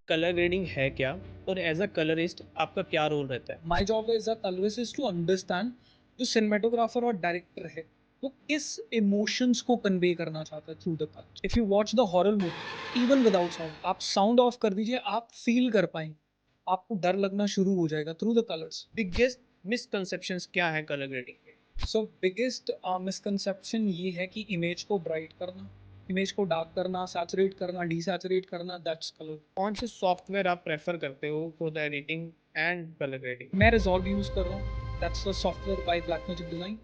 Colour grading है क्या? और एज अ कलरिस्ट आपका क्या रोल रहता है? My job as a colourist is to understand जो सिनेमेटोग्राफर और डायरेक्टर है वो किस इमोशंस को कन्वे करना चाहता है through the colour. If you watch the horror movie even without sound, आप साउंड ऑफ कर दीजिए, आप फील कर पाएंगे, आपको डर लगना शुरू हो जाएगा through the colours. Biggest misconceptions क्या है कलर ग्रेडिंग के? सो बिगेस्ट मिसकंसेप्शन ये है कि इमेज को ब्राइट करना, इमेज को डार्क करना, सैचुरेट करना, डीसैचुरेट करना, दैट्स कलर। कौन से सॉफ्टवेयर आप प्रेफर करते हो for the editing and colour grading? मैं रिजॉल्व यूज कर रहा हूँ, that's the software by Blackmagic Design.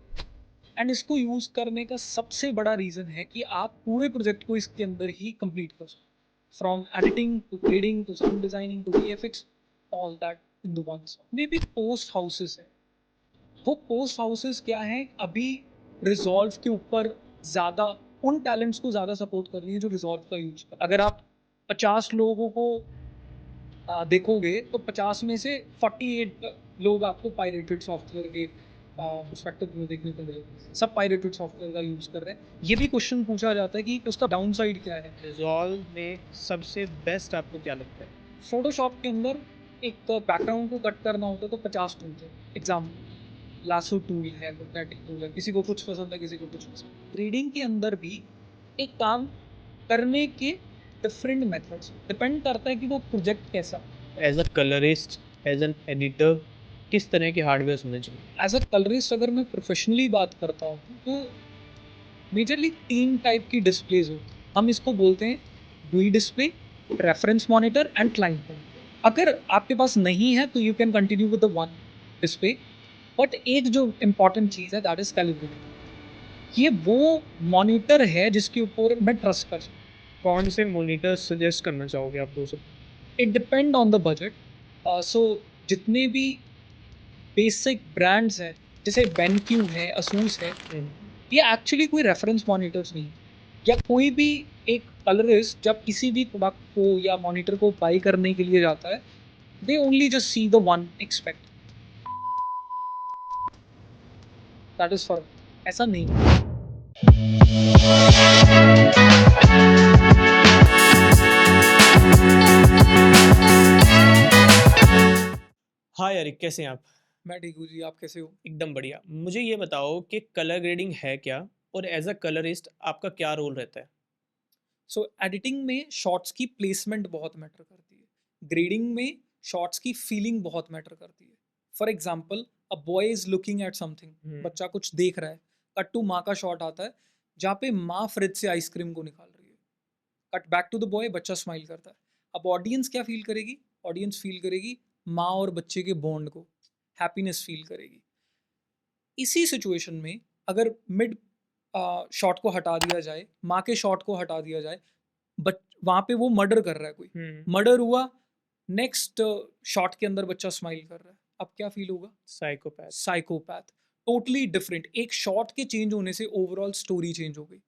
And इसको यूज़ करने का सबसे बड़ा रीज़न है कि आप पूरे प्रोजेक्ट को इसके अंदर ही कंप्लीट कर सको, from editing to grading to sound designing to VFX, all that in the one. Maybe post houses है, वो पोस्ट हाउसेस क्या है, अभी रिजॉल्व के ऊपर ज़्यादा उन टैलेंट्स को ज़्यादा सपोर्ट कर रही है जो रिजॉल्व का यूज कर। अगर आप 50 लोगों को देखोगे तो 50 में से 48 लोग आपको पायरेटेड सॉफ्टवेयर के पर्सपेक्टिव में देखने को मिलेगा। सब पायरेटेड सॉफ्टवेयर का यूज़ कर रहे हैं। ये भी क्वेश्चन पूछा जाता है कि उसका डाउन साइड क्या है। रिजॉल्व में सबसे बेस्ट आपको क्या लगता है? फोटोशॉप के अंदर एक बैकग्राउंड को कट करना होता है तो 50 टूल है। एग्जाम्पल लासो टूल है, मैग्नेटिक टूल है, किसी को कुछ पसंद है, किसी को कुछ पसंद। रीडिंग के अंदर भी एक काम करने के डिफरेंट मेथड्स डिपेंड करता है कि वो प्रोजेक्ट कैसा। As a colourist, as an editor, किस तरह के हार्डवेयर होने चाहिए? एज अ कलरिस्ट अगर मैं प्रोफेशनली बात करता हूँ तो मेजरली 3 टाइप की डिस्प्लेज होती हैं। हम इसको बोलते हैं dewy display, reference monitor and client monitor. अगर आपके पास नहीं है तो you can continue with the one display. But एक जो इम्पॉर्टेंट चीज़ है दैट इज कैलिब्रेशन। ये वो मॉनिटर है जिसके ऊपर मैं ट्रस्ट कर सकता कौन से मॉनिटर सजेस्ट करना चाहोगे आप दोस्तों? हूँ। It depend on the budget. So जितने भी बेसिक ब्रांड्स हैं जैसे बेनक्यू है, असूस है, ये एक्चुअली कोई रेफरेंस मॉनिटर्स नहीं है। या कोई भी एक कलरिस्ट जब किसी भी प्रोडक्ट को या मॉनिटर को बाई करने के लिए जाता है, they only just see the one expect, that is for. ऐसा नहीं है। हाँ यार, कैसे हैं आप? मैं ठीक हूँ जी, आप कैसे हो? एकदम बढ़िया। मुझे ये बताओ कि कलर ग्रेडिंग है क्या? और एज अ कलरिस्ट आपका क्या रोल रहता है? सो एडिटिंग में शॉट्स की प्लेसमेंट बहुत मैटर करती है, ग्रेडिंग में शॉट्स की फीलिंग बहुत मैटर करती है। For example, a boy is looking at something, बच्चा कुछ देख रहा है, कट टू माँ का शॉट आता है जहाँ पे माँ फ्रिज से आइसक्रीम को निकाल रही है, cut back to the boy, बच्चा स्माइल करता है। अब ऑडियंस क्या फील करेगी? ऑडियंस फील करेगी माँ और बच्चे के बॉन्ड को, हैप्पीनेस फील करेगी। इसी सिचुएशन में अगर मिड शॉट को हटा दिया जाए, माँ के शॉट को हटा दिया जाए, बट वहाँ पे वो मर्डर कर रहा है, कोई मर्डर हुआ, नेक्स्ट शॉट के अंदर बच्चा स्माइल कर रहा है, अब क्या फील होगा? साइकोपैथ। साइकोपैथ। Totally different. एक शॉट के चेंज होने से ओवरऑल स्टोरी चेंज हो गई।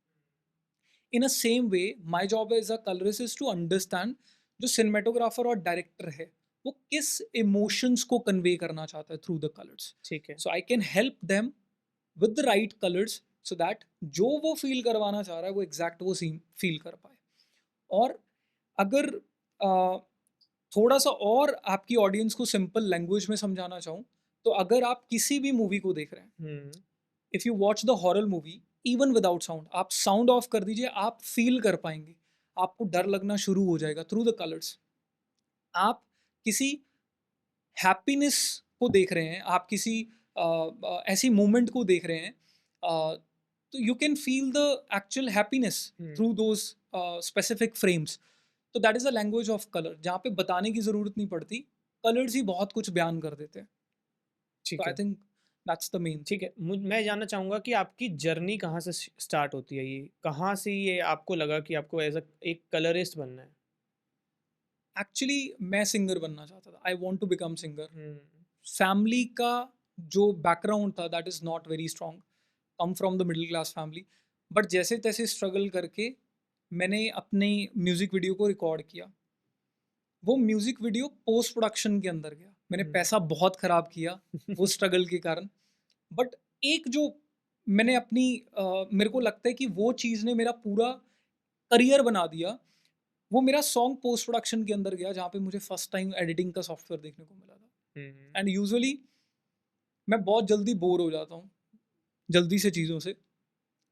In a same way my job as a colourist is to understand जो सिनेमेटोग्राफर और डायरेक्टर है वो किस इमोशंस को कन्वे करना चाहता है थ्रू द कलर्स। ठीक है। So I can help them with the right colours so that जो वो फील करवाना चाह रहा है वो एग्जैक्ट वो सीन फील कर पाए। और अगर अ, थोड़ा सा और आपकी ऑडियंस को सिंपल लैंग्वेज में समझाना चाहूँ, तो अगर आप किसी भी मूवी को देख रहे हैं, if you watch the horror movie even without sound, आप साउंड ऑफ कर दीजिए, आप फील कर पाएंगे, आपको डर लगना शुरू हो जाएगा थ्रू द कलर्स। आप किसी हैप्पीनेस को देख रहे हैं, आप किसी ऐसी मोमेंट को देख रहे हैं, तो you can feel the actual happiness through those specific frames. तो that is a language of colour जहाँ पे बताने की ज़रूरत नहीं पड़ती, कलर्स ही बहुत कुछ बयान कर देते हैं। तो ठीक आई है। Think that's the main thing. ठीक है, मैं जानना चाहूँगा कि आपकी जर्नी कहाँ से स्टार्ट होती है? ये कहाँ से ये आपको लगा कि आपको एज अ एक कलरिस्ट बनना है? एक्चुअली मैं सिंगर बनना चाहता था, I want to become singer. Hmm. Family का जो बैकग्राउंड था that is not very strong, come from the middle class family. But जैसे तैसे स्ट्रगल करके मैंने अपने म्यूज़िक वीडियो को रिकॉर्ड किया। वो म्यूज़िक वीडियो पोस्ट प्रोडक्शन के अंदर गया, मैंने पैसा बहुत ख़राब किया वो स्ट्रगल के कारण। बट एक जो मैंने अपनी मेरे को लगता है कि वो चीज़ ने मेरा पूरा करियर बना दिया। वो मेरा सॉन्ग पोस्ट प्रोडक्शन के अंदर गया, जहाँ पे मुझे फर्स्ट टाइम एडिटिंग का सॉफ्टवेयर देखने को मिला था। हुँ, एंड यूजुअली मैं बहुत जल्दी बोर हो जाता हूँ, जल्दी से चीज़ों से।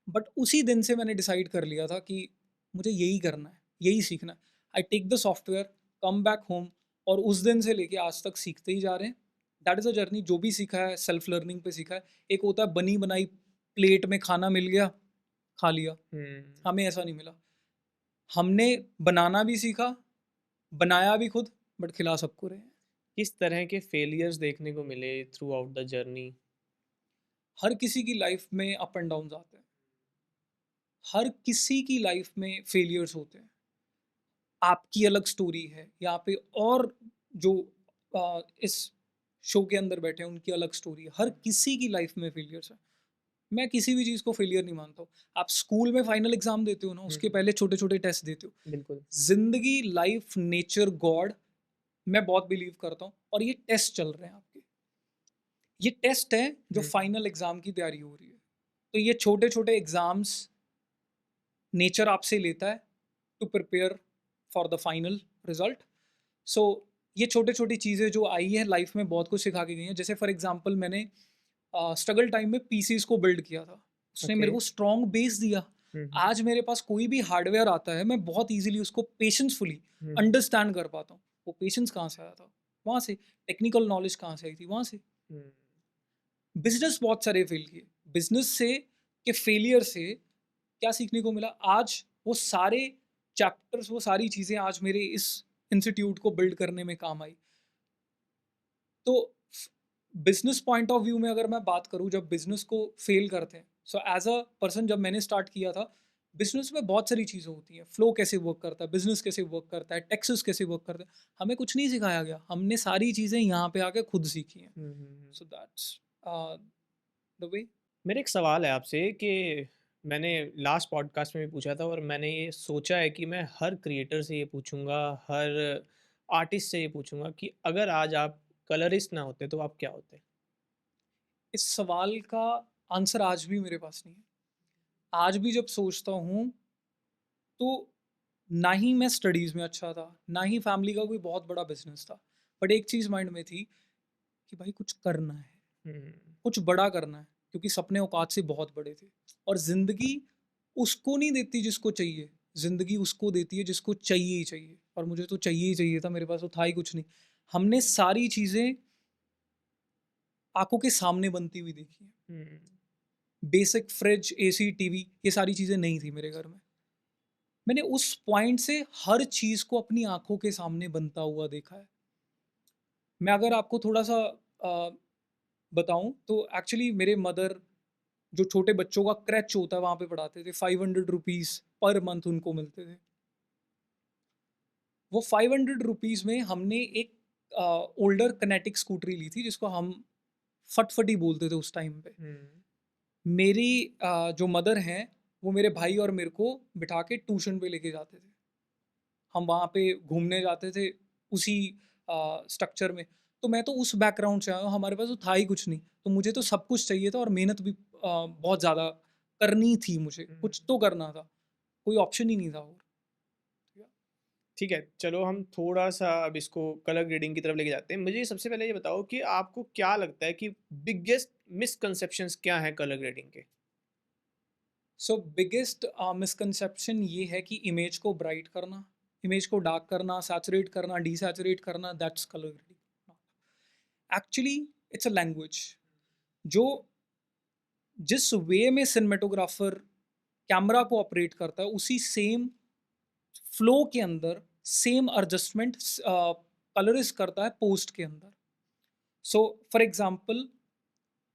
बट उसी दिन से मैंने डिसाइड कर लिया था कि मुझे यही करना है, यही सीखना है। I take the software, come back home, और उस दिन से लेके आज तक सीखते ही जा रहे हैं। That is a journey. जो भी सीखा है सेल्फ लर्निंग पे सीखा है। एक होता है बनी बनाई प्लेट में खाना मिल गया, खा लिया। हुँ। हमें ऐसा नहीं मिला। हमने बनाना भी सीखा, बनाया भी खुद, बट खिला सबको रहे हैं। किस तरह के फेलियर्स देखने को मिले थ्रू आउट द जर्नी? हर किसी की लाइफ में अप एंड डाउन्स आते हैं। हर किसी की लाइफ में फेलियर्स होते हैं। आपकी अलग स्टोरी है, यहाँ पे और जो इस शो के अंदर बैठे हैं उनकी अलग स्टोरी है। हर किसी की लाइफ में फेलियर्स है। मैं किसी भी चीज़ को फेलियर नहीं मानता हूँ। आप स्कूल में फाइनल एग्जाम देते हो ना, हुँ, उसके हुँ। पहले छोटे छोटे टेस्ट देते हो। बिल्कुल। जिंदगी, लाइफ, नेचर, गॉड, मैं बहुत बिलीव करता हूँ, और ये टेस्ट चल रहे हैं आपके। ये टेस्ट है जो हुँ, फाइनल एग्जाम की तैयारी हो रही है। तो ये छोटे छोटे एग्जाम्स नेचर आपसे लेता है to prepare for the final result. So ये छोटी छोटी चीज़ें जो आई हैं लाइफ में बहुत कुछ सिखा के गई हैं। जैसे फॉर एग्जांपल मैंने स्ट्रगल टाइम में पीसीस को बिल्ड किया था, उसने ओके। मेरे को स्ट्रॉन्ग बेस दिया। हुँ, हुँ, आज मेरे पास कोई भी हार्डवेयर आता है, मैं बहुत इजीली उसको पेशेंसफुली हुँ, अंडरस्टैंड कर पाता हूँ। वो पेशेंस कहाँ से आया था? वहाँ से। टेक्निकल नॉलेज कहाँ से आई थी? वहाँ से। हुँ, बिजनेस बहुत सारे फेल किए। बिजनेस से के फेलियर से क्या सीखने को मिला? आज वो सारे चैप्टर्स, वो सारी चीज़ें आज मेरे इस इंस्टीट्यूट को बिल्ड करने में काम आई। तो बिजनेस पॉइंट ऑफ व्यू में अगर मैं बात करूँ, जब बिजनेस को फेल करते हैं, सो एज अ पर्सन जब मैंने स्टार्ट किया था, बिजनेस में बहुत सारी चीज़ें होती हैं। फ्लो कैसे वर्क करता है, बिजनेस कैसे वर्क करता है, टैक्सेस कैसे वर्क करता है, हमें कुछ नहीं सिखाया गया। हमने सारी चीज़ें यहाँ पे आके खुद सीखी हैं। Hmm, hmm, hmm. So that's the way. मेरा एक सवाल है आपसे कि मैंने लास्ट पॉडकास्ट में भी पूछा था और मैंने ये सोचा है कि मैं हर क्रिएटर से ये पूछूँगा, हर आर्टिस्ट से ये पूछूँगा कि अगर आज आप कलरिस्ट ना होते तो आप क्या होते? इस सवाल का आंसर आज भी मेरे पास नहीं है। आज भी जब सोचता हूँ, तो ना ही मैं स्टडीज़ में अच्छा था, ना ही फैमिली का कोई बहुत बड़ा बिज़नेस था। बट एक चीज़ माइंड में थी कि भाई कुछ करना है, हुँ, कुछ बड़ा करना है, क्योंकि सपने औकात से बहुत बड़े थे। और ज़िंदगी उसको नहीं देती जिसको चाहिए, ज़िंदगी उसको देती है जिसको चाहिए ही चाहिए। और मुझे तो चाहिए ही चाहिए था, मेरे पास तो था ही कुछ नहीं। हमने सारी चीज़ें आँखों के सामने बनती हुई देखी हैं। हुँ, बेसिक फ्रिज, एसी, टीवी, ये सारी चीज़ें नहीं थी मेरे घर में। मैंने उस पॉइंट से हर चीज़ को अपनी आँखों के सामने बनता हुआ देखा है। मैं अगर आपको थोड़ा-सा अ, बताऊँ, तो एक्चुअली मेरे मदर जो छोटे बच्चों का क्रैच होता है वहाँ पे पढ़ाते थे। ₹500 पर मंथ उनको मिलते थे। वो ₹500 में हमने एक ओल्डर किनेटिक स्कूटरी ली थी, जिसको हम फटफटी बोलते थे उस टाइम पे। हुँ, मेरी जो मदर हैं, वो मेरे भाई और मेरे को बिठा के ट्यूशन पे लेके जाते थे। हम वहाँ पे घूमने जाते थे उसी स्ट्रक्चर में। तो मैं तो उस बैकग्राउंड से आया हूँ, हमारे पास तो था ही कुछ नहीं। तो मुझे तो सब कुछ चाहिए था, और मेहनत भी बहुत ज़्यादा करनी थी मुझे, हुँ। कुछ तो करना था, कोई ऑप्शन ही नहीं था और। ठीक है, चलो हम थोड़ा-सा अब इसको कलर ग्रेडिंग की तरफ लेके जाते हैं। मुझे सबसे पहले ये बताओ कि आपको क्या लगता है कि बिगेस्ट मिसकंसेप्शंस क्या हैं कलर ग्रेडिंग के? सो बिगेस्ट मिसकंसेप्शन ये है कि इमेज को ब्राइट करना, इमेज को डार्क करना, सैचुरेट करना, डीसैचुरेट करना, that's colour grading. Actually it's a language. जो जिस वे में सिनेमेटोग्राफर कैमरा को ऑपरेट करता है, उसी सेम फ्लो के अंदर सेम एडजस्टमेंट कलरिस्ट करता है पोस्ट के अंदर। सो फॉर एग्जांपल,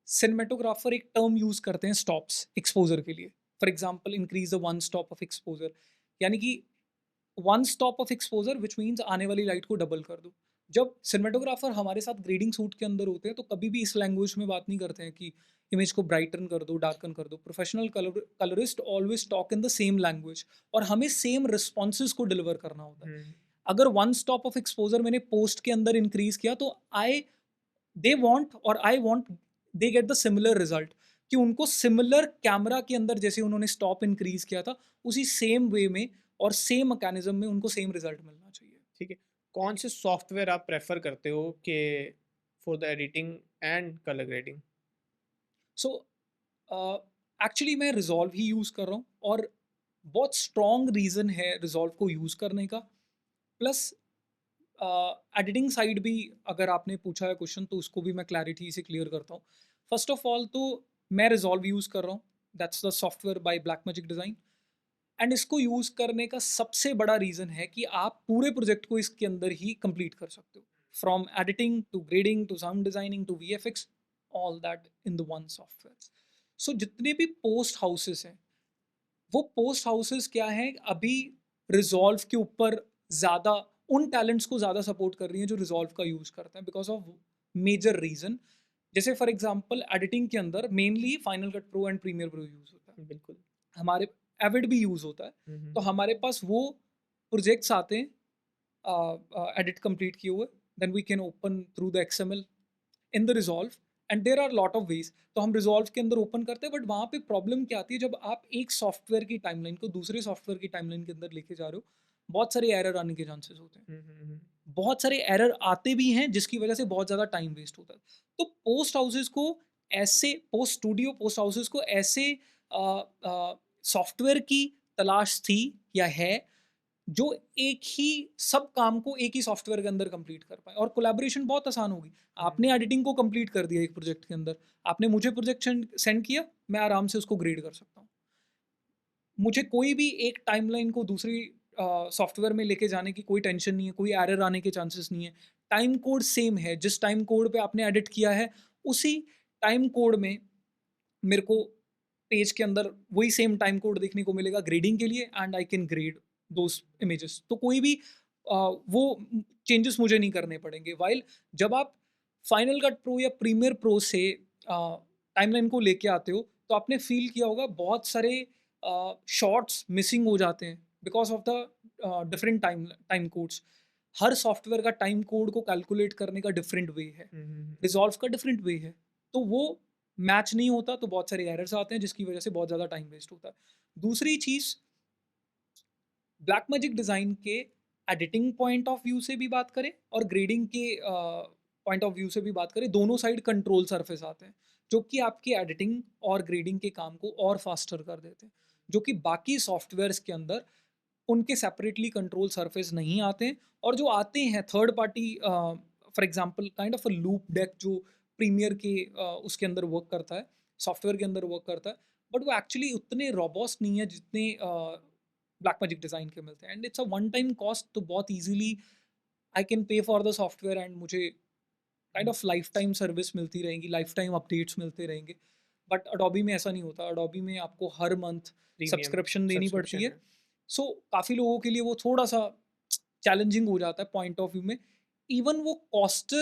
सिनेमेटोग्राफर एक टर्म यूज करते हैं स्टॉप्स एक्सपोजर के लिए। For example, increase the one stop of exposure, यानी कि one stop of exposure which means आने वाली लाइट को डबल कर दो। जब सिनेमेटोग्राफर हमारे साथ ग्रेडिंग सूट के अंदर होते हैं, तो कभी भी इस लैंग्वेज में बात नहीं करते हैं कि इमेज को ब्राइटन कर दो, डार्कन कर दो। Professional colourist always talk in the same language, और हमें सेम रिस्पॉन्सेज को डिलीवर करना होता है। हुँ, अगर वन स्टॉप ऑफ एक्सपोजर मैंने पोस्ट के अंदर इंक्रीज किया, तो आई दे वांट और I want they get the similar result, कि उनको सिमिलर कैमरा के अंदर जैसे उन्होंने स्टॉप इंक्रीज किया था, उसी सेम वे में और सेम मैकेनिज्म में उनको सेम रिजल्ट मिलना चाहिए। ठीक है। कौन से सॉफ्टवेयर आप प्रेफ़र करते हो कि for the editing and colour grading? So actually मैं रिजॉल्व ही यूज़ कर रहा हूँ, और बहुत स्ट्रॉन्ग रीज़न है रिजॉल्व को यूज़ करने का। प्लस एडिटिंग साइड भी अगर आपने पूछा है क्वेश्चन, तो उसको भी मैं क्लैरिटी से क्लियर करता हूँ। फर्स्ट ऑफ ऑल तो मैं रिजॉल्व यूज़ कर रहा हूँ, that's the software by Blackmagic Design. And इसको यूज़ करने का सबसे बड़ा रीज़न है कि आप पूरे प्रोजेक्ट को इसके अंदर ही कंप्लीट कर सकते हो, from editing to grading to sound designing to VFX, all that in the one software. So जितने भी पोस्ट हाउसेस हैं, वो पोस्ट हाउसेस क्या हैं, अभी रिजॉल्व के ऊपर ज़्यादा, उन टैलेंट्स को ज़्यादा सपोर्ट कर रही हैं जो रिजॉल्व का यूज़ करते हैं, बिकॉज ऑफ मेजर रीज़न। जैसे फॉर एग्जांपल एडिटिंग के अंदर mainly Final Cut Pro and Premiere Pro use होता है, बिल्कुल। हमारे एविड भी यूज़ होता है। हुँ, तो हुँ। हमारे पास वो प्रोजेक्ट्स आते हैं एडिट कंप्लीट किए हुए, then we can open through the XML in the Resolve, and there are lot of ways. तो हम रिजॉल्व के अंदर ओपन करते हैं, बट वहाँ पे प्रॉब्लम क्या आती है, जब आप एक सॉफ्टवेयर की टाइमलाइन को दूसरे सॉफ्टवेयर की टाइमलाइन के अंदर लेके जा रहे हो, बहुत सारे एरर आने के चांसेस होते हैं। हुँ, हुँ, हुँ। बहुत सारे एरर आते भी हैं जिसकी वजह से बहुत ज़्यादा टाइम वेस्ट होता है। तो पोस्ट हाउसेस को ऐसे, पोस्ट स्टूडियो पोस्ट हाउसेस को ऐसे सॉफ्टवेयर की तलाश थी या है, जो एक ही सब काम को एक ही सॉफ्टवेयर के अंदर कंप्लीट कर पाए, और कोलैबोरेशन बहुत आसान होगी। हुँ, आपने एडिटिंग को कंप्लीट कर दिया एक प्रोजेक्ट के अंदर, आपने मुझे प्रोजेक्ट सेंड किया, मैं आराम से उसको ग्रेड कर सकता हूँ। मुझे कोई भी एक टाइमलाइन को दूसरी सॉफ्टवेयर में लेके जाने की कोई टेंशन नहीं है, कोई एरर आने के चांसेस नहीं है। टाइम कोड सेम है, जिस टाइम कोड पे आपने एडिट किया है, उसी टाइम कोड में मेरे को पेज के अंदर वही सेम टाइम कोड देखने को मिलेगा ग्रेडिंग के लिए, and I can grade those images. तो कोई भी वो चेंजेस मुझे नहीं करने पड़ेंगे। वाइल जब आप फाइनल कट प्रो या प्रीमियर प्रो से टाइमलाइन को लेके आते हो, तो आपने फील किया होगा बहुत सारे शॉर्ट्स मिसिंग हो जाते हैं because of the different time codes. Her software का टाइम कोड को कैलकुलेट करने का डिफरेंट वे है, हुँ, हुँ, हुँ। रिजॉल्व का डिफरेंट वे है। तो वो मैच नहीं होता, तो बहुत सारे एरर्स आते हैं जिसकी वजह से बहुत ज़्यादा टाइम वेस्ट होता है। दूसरी चीज़, ब्लैक मैजिक डिज़ाइन के एडिटिंग पॉइंट ऑफ व्यू से भी बात करें और ग्रेडिंग के पॉइंट ऑफ व्यू से भी बात करें, दोनों साइड कंट्रोल सरफेस आते हैं, जो कि आपकी एडिटिंग और ग्रेडिंग के काम को और फास्टर कर देते हैं, जो कि बाकी सॉफ्टवेयर्स के अंदर उनके सेपरेटली कंट्रोल सरफेस नहीं आते हैं। और जो आते हैं third party, for example kind of a loop deck, जो प्रीमियर के उसके अंदर वर्क करता है, सॉफ्टवेयर के अंदर वर्क करता है, बट वो एक्चुअली उतने रॉबस्ट नहीं है जितने ब्लैक मैजिक डिज़ाइन के मिलते हैं। And it's a one time cost, तो बहुत easily I can pay for the software, and मुझे kind hmm, of life time service मिलती रहेंगी, लाइफ टाइम अपडेट्स मिलते रहेंगे। बट अडोबी में ऐसा नहीं होता, अडोबी में आपको हर मंथ प्रीमियम सब्सक्रिप्शन देनी पड़ती सब्सक्रिप्शन है। है। सो काफ़ी लोगों के लिए वो थोड़ा सा चैलेंजिंग हो जाता है पॉइंट ऑफ व्यू में। इवन वो कॉस्ट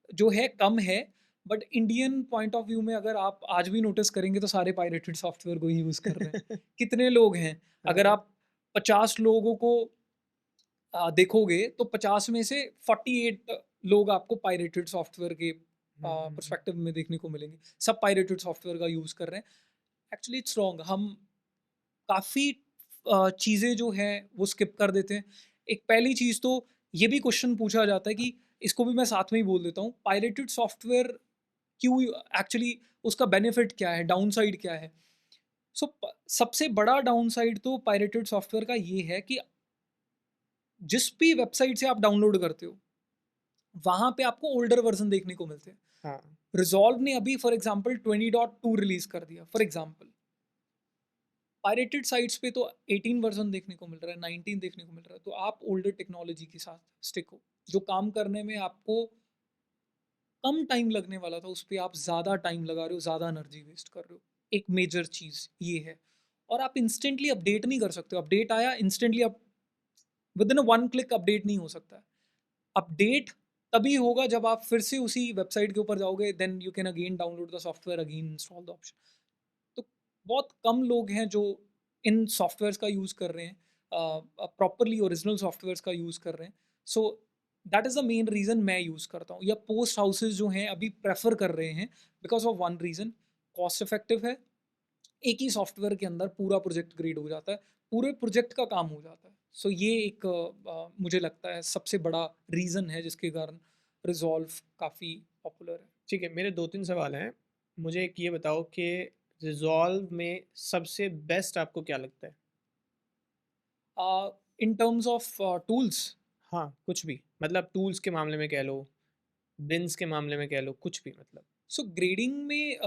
जो है कम है, but Indian point of view में अगर आप आज भी नोटिस करेंगे, तो सारे पायरेटेड सॉफ्टवेयर को ही यूज़ कर रहे हैं। कितने लोग हैं? अगर हाँ। आप 50 लोगों को देखोगे, तो 50 में से 48 लोग आपको पायरेटेड सॉफ्टवेयर के हुँ, हुँ, हुँ। पर्सपेक्टिव में देखने को मिलेंगे। सब पायरेटेड सॉफ्टवेयर का यूज़ कर रहे हैं। Actually it's wrong. हम काफ़ी चीज़ें जो हैं वो स्किप कर देते हैं। एक पहली चीज़ तो ये भी क्वेश्चन पूछा जाता है कि इसको भी मैं साथ में ही बोल देता हूँ, पायरेटेड सॉफ्टवेयर क्यों, एक्चुअली उसका बेनिफिट क्या है, डाउनसाइड क्या है? सो सबसे बड़ा डाउनसाइड तो पायरेटेड सॉफ्टवेयर का ये है कि जिस भी वेबसाइट से आप डाउनलोड करते हो, वहाँ पे आपको ओल्डर वर्ज़न देखने को मिलते हैं। हाँ। रिज़ॉल्व ने अभी फॉर एग्ज़ाम्पल 20.2 रिलीज़ कर दिया, फॉर एग्ज़ाम्पल। पायरेटेड साइट्स पे तो 18 वर्ज़न देखने को मिल रहा है, 19 देखने को मिल रहा है, तो आप ओल्डर टेक्नोलॉजी के साथ स्टिक हो। जो काम करने में आपको कम टाइम लगने वाला था, उस पे आप ज़्यादा टाइम लगा रहे हो, ज़्यादा एनर्जी वेस्ट कर रहे हो। एक मेजर चीज़ ये है। और आप इंस्टेंटली अपडेट नहीं कर सकते हो। अपडेट आया, इंस्टेंटली आप विदिन अ 1 क्लिक अपडेट नहीं हो सकता है। अपडेट तभी होगा जब आप फिर से उसी वेबसाइट के ऊपर जाओगे, then you can again download the software, again install the option. तो बहुत कम लोग हैं जो इन सॉफ्टवेयर्स का यूज़ कर रहे हैं, प्रॉपरली ओरिजिनल सॉफ्टवेयर्स का यूज़ कर रहे हैं। So that is the main reason मैं यूज़ करता हूँ, या पोस्ट हाउसेस जो हैं अभी प्रेफर कर रहे हैं, because of one reason, cost effective है। एक ही सॉफ्टवेयर के अंदर पूरा प्रोजेक्ट ग्रेड हो जाता है, पूरे प्रोजेक्ट का काम हो जाता है। सो ये एक मुझे लगता है सबसे बड़ा रीज़न है जिसके कारण रिज़ॉल्व काफ़ी पॉपुलर है। ठीक है, मेरे 2-3 सवाल हैं। मुझे एक ये बताओ कि रिज़ॉल्व में सबसे बेस्ट आपको क्या लगता है? इन टर्म्स ऑफ टूल्स, हाँ, कुछ भी। मतलब टूल्स के मामले में कह लो, बिन्स के मामले में कह लो, कुछ भी मतलब। सो ग्रेडिंग में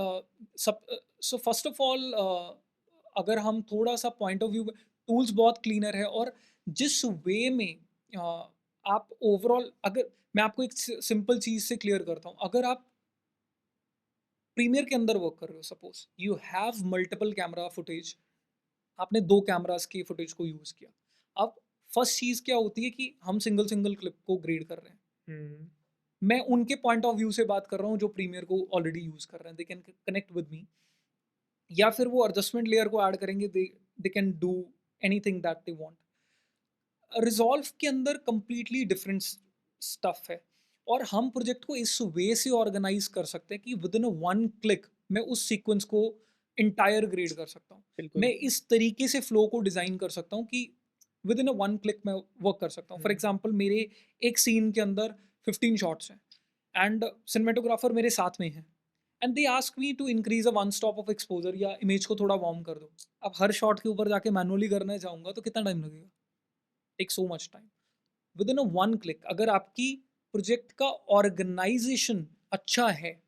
सो फर्स्ट ऑफ ऑल अगर हम थोड़ा सा पॉइंट ऑफ व्यू, टूल्स बहुत क्लीनर है, और जिस वे में आप ओवरऑल, अगर मैं आपको एक सिंपल चीज़ से क्लियर करता हूँ, अगर आप प्रीमियर के अंदर वर्क कर रहे हो, suppose you have multiple camera footage, आपने 2 कैमरास की फुटेज को यूज़ किया। अब फर्स्ट चीज़ क्या होती है कि हम सिंगल सिंगल क्लिप को ग्रेड कर रहे हैं। हुँ, मैं उनके पॉइंट ऑफ व्यू से बात कर रहा हूँ जो प्रीमियर को ऑलरेडी यूज़ कर रहे हैं, they can connect with me, या फिर वो एडजस्टमेंट लेयर को ऐड करेंगे, they they can do anything that they want. Resolve के अंदर कंप्लीटली डिफरेंट स्टफ है, और हम प्रोजेक्ट को इस वे से ऑर्गेनाइज कर सकते हैं कि विद इन वन क्लिक मैं उस सीक्वेंस को इंटायर ग्रेड कर सकता हूँ। बिल्कुल। मैं इस तरीके से फ्लो को डिज़ाइन कर सकता हूँ कि विद इन वन क्लिक मैं वर्क कर सकता हूँ। फॉर हुँ, एग्जाम्पल, मेरे एक सीन के अंदर 15 शॉट्स हैं, एंड सिनेमेटोग्राफर मेरे साथ में है, and they ask me to increase a one stop of exposure, या इमेज को थोड़ा वार्म कर दो। अब हर शॉट के ऊपर जाके मैनुअली करने जाऊंगा तो कितना टाइम लगेगा? Take so much time. Within a one click, अगर आपकी प्रोजेक्ट का ऑर्गेनाइजेशन अच्छा है,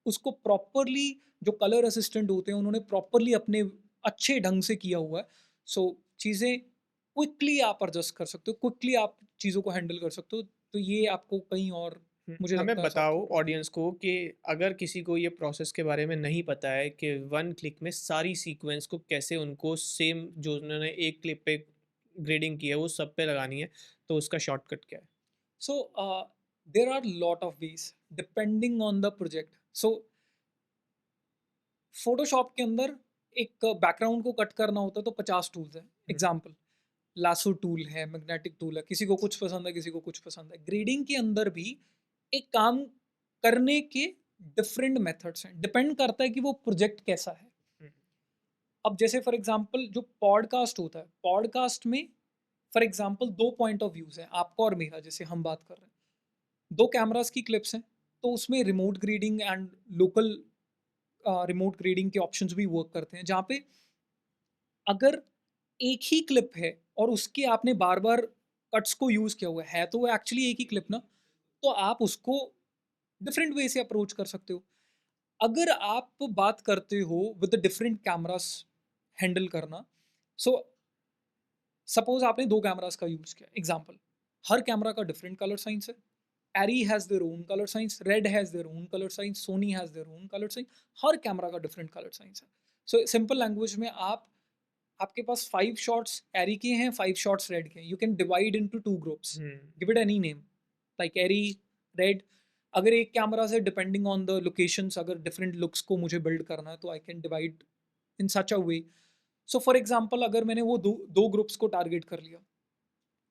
उसको प्रॉपरली, जो कलर असिस्टेंट होते हैं उन्होंने प्रॉपरली अपने अच्छे ढंग से किया हुआ है, सो चीज़ें क्विकली आप एडजस्ट कर सकते हो, क्विकली आप चीज़ों को हैंडल कर सकते हो, तो ये आपको कहीं और मुझे हमें लगता है सॉफ्ट बताओ ऑडियंस को कि अगर किसी को ये प्रोसेस के बारे में नहीं पता है कि वन क्लिक में सारी सीक्वेंस को कैसे उनको सेम जो उन्होंने एक क्लिप पे ग्रेडिंग की है वो सब पे लगानी है, तो उसका शॉर्टकट क्या है? So there are lot of ways depending on the project. So Photoshop के अंदर एक बैकग्राउंड को कट करना होता है तो 50 टूल्स हैं। हुँ, एग्जाम्पल, लासो टूल है, मैग्नेटिक टूल है, किसी को कुछ पसंद है, किसी को कुछ पसंद है। ग्रेडिंग के अंदर भी एक काम करने के डिफरेंट मेथड्स हैं, डिपेंड करता है कि वो प्रोजेक्ट कैसा है। हुँ, अब जैसे फॉर एग्जांपल जो पॉडकास्ट होता है, पॉडकास्ट में for example 2 point of views हैं, आपका और मेरा, जैसे हम बात कर रहे हैं। 2 कैमरास की क्लिप्स हैं, तो उसमें remote grading and local remote grading के ऑप्शंस भी वर्क करते हैं, जहाँ पे अगर एक ही क्लिप है और उसके आपने बार-बार कट्स को यूज़ किया हुआ है तो वो एक्चुअली एक ही क्लिप ना, तो आप उसको डिफरेंट वे से अप्रोच कर सकते हो। अगर आप बात करते हो विद डिफरेंट कैमरास हैंडल करना, सो सपोज़ आपने 2 कैमरास का यूज़ किया, एग्ज़ाम्पल, हर कैमरा का डिफरेंट कलर साइंस है। Arri has their own colour science, Red has their own colour science, Sony has their own colour science, हर कैमरा का different colour science है। सो सिंपल लैंग्वेज में आपके पास 5 shots एरी के हैं, 5 शॉट्स रेड के हैं। You can divide into 2 groups, hmm, give it any name, like ARRI, RED. अगर एक कैमरा से डिपेंडिंग ऑन द लोकेशंस अगर डिफरेंट लुक्स को मुझे बिल्ड करना है तो I can divide in such a way. So for example, अगर मैंने वो दो ग्रुप्स को टारगेट कर लिया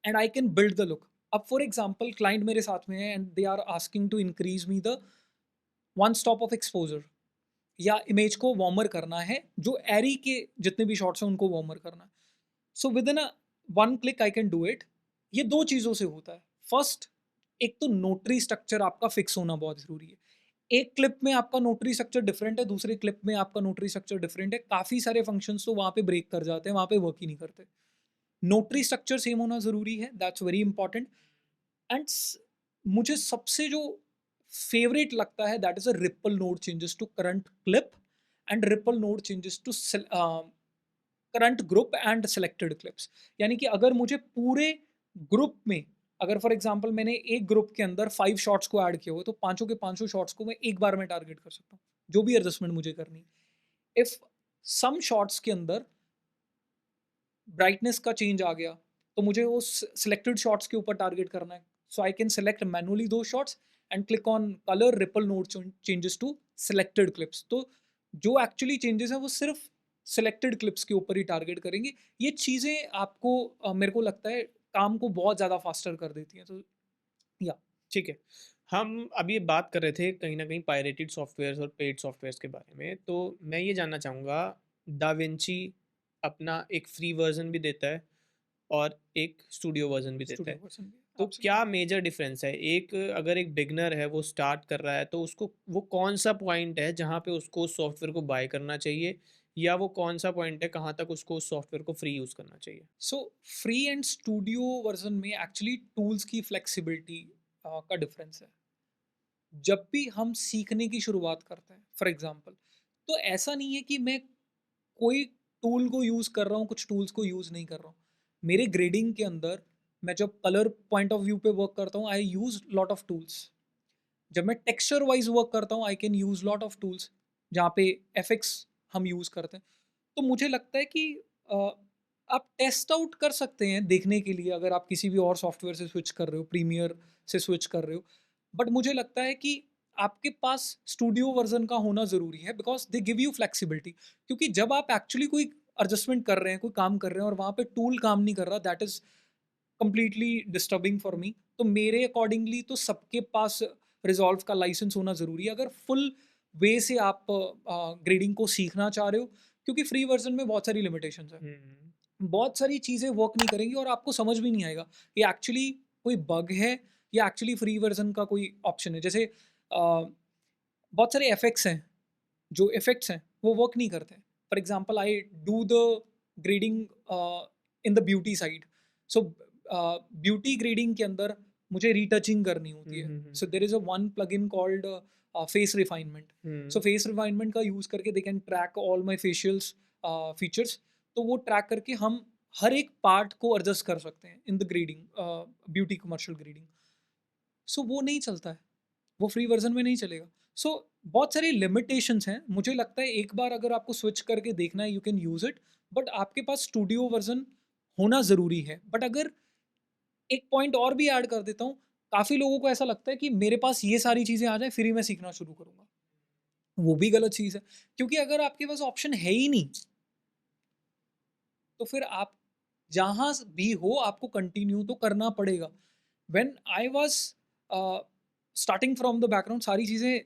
and I can build the look. अब फॉर एग्जांपल क्लाइंट मेरे साथ में है and they are asking to increase me the one stop of exposure, या इमेज को वार्मर करना है, जो एरी के जितने भी शॉट्स हैं उनको वार्मर करना है। So with in a one click I can do it. ये 2 चीज़ों से होता है। फर्स्ट, एक तो नोटरी स्ट्रक्चर आपका फिक्स होना बहुत ज़रूरी है। एक क्लिप में आपका नोटरी स्ट्रक्चर डिफरेंट है, दूसरे क्लिप में आपका नोटरी स्ट्रक्चर डिफरेंट है। काफ़ी सारे फंक्शंस तो वहाँ पे ब्रेक कर जाते हैं, वहाँ पे वर्क ही नहीं करते। नोटरी स्ट्रक्चर सेम होना ज़रूरी है, दैट्स वेरी इंपॉर्टेंट। एंड मुझे सबसे जो फेवरेट लगता है that is a ripple node changes to current clip and ripple node changes to current group and selected clips. यानी कि अगर मुझे पूरे ग्रुप में, अगर फॉर एग्जांपल मैंने एक ग्रुप के अंदर 5 शॉट्स को ऐड किया हुआ है, तो पांचों के पांचों शॉट्स को मैं एक बार में टारगेट कर सकता हूँ, जो भी एडजस्टमेंट मुझे करनी है। इफ सम शॉट्स के अंदर ब्राइटनेस का चेंज आ गया, तो मुझे वो सिलेक्टेड शॉट्स के ऊपर टारगेट करना है, so I can select manually दो shots and click on colour ripple node changes to selected clips. तो जो एक्चुअली चेंजेस हैं वो सिर्फ सिलेक्टेड क्लिप्स के ऊपर ही टारगेट करेंगे। ये चीज़ें आपको मेरे को लगता है काम को बहुत ज़्यादा फास्टर कर देती हैं, तो या ठीक है। हम अभी बात कर रहे थे कहीं न कहीं पायरेटेड सॉफ्टवेयर्स और पेड सॉफ्टवेयर्स के बारे में, तो मैं ये जानना चाहूँगा, दाविंची अपना एक फ्री वर्ज़न भी देता है और एक स्टूडियो वर्ज़न भी देता स्टूडियो है। वर्जन भी तो एब्सोल्युटली। क्या मेजर डिफरेंस है? एक अगर एक बिगिनर है वो स्टार्ट कर रहा है तो उसको वो कौन-सा पॉइंट है जहाँ पे उसको उस सॉफ्टवेयर को बाय करना चाहिए? या वो कौन-सा पॉइंट है कहाँ तक उसको उस सॉफ्टवेयर को फ्री यूज़ करना चाहिए? So free and studio version में एक्चुअली टूल्स की फ्लेक्सिबिलिटी का डिफरेंस है। जब भी हम सीखने की शुरुआत करते हैं फॉर एग्जांपल, तो ऐसा नहीं है कि मैं कोई टूल को यूज़ कर रहा हूँ, कुछ टूल्स को यूज़ नहीं कर रहा हूँ। मेरे ग्रेडिंग के अंदर मैं जब कलर पॉइंट ऑफ व्यू पे वर्क करता हूँ, आई यूज़ लॉट ऑफ टूल्स। जब मैं टेक्सचर वाइज वर्क करता हूँ, I can use lot of tools, जहाँ पे एफएक्स हम यूज़ करते हैं। तो मुझे लगता है कि अ, आप टेस्ट आउट कर सकते हैं देखने के लिए, अगर आप किसी भी और सॉफ्टवेयर से स्विच कर रहे हो, प्रीमियर से स्विच कर रहे हो। बट मुझे लगता है कि आपके पास स्टूडियो वर्जन का होना ज़रूरी है, because they give you flexibility. क्योंकि जब आप एक्चुअली कोई एडजस्टमेंट कर रहे हैं, कोई काम कर रहे हैं और वहाँ पे टूल काम नहीं कर रहा, that is completely disturbing for me. तो मेरे अकॉर्डिंगली तो सबके पास रिजॉल्व का लाइसेंस होना ज़रूरी है, अगर फुल वे से आप ग्रेडिंग को सीखना चाह रहे हो। क्योंकि फ्री वर्जन में बहुत सारी लिमिटेशंस है, हुँ, बहुत सारी चीज़ें वर्क नहीं करेंगी और आपको समझ भी नहीं आएगा ये एक्चुअली कोई बग है या एक्चुअली फ्री वर्जन का कोई ऑप्शन है। जैसे बहुत सारे इफेक्ट्स हैं, जो इफेक्ट्स हैं वो वर्क नहीं करते हैं। For example, I do the grading in the beauty side. So beauty grading के अंदर मुझे रीटचिंग करनी होती हुँ, है। Hmm, hmm, so there is a one plugin called face refinement. So hmm, face refinement का यूज़ करके they can track all my facials features. तो वो ट्रैक करके हम हर एक पार्ट को एडजस्ट कर सकते हैं in the grading, beauty commercial grading. So वो नहीं चलता है, वो फ्री वर्ज़न में नहीं चलेगा। सो बहुत सारी लिमिटेशंस हैं। मुझे लगता है एक बार अगर आपको स्विच करके देखना है, you can use it, but आपके पास स्टूडियो वर्ज़न होना ज़रूरी है। बट अगर एक पॉइंट और भी ऐड कर देता हूँ, काफ़ी लोगों को ऐसा लगता है कि मेरे पास ये सारी चीज़ें आ जाएँ फिर ही मैं सीखना शुरू करूँगा। वो भी गलत चीज़ है, क्योंकि अगर आपके पास ऑप्शन है ही नहीं, तो फिर आप जहाँ भी हो आपको कंटिन्यू तो करना पड़ेगा। When I was starting from the background, सारी चीज़ें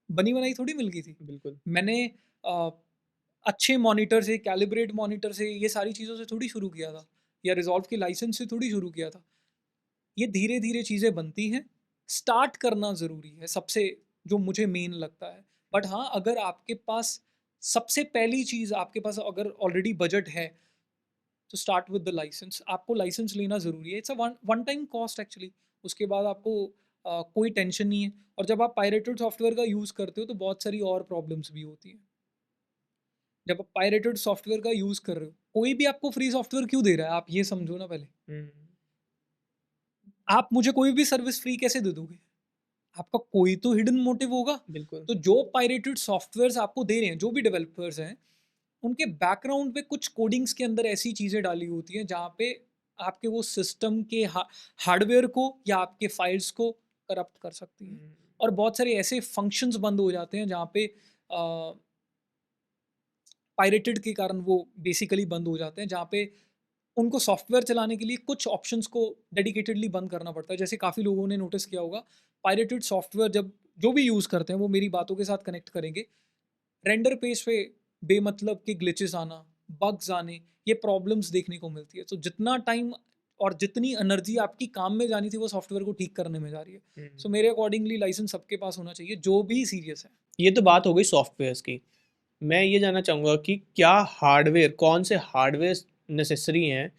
बनी-बनाई थोड़ी मिल गई थी। बिल्कुल। मैंने अ, अच्छे मॉनिटर से, कैलिब्रेट मॉनिटर से, ये सारी चीज़ों से थोड़ी शुरू किया था, या रिज़ॉल्व के लाइसेंस से थोड़ी शुरू किया था। ये धीरे-धीरे चीज़ें बनती हैं, स्टार्ट करना ज़रूरी है सबसे, जो मुझे मेन लगता है। बट हाँ, अगर आपके पास सबसे पहली चीज़, आपके पास अगर ऑलरेडी बजट है, तो स्टार्ट विद द लाइसेंस। आपको लाइसेंस लेना ज़रूरी है। It's a one one time cost actually. उसके बाद आपको कोई टेंशन नहीं है। और जब आप पायरेटेड सॉफ्टवेयर का यूज़ करते हो तो बहुत सारी और प्रॉब्लम्स भी होती हैं। जब आप पायरेटेड सॉफ्टवेयर का यूज़ कर रहे हो, कोई भी आपको फ्री सॉफ्टवेयर क्यों दे रहा है? आप ये समझो ना पहले। हुँ, आप मुझे कोई भी सर्विस फ्री कैसे दे दोगे? आपका कोई तो हिडन मोटिव होगा। बिल्कुल। तो जो पायरेटेड सॉफ्टवेयर्स आपको दे रहे हैं, जो भी डेवलपर्स हैं, उनके बैकग्राउंड पे कुछ कोडिंग्स के अंदर ऐसी चीज़ें डाली होती हैं जहाँ पे आपके वो सिस्टम के हार्डवेयर को या आपके फाइल्स को करप्ट कर सकती हैं। हुँ, और बहुत सारे ऐसे फंक्शंस बंद हो जाते हैं जहाँ पे पायरेटेड के कारण वो बेसिकली बंद हो जाते हैं, जहाँ पे उनको सॉफ्टवेयर चलाने के लिए कुछ ऑप्शंस को डेडिकेटेडली बंद करना पड़ता है। जैसे काफ़ी लोगों ने नोटिस किया होगा, पायरेटेड सॉफ्टवेयर जब जो भी यूज़ करते हैं, वो मेरी बातों के साथ कनेक्ट करेंगे। रेंडर पेज पे बेमतलब के ग्लिचेस आना, बग्स आने, ये प्रॉब्लम्स देखने को मिलती है। तो जितना टाइम और जितनी एनर्जी आपकी काम में जानी थी, वो सॉफ्टवेयर को ठीक करने में जा रही है। हुँ। सो मेरे अकॉर्डिंगली लाइसेंस सबके पास होना चाहिए, जो भी सीरियस है। ये तो बात हो गई सॉफ्टवेयर्स की। मैं ये जानना चाहूँगा कि क्या हार्डवेयर कौन से हार्डवेयर नेसेसरी हैं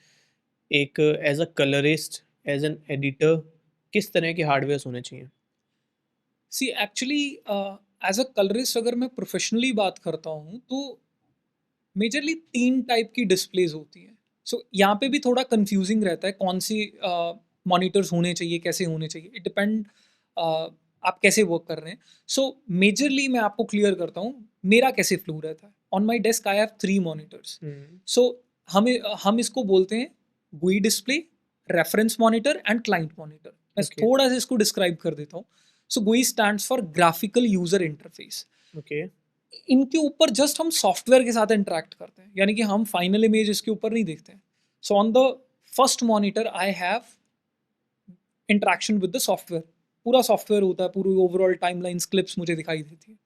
एक as a colourist, as an editor किस तरह के हार्डवेयर्स होने चाहिए? सी एक्चुअली एज़ अ कलरिस्ट अगर मैं प्रोफ़ेशनली बात करता हूँ, तो मेजरली 3 टाइप की डिस्प्लेज़ होती हैं। सो यहाँ पे भी थोड़ा कन्फ्यूज़िंग रहता है कौन सी मॉनिटर्स होने चाहिए, कैसे होने चाहिए। इट डिपेंड आप कैसे वर्क कर रहे हैं। सो मेजरली मैं आपको क्लियर करता हूँ, मेरा कैसे फ्लो रहता है। On my desk I have 3 monitors. Hmm, so हम इसको बोलते हैं GUI display, reference monitor and client monitor. मैं ओके, थोड़ा-सा इसको डिस्क्राइब कर देता हूँ। So GUI stands for graphical user interface. Okay, इनके ऊपर जस्ट हम सॉफ्टवेयर के साथ इंटरैक्ट करते हैं, यानी कि हम फाइनल इमेज इसके ऊपर नहीं देखते हैं। So on the first monitor I have interaction with the software. पूरा सॉफ्टवेयर होता है, पूरी ओवरऑल टाइमलाइंस, क्लिप्स मुझे दिखाई देती है।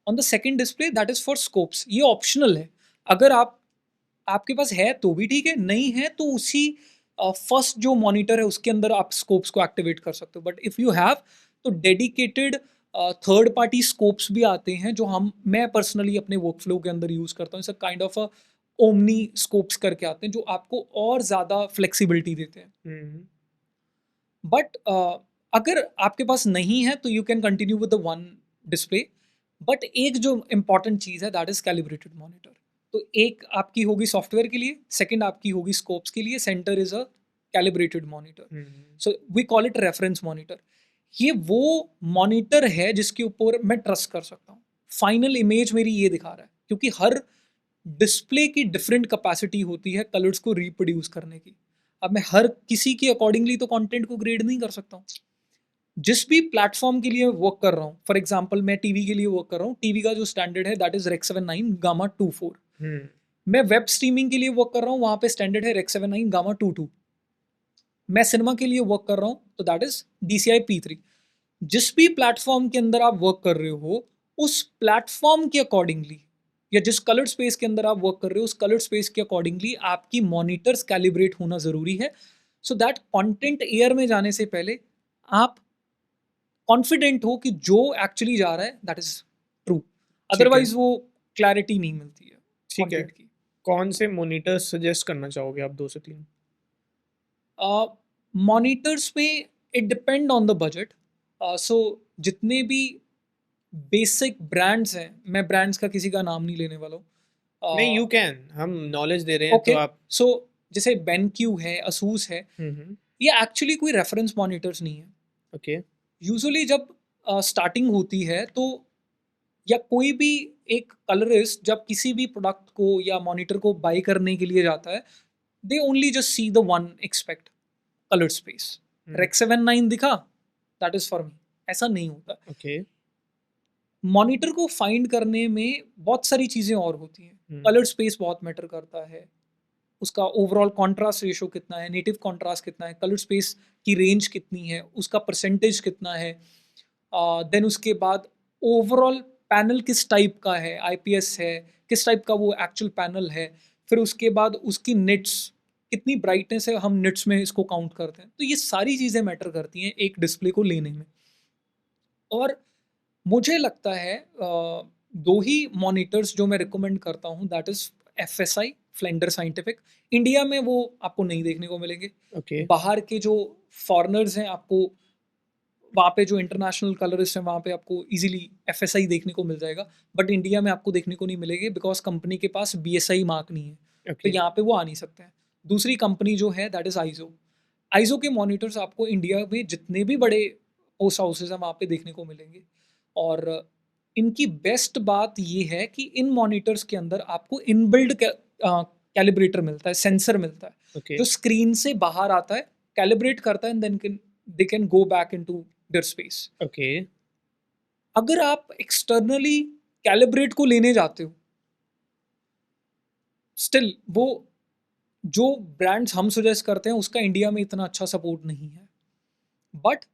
On the second display, that is for scopes. ये ऑप्शनल है। अगर आपके पास है तो भी ठीक है, नहीं है तो उसी फर्स्ट जो मॉनिटर है उसके अंदर आप स्कोप्स को एक्टिवेट कर सकते हो, बट इफ़ यू हैव तो डेडिकेटेड थर्ड पार्टी स्कोप्स भी आते हैं जो मैं पर्सनली अपने वर्कफ्लो के अंदर यूज़ करता हूँ। It's a kind of a omni scopes करके आते हैं जो आपको और ज़्यादा फ्लेक्सिबिलिटी देते हैं। हुँ, बट अगर आपके पास नहीं है तो you can continue with the one display. But एक जो इम्पॉर्टेंट चीज़ है दैट इज़ कैलिब्रेटेड मॉनिटर। तो एक आपकी होगी सॉफ्टवेयर के लिए, सेकंड आपकी होगी स्कोप्स के लिए, centre is a calibrated monitor. Hmm, so we call it reference monitor. ये वो मॉनिटर है जिसके ऊपर मैं ट्रस्ट कर सकता हूँ। फाइनल इमेज मेरी ये दिखा रहा है, क्योंकि हर डिस्प्ले की डिफरेंट कैपेसिटी होती है कलर्स को रिप्रोड्यूस करने की। अब मैं हर किसी के अकॉर्डिंगली तो कंटेंट को ग्रेड नहीं कर सकता हूँ। जिस भी प्लेटफॉर्म के लिए वर्क कर रहा हूँ, फॉर एग्जांपल मैं टीवी के लिए वर्क कर रहा हूँ, टीवी का जो स्टैंडर्ड है दैट इज रेक्स 79 गामा 24। हुँ, मैं वेब स्ट्रीमिंग के लिए वर्क कर रहा हूँ, वहाँ पे स्टैंडर्ड है रेक्स 79 गामा 22। मैं सिनेमा के लिए वर्क कर रहा हूँ तो दैट इज DCI P3। जिस भी प्लेटफॉर्म के अंदर आप वर्क कर रहे हो, उस प्लेटफॉर्म के अकॉर्डिंगली या जिस कलर स्पेस के अंदर आप वर्क कर रहे हो उस कलर स्पेस के अकॉर्डिंगली आपकी मॉनिटर्स कैलिब्रेट होना ज़रूरी है, सो दैट कंटेंट एयर में जाने से पहले आप कॉन्फिडेंट हो कि जो एक्चुअली जा रहा है दैट इज ट्रू। ठीक है, अदरवाइज वो क्लैरिटी नहीं मिलती है ठीक है। कंटेंट की। कौन से मॉनिटर्स सजेस्ट करना चाहोगे आप 2 से 3? मॉनिटर्स में it depend on the budget. So जितने भी बेसिक ब्रांड्स हैं, मैं ब्रांड्स का किसी का नाम नहीं लेने वाला नहीं, हूँ। यू कैन, हम नॉलेज दे रहे हैं तो ओके, आप। सो जैसे बेनक्यू है, असूस है, हुँ, हुँ, ये एक्चुअली कोई रेफरेंस मॉनिटर्स नहीं है। ओके। यूजुअली जब स्टार्टिंग होती है तो या कोई भी एक कलरिस्ट जब किसी भी प्रोडक्ट को या मॉनिटर को बाय करने के लिए जाता है, they only just see the one expect colour space. Hmm, Rec 79 दिखा, दैट इज फॉर मी। ऐसा नहीं होता। ओके। मॉनिटर को फाइंड करने में बहुत सारी चीज़ें और होती हैं। हुँ, कलर स्पेस बहुत मैटर करता है, उसका ओवरऑल कॉन्ट्रास्ट रेशो कितना है, नेटिव कॉन्ट्रास्ट कितना है, कलर स्पेस की रेंज कितनी है, उसका परसेंटेज कितना है। देन उसके बाद ओवरऑल पैनल किस टाइप का है, आईपीएस है, किस टाइप का वो एक्चुअल पैनल है। फिर उसके बाद उसकी निट्स कितनी ब्राइटनेस है, हम निट्स में इसको काउंट करते हैं। तो ये सारी चीज़ें मैटर करती हैं एक डिस्प्ले को लेने में। और मुझे लगता है 2 ही मॉनिटर्स जो मैं रिकमेंड करता हूँ that is FSI, Flander scientific. India में वो आपको नहीं देखने को मिलेंगे। ओके, बाहर के जो फॉरेनर्स हैं, आपको वहाँ पे जो इंटरनेशनल कलरिस्ट हैं वहाँ पे आपको ईज़िली एफएसआई देखने को मिल जाएगा। बट इंडिया में आपको देखने को नहीं मिलेगी बिकॉज़ कंपनी के पास बीएसआई मार्क नहीं है। तो ओके, यहाँ पे वो आ नहीं सकते हैं। दूसरी कंपनी जो है दैट इज़ आइज़ो। आइज़ो के मॉनिटर्स आपको इंडिया में जितने भी बड़े पोस्ट हाउसेज़ हैं वहाँ पे देखने को मिलेंगे। और इनकी बेस्ट बात ये है कि इन मॉनिटर्स के अंदर आपको इनबिल्ड कैलिब्रेटर मिलता है, सेंसर मिलता है, ओके, जो स्क्रीन से बाहर आता है, कैलिब्रेट करता है and then they can go back into their space. Okay. अगर आप एक्सटर्नली कैलिब्रेट को लेने जाते हो, स्टिल वो जो ब्रांड्स हम सजेस्ट करते हैं उसका इंडिया में इतना अच्छा सपोर्ट नहीं है। बट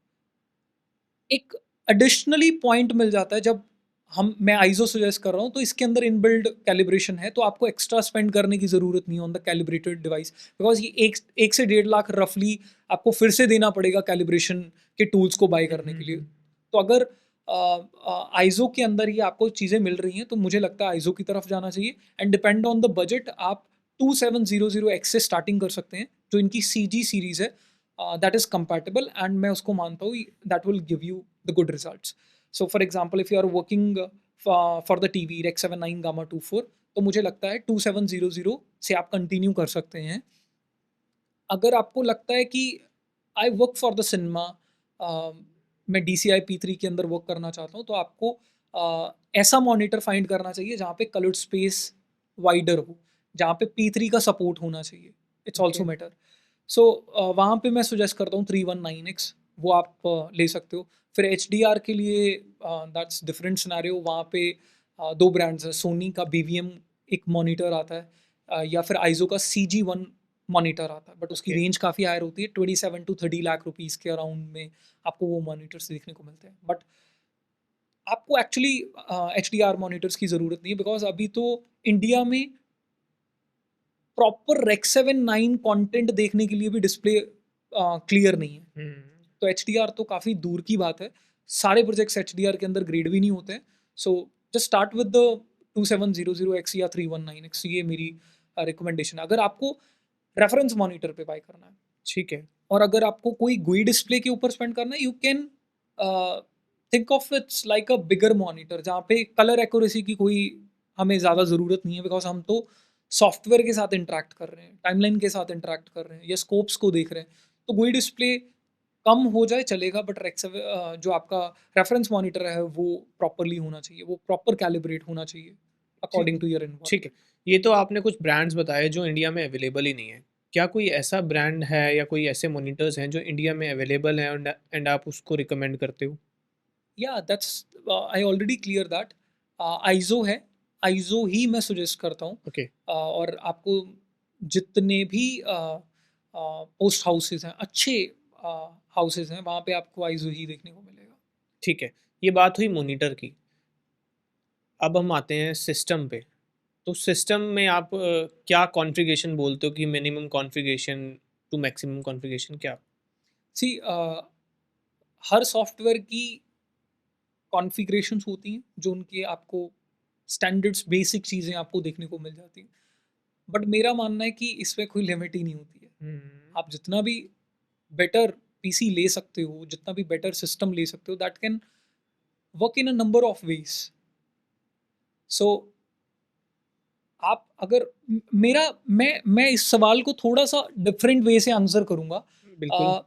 एक एडिशनली पॉइंट मिल जाता है जब मैं आइज़ो सजेस्ट कर रहा हूँ तो इसके अंदर इनबिल्ड कैलिब्रेशन है, तो आपको एक्स्ट्रा स्पेंड करने की ज़रूरत नहीं है on the calibrated device. Because ये एक से 1.5 लाख रफली आपको फिर से देना पड़ेगा कैलिब्रेशन के टूल्स को बाय हुँ, करने हुँ, के लिए। हुँ। तो अगर आइज़ो के अंदर ही आपको चीज़ें मिल रही हैं तो मुझे लगता है आइज़ो की तरफ जाना चाहिए। And depend on the budget आप 2700X से स्टार्टिंग कर सकते हैं, जो इनकी CG सीरीज़ है, दैट इज़ कंपैटिबल एंड मैं उसको मानता हूँ that will give you the good results. So for example if you are working for the TV Rec 79 gamma 24, तो मुझे लगता है 2700 से आप कंटिन्यू कर सकते हैं। अगर आपको लगता है कि I work for the cinema, मैं DCI P3 के अंदर वर्क करना चाहता हूँ, तो आपको ऐसा मॉनिटर फाइंड करना चाहिए जहाँ पे कलर स्पेस वाइडर हो, जहाँ पे P3 का सपोर्ट होना चाहिए। It's okay, also matter. So वहाँ पे मैं सुजेस्ट करता हूँ 319X, वो आप ले सकते हो। फिर HDR के लिए दैट्स डिफरेंट सिनेरियो। वहाँ पे 2 ब्रांड्स हैं, सोनी का BVM एक मॉनिटर आता है, या फिर आइज़ो का CG1 मॉनिटर आता है, बट उसकी ओके, रेंज काफ़ी हायर होती है। 27 टू 30 लाख रुपीज़ के अराउंड में आपको वो मॉनिटर्स देखने को मिलते हैं। बट आपको एक्चुअली HDR मॉनिटर्स की ज़रूरत नहीं है बिकॉज़ अभी तो इंडिया में प्रॉपर रेक 7 9 कंटेंट देखने के लिए भी डिस्प्ले क्लियर नहीं है। हम्म, तो HDR तो काफ़ी दूर की बात है। सारे प्रोजेक्ट्स HDR के अंदर ग्रेड भी नहीं होते हैं। So just start with the 2700X या 319X, ये मेरी रिकमेंडेशन है अगर आपको रेफरेंस मॉनिटर पे बाय करना है। ठीक है। और अगर आपको कोई GUI डिस्प्ले के ऊपर स्पेंड करना है, you can think of its like a bigger monitor, जहाँ पे कलर एक्यूरेसी की कोई हमें ज़्यादा ज़रूरत नहीं है, बिकॉज हम तो सॉफ्टवेयर के साथ इंटरेक्ट कर रहे हैं, टाइमलाइन के साथ इंटरेक्ट कर रहे हैं, या स्कोप्स को देख रहे हैं। तो GUI डिस्प्ले कम हो जाए चलेगा, बट जो आपका रेफरेंस मॉनिटर है वो प्रॉपरली होना चाहिए, वो प्रॉपर कैलिब्रेट होना चाहिए ठीक अकॉर्डिंग टू योर ठीक है। इन्वायरमेंट। ये तो आपने कुछ ब्रांड्स बताए जो इंडिया में अवेलेबल ही नहीं है। क्या कोई ऐसा ब्रांड है या कोई ऐसे मॉनिटर्स हैं जो इंडिया में अवेलेबल हैं एंड आप उसको रिकमेंड करते हो? या that's I already clear that आइजो है, आइजो ही मैं सजेस्ट करता हूँ। ओके। और आपको जितने भी पोस्ट हाउसेज हैं, अच्छे हाउसेज हैं, वहाँ पे आपको आइजो ही देखने को मिलेगा। ठीक है। ये बात हुई मॉनिटर की। अब हम आते हैं सिस्टम पे। तो सिस्टम में आप क्या कॉन्फ़िगरेशन बोलते हो कि minimum configuration to maximum configuration क्या? सी हर सॉफ्टवेयर की कॉन्फ़िगरेशंस होती हैं जो उनके आपको स्टैंडर्ड्स बेसिक चीज़ें आपको देखने को मिल जाती हैं। बट मेरा मानना है कि इसमें कोई लिमिट ही नहीं होती है। हुँ, आप जितना भी बेटर पीसी ले सकते हो, जितना भी बेटर सिस्टम ले सकते हो, that can work in a number of ways. So आप अगर मेरा मैं इस सवाल को थोड़ा सा डिफरेंट वे से आंसर करूंगा। बिल्कुल।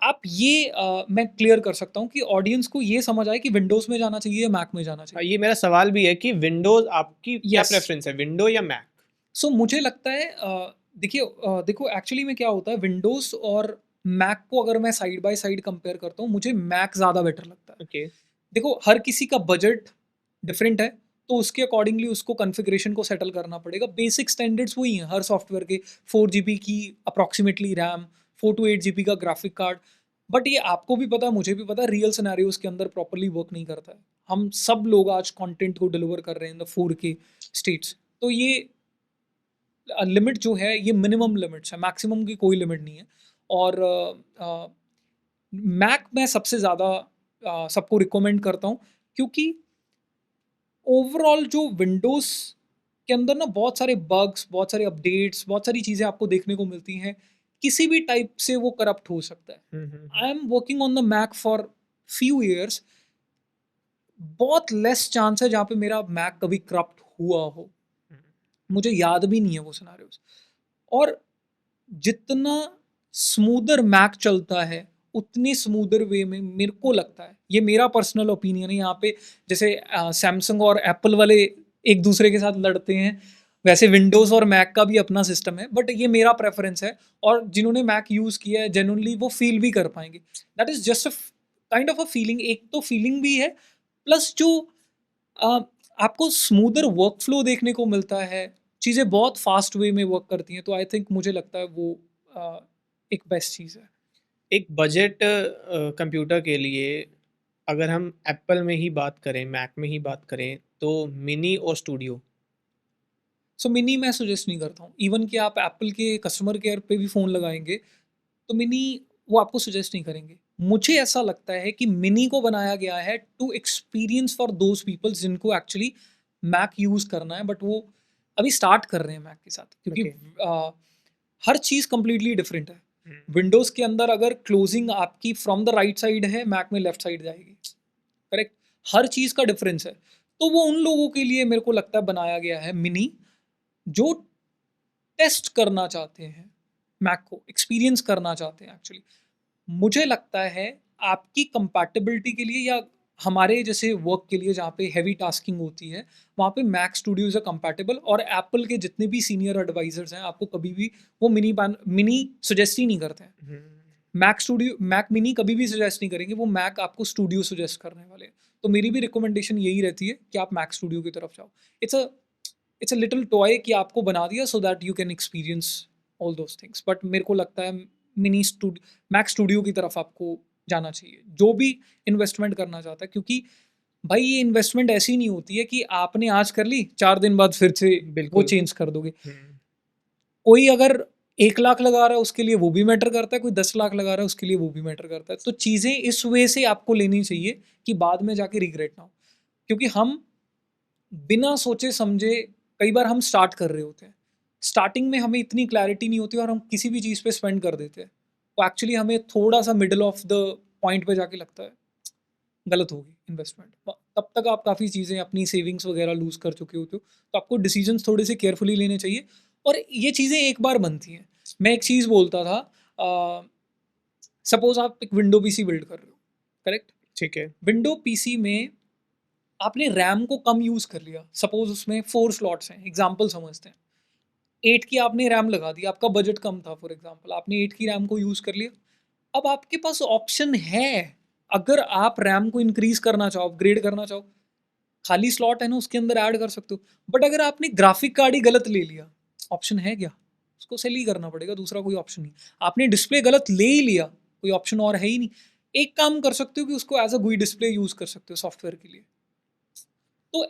आप ये मैं क्लियर कर सकता हूँ कि ऑडियंस को ये समझ आए कि विंडोज़ में जाना चाहिए या मैक में जाना हाँ, चाहिए। ये मेरा सवाल भी है कि विंडोज़ आपकी क्या यस। प्रेफ़रेंस है, विंडो या मैक? सो मुझे लगता है देखिए देखो एक्चुअली में क्या होता है, विंडोज़ और मैक को अगर मैं साइड बाय साइड कंपेयर करता हूँ, मुझे मैक ज़्यादा बेटर लगता है। ओके। देखो हर किसी का बजट डिफरेंट है, तो उसके अकॉर्डिंगली उसको कॉन्फ़िगरेशन को सेटल करना पड़ेगा। बेसिक स्टैंडर्ड्स वही हैं हर सॉफ्टवेयर के, 4 जीबी की अप्रॉक्सिमेटली रैम, 4 टू 8 जीबी का ग्राफिक कार्ड। बट ये आपको भी पता है, मुझे भी पता है, रियल सिनेरियोज़ के अंदर प्रॉपर्ली वर्क नहीं करता है। हम सब लोग आज कंटेंट को डिलीवर कर रहे हैं इन द 4K स्टेट्स। तो ये लिमिट जो है ये मिनिमम लिमिट्स है, मैक्सिमम की कोई लिमिट नहीं है। और मैक मैं सबसे ज़्यादा सबको रिकमेंड करता हूँ, क्योंकि ओवरऑल जो विंडोज़ के अंदर ना बहुत सारे बग्स, बहुत सारे अपडेट्स, बहुत सारी चीज़ें आपको देखने को मिलती हैं। किसी भी टाइप से वो करप्ट हो सकता है। Hmm, hmm, hmm, I am working on the Mac for few years. बहुत लेस चांस है जहाँ पे मेरा मैक कभी करप्ट हुआ हो। हुँ। मुझे याद भी नहीं है वो सिनेरियोज़। और जितना स्मूदर मैक चलता है, उतनी स्मूदर वे में मेरे को लगता है, ये मेरा पर्सनल ओपिनियन है यहाँ पे, जैसे सैमसंग और एप्पल वाले एक दूसरे के साथ लड़ते हैं, वैसे विंडोज़ और मैक का भी अपना सिस्टम है, बट ये मेरा प्रेफरेंस है। और जिन्होंने मैक यूज़ किया है जेन्युइनली वो फील भी कर पाएंगे। That is just a kind of a feeling, एक तो फीलिंग भी है, प्लस जो अ, आपको स्मूदर वर्कफ्लो देखने को मिलता है, चीज़ें बहुत फास्ट वे में वर्क करती हैं, तो आई थिंक मुझे लगता है वो अ, एक बेस्ट चीज़ है। एक बजट कंप्यूटर के लिए अगर हम एप्पल में ही बात करें, मैक में ही बात करें, तो मिनी और स्टूडियो। सो मिनी मैं सजेस्ट नहीं करता हूँ, इवन कि आप एप्पल के कस्टमर केयर पे भी फ़ोन लगाएंगे, तो मिनी वो आपको सजेस्ट नहीं करेंगे। मुझे ऐसा लगता है कि मिनी को बनाया गया है to experience for those people जिनको एक्चुअली मैक यूज़ करना है, बट वो अभी स्टार्ट कर रहे हैं मैक के साथ, क्योंकि ओके। हर चीज़ कंप्लीटली डिफरेंट है। हुँ, विंडोज़ के अंदर अगर क्लोजिंग आपकी फ्रॉम द राइट साइड है, मैक में लेफ्ट साइड जाएगी। करेक्ट? हर चीज़ का डिफरेंस है। तो वो उन लोगों के लिए मेरे को लगता है बनाया गया है मिनी, जो टेस्ट करना चाहते हैं मैक को, एक्सपीरियंस करना चाहते हैं एक्चुअली। मुझे लगता है आपकी कंपैटिबिलिटी के लिए, या हमारे जैसे वर्क के लिए जहाँ पे हैवी टास्किंग होती है, वहाँ पे मैक स्टूडियोज़ है कंपैटिबल। और एप्पल के जितने भी सीनियर एडवाइजर्स हैं, आपको कभी भी वो मिनी सजेस्ट ही नहीं करते हैं। हुँ। मैक मिनी कभी भी सजेस्ट नहीं करेंगे, वो मैक आपको स्टूडियो सजेस्ट करने वाले हैं। तो मेरी भी रिकमेंडेशन यही रहती है कि आप मैक स्टूडियो की तरफ जाओ। It's a it's a little toy कि आपको बना दिया so that you can experience all those things. But मेरे को लगता है मैक स्टूडियो की तरफ आपको जाना चाहिए, जो भी इन्वेस्टमेंट करना चाहता है, क्योंकि भाई ये इन्वेस्टमेंट ऐसी नहीं होती है कि आपने आज कर ली, 4 दिन बाद फिर से वो बिल्कुल। चेंज कर दोगे। हुँ। कोई अगर 1 लाख लगा रहा है उसके लिए वो भी मैटर करता है, कोई 10 लाख लगा रहा है उसके लिए वो भी मैटर करता है। तो चीज़ें इस वे से आपको लेनी चाहिए कि बाद में जाके रिग्रेट ना हो। क्योंकि हम बिना सोचे समझे कई बार हम स्टार्ट कर रहे होते हैं। स्टार्टिंग में हमें इतनी क्लैरिटी नहीं होती और हम किसी भी चीज़ पे स्पेंड कर देते हैं। तो एक्चुअली हमें थोड़ा-सा मिडल ऑफ द पॉइंट पे जाके लगता है, गलत होगी इन्वेस्टमेंट। तब तक आप काफ़ी चीज़ें अपनी सेविंग्स वगैरह लूज़ कर चुके होते हो, तो आपको डिसीजंस थोड़े से केयरफुली लेने चाहिए और ये चीज़ें एक बार बनती हैं। मैं एक चीज़ बोलता था, सपोज़ आप एक विंडो पीसी बिल्ड कर रहे हो, करेक्ट? ठीक है। विंडो पीसी में आपने रैम को कम यूज़ कर लिया, सपोज़ उसमें 4 स्लॉट्स हैं, एग्ज़ाम्पल समझते हैं। 8 की आपने रैम लगा दी, आपका बजट कम था फॉर एग्ज़ाम्पल, आपने 8 की रैम को यूज़ कर लिया। अब आपके पास ऑप्शन है, अगर आप रैम को इंक्रीज़ करना चाहो, अपग्रेड करना चाहो, खाली स्लॉट है ना उसके अंदर ऐड कर सकते हो। बट अगर आपने ग्राफिक कार्ड ही गलत ले लिया, ऑप्शन है क्या? उसको सेल ही करना पड़ेगा, दूसरा कोई ऑप्शन नहीं। आपने डिस्प्ले गलत ले ही लिया, कोई ऑप्शन और है ही नहीं। एक काम कर सकते हो कि उसको एज़ अ गुई डिस्प्ले यूज़ कर सकते हो सॉफ्टवेयर के लिए। तो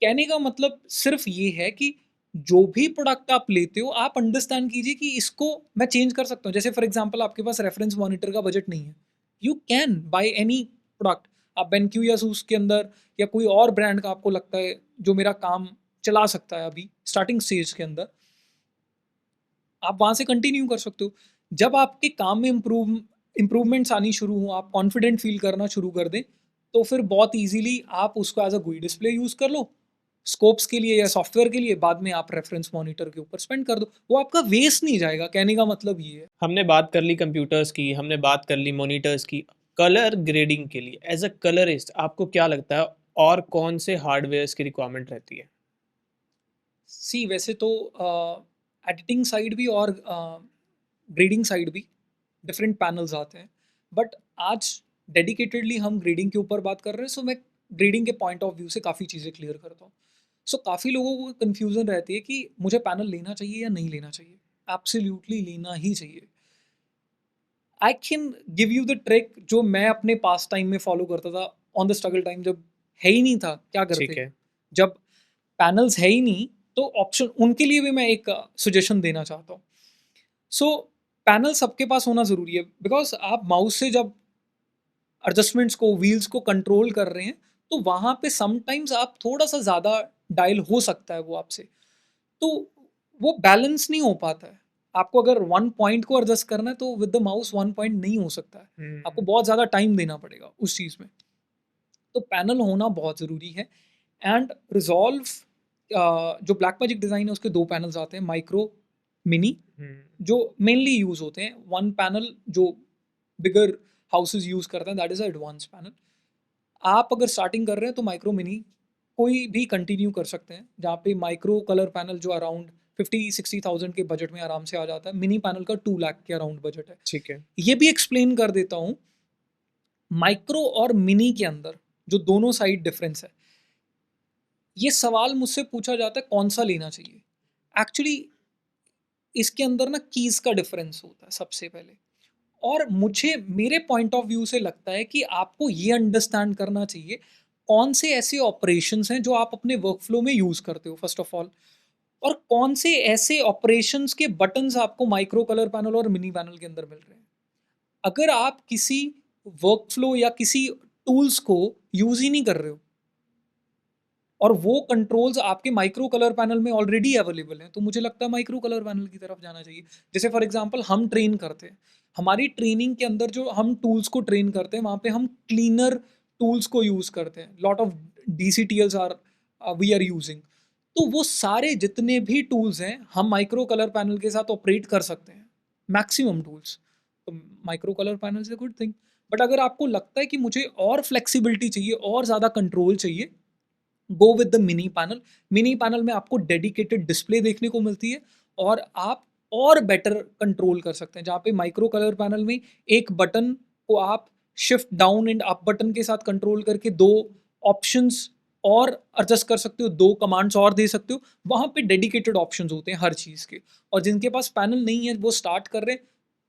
कहने का मतलब सिर्फ ये है कि जो भी प्रोडक्ट आप लेते हो, आप अंडरस्टैंड कीजिए कि इसको मैं चेंज कर सकता हूँ। जैसे फॉर एग्ज़ाम्पल आपके पास रेफरेंस मॉनिटर का बजट नहीं है, you can by any product. आप बेनक्यू या सूस के अंदर या कोई और ब्रांड का आपको लगता है जो मेरा काम चला सकता है अभी स्टार्टिंग स्टेज के अंदर, आप वहाँ से कंटिन्यू कर सकते हो। जब आपके काम में इम्प्रूवमेंट्स आनी शुरू हों, आप कॉन्फिडेंट फ़ील करना शुरू कर दें, तो फिर बहुत ईज़िली आप उसको एज़ अ गुई डिस्प्ले यूज़ कर लो। स्कोप्स के लिए या सॉफ्टवेयर के लिए, बाद में आप रेफरेंस मॉनिटर के ऊपर स्पेंड कर दो। वो आपका वेस्ट नहीं जाएगा, कहने का मतलब ये है। हमने बात कर ली कंप्यूटर्स की, हमने बात कर ली मॉनिटर्स की। कलर ग्रेडिंग के लिए एज़ अ कलरिस्ट आपको क्या लगता है और कौन से हार्डवेयर्स की रिक्वायरमेंट रहती है? सी वैसे तो एडिटिंग साइड भी और ग्रेडिंग साइड भी डिफरेंट पैनल्स आते हैं, बट आज डेडिकेटेडली हम ग्रेडिंग के ऊपर बात कर रहे हैं, सो मैं ग्रेडिंग के पॉइंट ऑफ व्यू से काफ़ी चीज़ें क्लियर करता हूँ। सो काफ़ी लोगों को कन्फ्यूज़न रहती है कि मुझे पैनल लेना चाहिए या नहीं लेना चाहिए। एब्सोल्युटली लेना ही चाहिए। I can give you the trick जो मैं अपने पास टाइम में फॉलो करता था ऑन द स्ट्रगल टाइम, जब है ही नहीं था, क्या ठीक करते? है। जब पैनल्स है ही नहीं, तो ऑप्शन उनके लिए भी मैं एक सजेशन देना चाहता हूँ। सो पैनल सबके पास होना ज़रूरी है, बिकॉज़ आप माउस से जब एडजस्टमेंट्स को, व्हील्स को कंट्रोल कर रहे हैं, तो वहाँ पे समटाइम्स आप थोड़ा-सा ज़्यादा डायल हो सकता है वो आपसे। तो वो बैलेंस नहीं हो पाता है। आपको अगर 1 पॉइंट को एडजस्ट करना है, तो विद द माउस 1 पॉइंट नहीं हो सकता है। आपको हुँ। बहुत ज़्यादा टाइम देना पड़ेगा उस चीज़ में। तो पैनल होना बहुत ज़रूरी है। एंड रिज़ॉल्व जो ब्लैकमैजिक डिज़ाइन है उसके 2 पैनल्स आते हैं, माइक्रो, मिनी, हुँ। जो मेनली यूज़ होते हैं। 1 पैनल जो बिगर हाउसेस यूज़ करते हैं, that is a advance panel. आप अगर स्टार्टिंग कर रहे हैं तो माइक्रो, मिनी कोई भी कंटिन्यू कर सकते हैं, जहाँ पे माइक्रो कलर पैनल जो अराउंड 50-60,000 के बजट में आराम से आ जाता है। मिनी पैनल का 2 लाख के अराउंड बजट है। ठीक है। ये भी एक्सप्लेन कर देता हूँ, माइक्रो और मिनी के अंदर जो दोनों साइड डिफरेंस है, ये सवाल मुझसे पूछा जाता है कौन सा लेना चाहिए। एक्चुअली इसके अंदर ना कीज़ का डिफरेंस होता है सबसे पहले। और मुझे मेरे पॉइंट ऑफ व्यू से लगता है कि आपको ये अंडरस्टैंड करना चाहिए कौन से ऐसे ऑपरेशंस हैं जो आप अपने वर्कफ्लो में यूज़ करते हो फर्स्ट ऑफ ऑल, और कौन से ऐसे ऑपरेशंस के बटन्स आपको माइक्रो कलर पैनल और मिनी पैनल के अंदर मिल रहे हैं। अगर आप किसी वर्कफ्लो या किसी टूल्स को यूज़ ही नहीं कर रहे हो और वो कंट्रोल्स आपके माइक्रो कलर पैनल में ऑलरेडी अवेलेबल हैं, तो मुझे लगता है माइक्रो कलर पैनल की तरफ जाना चाहिए। जैसे फॉर एग्जांपल हम ट्रेन करते हैं, हमारी ट्रेनिंग के अंदर जो हम टूल्स को ट्रेन करते हैं, वहाँ पे हम क्लीनर टूल्स को यूज़ करते हैं। Lot of DCTLs are we are using. तो वो सारे जितने भी टूल्स हैं, हम माइक्रो कलर पैनल के साथ ऑपरेट कर सकते हैं, मैक्सिमम टूल्स। तो micro colour panel is a good thing. But अगर आपको लगता है कि मुझे और फ्लेक्सिबिलिटी चाहिए और ज़्यादा कंट्रोल चाहिए, go with the mini panel. Mini panel में आपको डेडिकेटेड डिस्प्ले देखने को मिलती है और आप और बेटर कंट्रोल कर सकते हैं, जहाँ पे माइक्रो कलर पैनल में एक बटन को आप shift down and up button के साथ कंट्रोल करके दो ऑप्शंस और एडजस्ट कर सकते हो, दो कमांड्स और दे सकते हो। वहाँ पे डेडिकेटेड ऑप्शंस होते हैं हर चीज़ के। और जिनके पास पैनल नहीं है, वो स्टार्ट कर रहे हैं,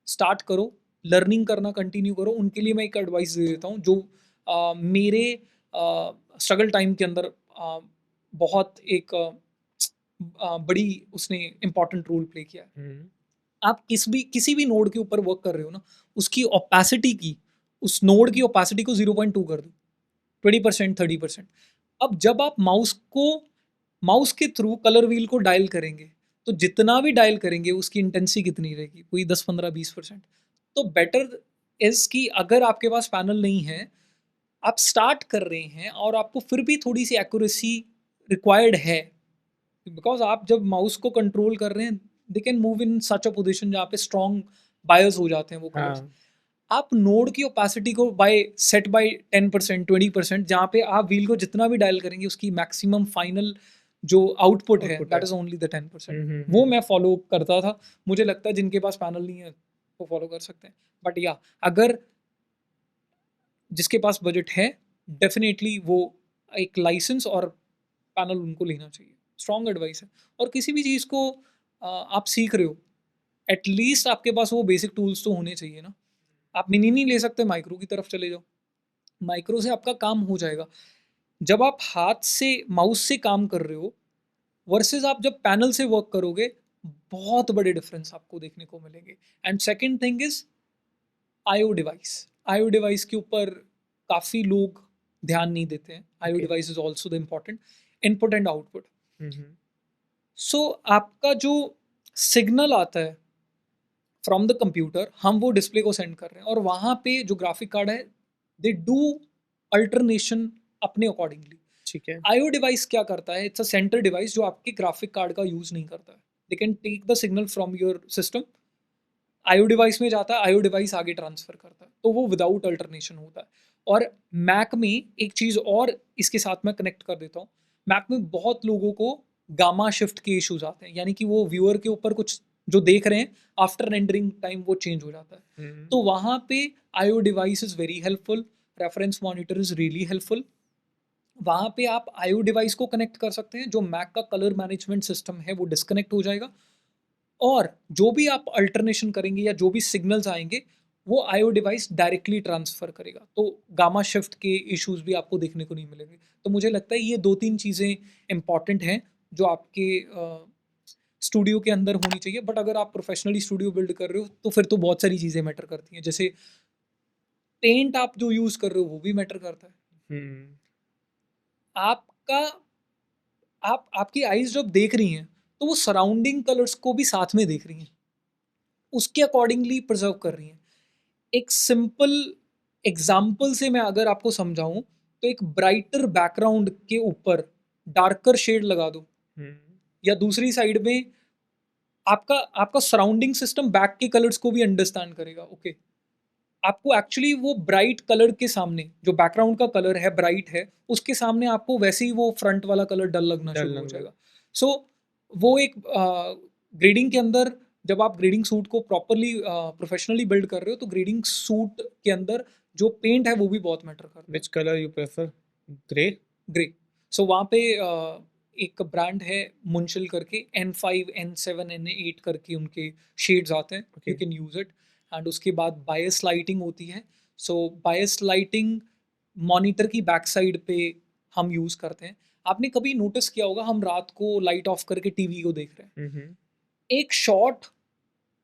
स्टार्ट करो, लर्निंग करना कंटिन्यू करो। उनके लिए मैं एक एडवाइस दे देता हूँ जो मेरे स्ट्रगल टाइम के अंदर बहुत एक बड़ी उसने इम्पोर्टेंट रोल प्ले किया है। हुँ, आप किसी भी नोड के ऊपर वर्क कर रहे हो ना, उसकी ओपेसिटी की उस नोड की ओपेसिटी को 0.2 कर दो, 20%, 30%। अब जब आप माउस के थ्रू कलर व्हील को डायल करेंगे, तो जितना भी डायल करेंगे उसकी इंटेंसिटी कितनी रहेगी? कोई 10, 15, 20%। तो बेटर इज़ कि अगर आपके पास पैनल नहीं है, आप स्टार्ट कर रहे हैं और आपको फिर भी थोड़ी-सी एक्यूरेसी रिक्वायर्ड है, बिकॉज़ आप जब माउस को कंट्रोल कर रहे हैं, they can move in such a position जहाँ पे स्ट्रॉन्ग बायस हो जाते हैं वो कलर्स। हाँ, आप नोड की ओपेसिटी को सेट बाय 10%, 20%, जहाँ पे आप व्हील को जितना भी डायल करेंगे उसकी मैक्सिमम फाइनल जो आउटपुट है आउटपुट है। That is only the 10%। हुँ, हुँ, वो हुँ। मैं फॉलो करता था। मुझे लगता है जिनके पास पैनल नहीं है वो फॉलो कर सकते हैं। बट या अगर जिसके पास बजट है, डेफ़िनेटली वो एक लाइसेंस और पैनल उनको लेना चाहिए। स्ट्रॉन्ग एडवाइस है। और किसी भी चीज़ को आप सीख रहे हो, एट लीस्ट आपके पास वो बेसिक टूल्स तो होने चाहिए ना। आप मिनी नहीं ले सकते, माइक्रो की तरफ चले जाओ। माइक्रो से आपका काम हो जाएगा। जब आप हाथ से माउस से काम कर रहे हो वर्सेस आप जब पैनल से वर्क करोगे, बहुत बड़े डिफरेंस आपको देखने को मिलेंगे। And second thing is IO device. IO device के ऊपर काफ़ी लोग ध्यान नहीं देते हैं। IO okay. Device is also the important input and output. Hmm, hmm. So आपका जो सिग्नल आता है फ्रॉम द कंप्यूटर, हम वो डिस्प्ले को सेंड कर रहे हैं और वहाँ पे जो ग्राफिक कार्ड है, दे डू अल्टरनेशन अपने अकॉर्डिंगली। ठीक है। आईओ डिवाइस क्या करता है, इट्स अ सेंटर डिवाइस जो आपके ग्राफिक कार्ड का यूज़ नहीं करता है। They can take the signal from your system, IO device में जाता है, आईओ डिवाइस आगे ट्रांसफ़र करता है, तो वो विदाउट अल्टरनेशन होता है। और मैक में एक चीज़ और इसके साथ मैं कनेक्ट कर देता हूँ, मैक में बहुत लोगों को गामा शिफ्ट के इश्यूज़ आते हैं, यानी कि वो व्यूअर के ऊपर कुछ जो देख रहे हैं, आफ्टर रेंडरिंग टाइम वो चेंज हो जाता है। हुँ, तो वहाँ पे IO device is very helpful, reference monitor is really helpful. वहाँ पे आप आईओ डिवाइस को कनेक्ट कर सकते हैं, जो मैक का कलर मैनेजमेंट सिस्टम है वो डिस्कनेक्ट हो जाएगा और जो भी आप अल्टरनेशन करेंगे या जो भी सिग्नल्स आएँगे, वो आईओ डिवाइस डायरेक्टली ट्रांसफ़र करेगा। तो गामा शिफ्ट के इश्यूज़ भी आपको देखने को नहीं मिलेंगे। तो मुझे लगता है ये 2-3 चीज़ें इम्पोर्टेंट हैं, जो आपके स्टूडियो के अंदर होनी चाहिए। बट अगर आप प्रोफ़ेशनली स्टूडियो बिल्ड कर रहे हो, तो फिर तो बहुत सारी चीज़ें मैटर करती हैं। जैसे पेंट आप जो यूज़ कर रहे हो, वो भी मैटर करता है। हुँ। आपका आपकी आईज़ जब देख रही हैं, तो वो सराउंडिंग कलर्स को भी साथ में देख रही हैं। उसके अकॉर्डिंगली प्रिज़र्व कर रही हैं। एक सिंपल एग्ज़ाम्पल से मैं अगर आपको समझाऊँ, तो एक ब्राइटर बैकग्राउंड के ऊपर डार्कर शेड लगा दो हुँ, या दूसरी साइड में आपका आपका सराउंडिंग सिस्टम बैक के कलर्स को भी अंडरस्टैंड करेगा, ओके। आपको एक्चुअली वो ब्राइट कलर के सामने, जो बैकग्राउंड का कलर है, ब्राइट है, उसके सामने आपको वैसे ही वो फ्रंट वाला कलर डल लगना डर शुरू हो लग रहा जाएगा। सो वो एक ग्रेडिंग के अंदर जब आप ग्रेडिंग सूट को प्रॉपर्ली प्रोफेशनली बिल्ड कर रहे हो, तो ग्रेडिंग सूट के अंदर जो पेंट है, वो भी बहुत मैटर करता है। Which colour you prefer? Grey? Grey. So वहाँ पे एक ब्रांड है मुंशिल करके, N5, N7, N8 करके उनके शेड्स आते हैं, okay. You can use it. And उसके बाद बायस लाइटिंग होती है। सो बायस लाइटिंग मॉनिटर की बैक साइड पे हम यूज़ करते हैं। आपने कभी नोटिस किया होगा, हम रात को लाइट ऑफ करके टीवी को देख रहे हैं। हुँ, हुँ, एक शॉट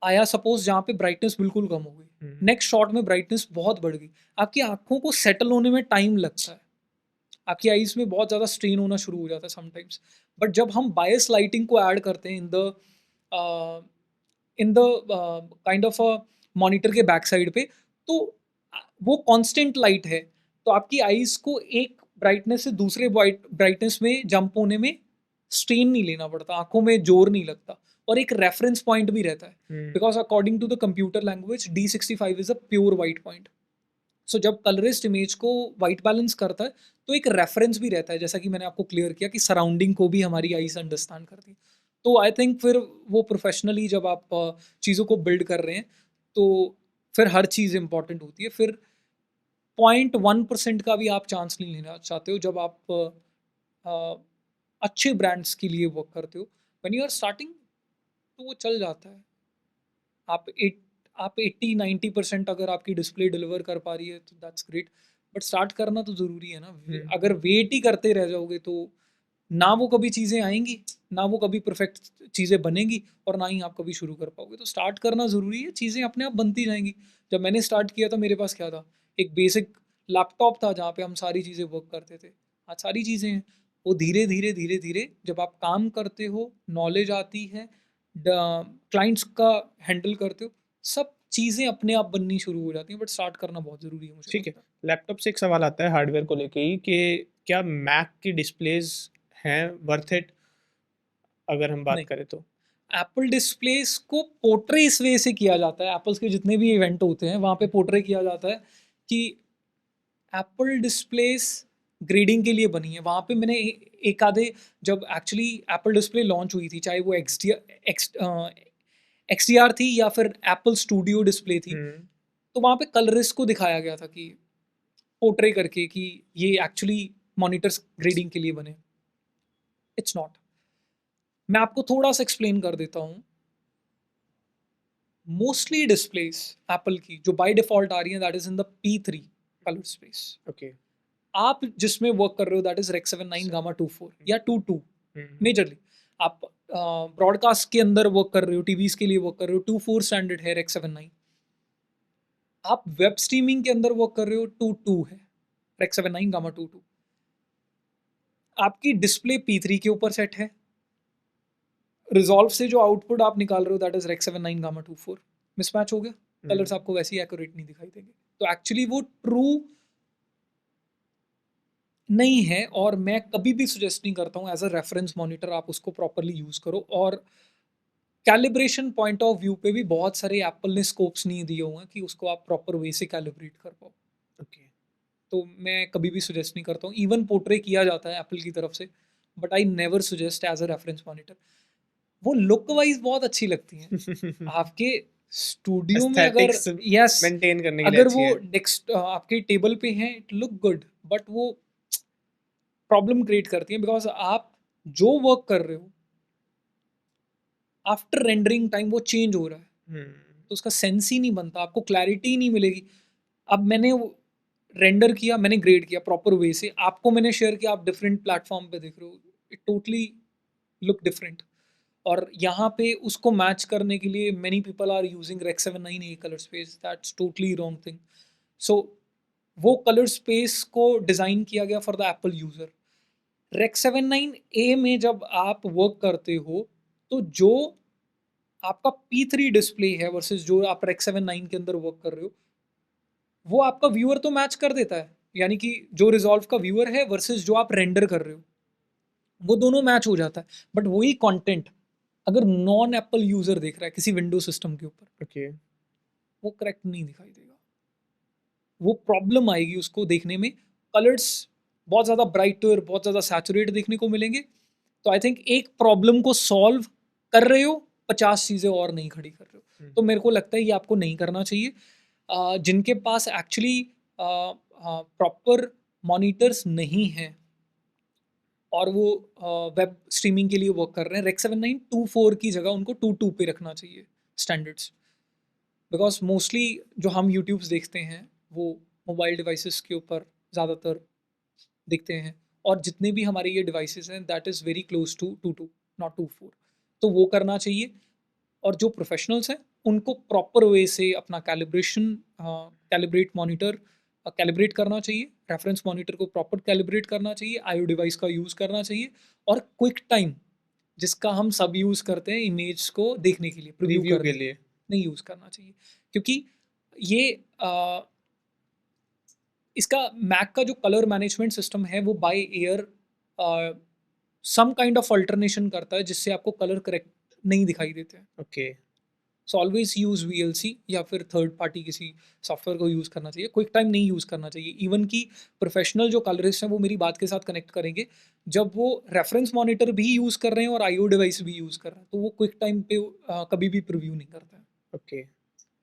आया सपोज़ जहाँ पे ब्राइटनेस बिल्कुल कम हो गई। हुँ। नेक्स्ट शॉट में ब्राइटनेस बहुत बढ़ गई। आपकी आँखों को सेटल होने में टाइम लगता है। आपकी आईज़ में बहुत ज़्यादा स्ट्रेन होना शुरू हो जाता है समटाइम्स। बट जब हम बायस लाइटिंग को ऐड करते हैं uh, in the kind of a monitor के बैक साइड पे, तो वो कांस्टेंट लाइट है, तो आपकी आईज़ को एक ब्राइटनेस से दूसरे ब्राइटनेस में जंप होने में स्ट्रेन नहीं लेना पड़ता, आँखों में ज़ोर नहीं लगता और एक रेफरेंस पॉइंट भी रहता है। Hmm, because according to the computer language D65 is a pure white point. So जब कलरिस्ट इमेज को व्हाइट बैलेंस करता है, तो एक रेफरेंस भी रहता है, जैसा कि मैंने आपको क्लियर किया कि सराउंडिंग को भी हमारी आईज अंडरस्टैंड करती है। तो आई थिंक फिर वो प्रोफेशनली जब आप चीज़ों को बिल्ड कर रहे हैं, तो फिर हर चीज़ इंपॉर्टेंट होती है। फिर 0.1% का भी आप चांस नहीं लेना चाहते हो जब आप अ, अच्छे ब्रांड्स के लिए वर्क करते हो। व्हेन यू आर स्टार्टिंग, तो वो चल जाता है। आप एट आप 80-90% अगर आपकी डिस्प्ले डिलीवर कर पा रही है, तो दैट्स ग्रेट। बट स्टार्ट करना तो ज़रूरी है ना। हुँ, अगर हुँ। वेट ही करते रह जाओगे, तो ना वो कभी चीज़ें आएँगी, ना वो कभी परफेक्ट चीज़ें बनेंगी और ना ही आप कभी शुरू कर पाओगे। तो स्टार्ट करना ज़रूरी है, चीज़ें अपने आप बनती जाएँगी। जब मैंने स्टार्ट किया था मेरे पास क्या था? एक बेसिक लैपटॉप था जहाँ पे हम सारी चीज़ें वर्क करते थे। आज सारी चीज़ें हैं। वो धीरे-धीरे, धीरे-धीरे जब आप काम करते हो, नॉलेज आती है, क्लाइंट्स का हैंडल करते हो, सब चीज़ें अपने आप बननी शुरू हो जाती हैं, बट स्टार्ट करना बहुत ज़रूरी है मुझे ठीक है। लगता है। लैपटॉप से एक सवाल आता है हार्डवेयर को लेके ही कि क्या मैक की डिस्प्लेज़ हैं वर्थ इट अगर हम बात नहीं, करें तो? एप्पल डिस्प्लेस को पोर्ट्रे इस वे से किया जाता है, एप्पल्स के जितने भी इवेंट होते हैं वहाँ पे पोर्ट्रे किया जाता है कि एप्पल डिस्प्लेस ग्रेडिंग के लिए बनी है। वहाँ पे मैंने एक आधे, जब एक्चुअली एप्पल डिस्प्ले लॉन्च हुई थी, चाहे वो एक्सडीआर थी या फिर एप्पल स्टूडियो डिस्प्ले थी, हुँ, तो वहाँ पे कलरिस्ट को दिखाया गया था कि पोर्ट्रे करके कि ये एक्चुअली मॉनिटर्स ग्रेडिंग के लिए बने। It's not. मैं आपको थोड़ा सा एक्सप्लेन कर देता हूँ। मोस्टली डिस्प्लेस एप्पल की जो बाय डिफॉल्ट आ रही हैं, that is in the P3 colour space. Okay. आप जिसमें वर्क कर रहे हो दैट इज रेक्स 79 स गामा 24 या 22 हुँ, मेजरली। आप ब्रॉडकास्ट के अंदर वर्क कर रहे हो, टीवीज के लिए वर्क कर रहे हो, 24 स्टैंडर्ड है रेक्स 79। आप वेब स्ट्रीमिंग के अंदर वर्क कर रहे हो, 22 है रेक्स 79 गामा 22। आपकी डिस्प्ले P3 के ऊपर सेट है, रिजॉल्व से जो आउटपुट आप निकाल रहे हो that is Rec 79 gamma 24। Mismatch हो गया, कलर्स हुँ, आपको वैसे ही एक्यूरेट नहीं दिखाई देंगे। तो एक्चुअली वो ट्रू नहीं है, और मैं कभी भी सजेस्ट नहीं करता हूँ एज अ रेफरेंस मॉनिटर आप उसको प्रॉपरली यूज़ करो। और कैलिब्रेशन पॉइंट ऑफ व्यू पे भी बहुत सारे एप्पल ने स्कोप्स नहीं दिए हुए हैं कि उसको आप प्रॉपर वे से कैलिब्रेट कर पाओ। ओके। तो मैं कभी भी सजेस्ट नहीं करता हूँ, इवन पोर्ट्रे किया जाता है एप्पल की तरफ से, but I never suggest as a reference monitor. वो लुक वाइज बहुत अच्छी लगती हैं आपके स्टूडियो में, अगर एस्थेटिक्स यस, मेंटेन करने के लिए अगर अच्छी वो है। डेस्क आपके टेबल पे हैं इट लुक गुड, बट वो प्रॉब्लम क्रिएट करती है बिकॉज आप जो वर्क कर रहे हो आफ्टर रेंडरिंग टाइम वो चेंज हो रहा है, हुँ, तो उसका सेंस ही नहीं बनता, आपको क्लैरिटी ही नहीं मिलेगी। अब मैंने रेंडर किया, मैंने ग्रेड किया प्रॉपर वे से, आपको मैंने शेयर किया, आप डिफरेंट प्लेटफॉर्म पे देख रहे हो, इट टोटली लुक डिफरेंट। और यहाँ पे उसको मैच करने के लिए many people are using rec 79 a colour space, that's totally wrong thing. So वो कलर स्पेस को डिज़ाइन किया गया for the Apple user. Rec 79 a में जब आप वर्क करते हो, तो जो आपका P3 डिस्प्ले है वर्सेस जो आप रेक्स 79 के अंदर वर्क कर रहे हो, वो आपका व्यूअर तो मैच कर देता है। यानी कि जो रिजॉल्व का व्यूअर है वर्सेस जो आप रेंडर कर रहे हो, वो दोनों मैच हो जाता है। बट वही कंटेंट अगर नॉन एप्पल यूजर देख रहा है किसी विंडो सिस्टम के ऊपर, ओके। वो करेक्ट नहीं दिखाई देगा, वो प्रॉब्लम आएगी उसको देखने में। कलर्स बहुत ज़्यादा ब्राइटर, बहुत ज़्यादा सैचुरेट देखने को मिलेंगे। तो आई थिंक एक प्रॉब्लम को सॉल्व कर रहे हो, 50 चीज़ें और नहीं खड़ी कर रहे हो। हुँ, तो मेरे को लगता है ये आपको नहीं करना चाहिए। जिनके पास एक्चुअली प्रॉपर मॉनिटर्स नहीं हैं और वो वेब स्ट्रीमिंग के लिए वर्क कर रहे हैं, रेक्स 7924 की जगह उनको 22 पे रखना चाहिए स्टैंडर्ड्स। बिकॉज मोस्टली जो हम यूट्यूब्स देखते हैं वो मोबाइल डिवाइसेस के ऊपर ज़्यादातर दिखते हैं, और जितने भी हमारे ये डिवाइसेस हैं that is very close to 22, not 24। तो वो करना चाहिए। और जो प्रोफेशनल्स हैं उनको प्रॉपर वे से अपना कैलिब्रेट मॉनिटर कैलिब्रेट करना चाहिए, रेफरेंस मॉनिटर को प्रॉपर कैलिब्रेट करना चाहिए, आईओ डिवाइस का यूज़ करना चाहिए, और क्विक टाइम जिसका हम सब यूज़ करते हैं इमेज को देखने के लिए, प्रिव्यू रिव्यू के करने के लिए। लिए, नहीं यूज़ करना चाहिए। क्योंकि ये इसका मैक का जो कलर मैनेजमेंट सिस्टम है वो by air some kind of alternation करता है जिससे आपको कलर करेक्ट नहीं दिखाई देते हैं। Okay. So always use VLC या फिर थर्ड पार्टी किसी सॉफ्टवेयर को यूज़ करना चाहिए, क्विक टाइम नहीं यूज़ करना चाहिए। इवन कि प्रोफेशनल जो कलरिस्ट हैं वो मेरी बात के साथ कनेक्ट करेंगे, जब वो रेफरेंस मॉनिटर भी यूज़ कर रहे हैं और आईओ डिवाइस भी यूज़ कर रहे हैं तो वो क्विक टाइम पे कभी भी प्रीव्यू नहीं करते हैं। Okay.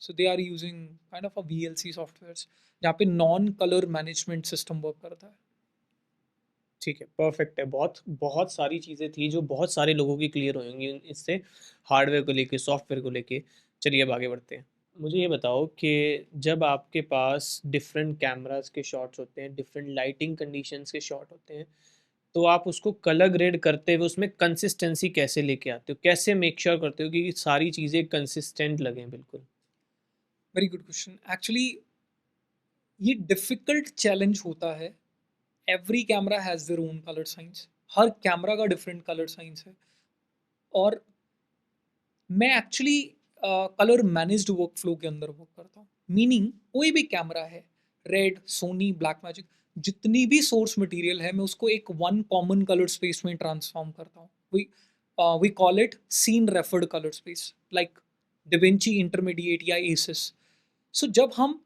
So they are using kind of a VLC softwares जहाँ पे non colour management system work करता है। ठीक है, परफेक्ट है। बहुत बहुत सारी चीज़ें थी जो बहुत सारे लोगों की क्लियर होंगी इससे, हार्डवेयर को लेके, सॉफ्टवेयर को लेके। चलिए अब आगे बढ़ते हैं। मुझे ये बताओ कि जब आपके पास डिफरेंट कैमरास के शॉट्स होते हैं, डिफरेंट लाइटिंग कंडीशंस के शॉट होते हैं, तो आप उसको कलर ग्रेड करते हुए उसमें कंसिस्टेंसी कैसे लेके आते हो? कैसे मेक श्योर करते हो कि सारी चीज़ें कंसिस्टेंट लगें बिल्कुल? Very good question. एक्चुअली ये डिफ़िकल्ट चैलेंज होता है। Every camera has their own colour science. हर कैमरा का डिफरेंट कलर साइंस है। और मैं एक्चुअली कलर मैनेज्ड वर्कफ्लो के अंदर वर्क करता हूँ। मीनिंग कोई भी कैमरा है, रेड, सोनी, ब्लैक मैजिक, जितनी भी सोर्स मटेरियल है मैं उसको एक वन कॉमन कलर स्पेस में ट्रांसफॉर्म करता हूँ। We call it scene referred colour space, like DaVinci intermediate या एसिस। सो जब हम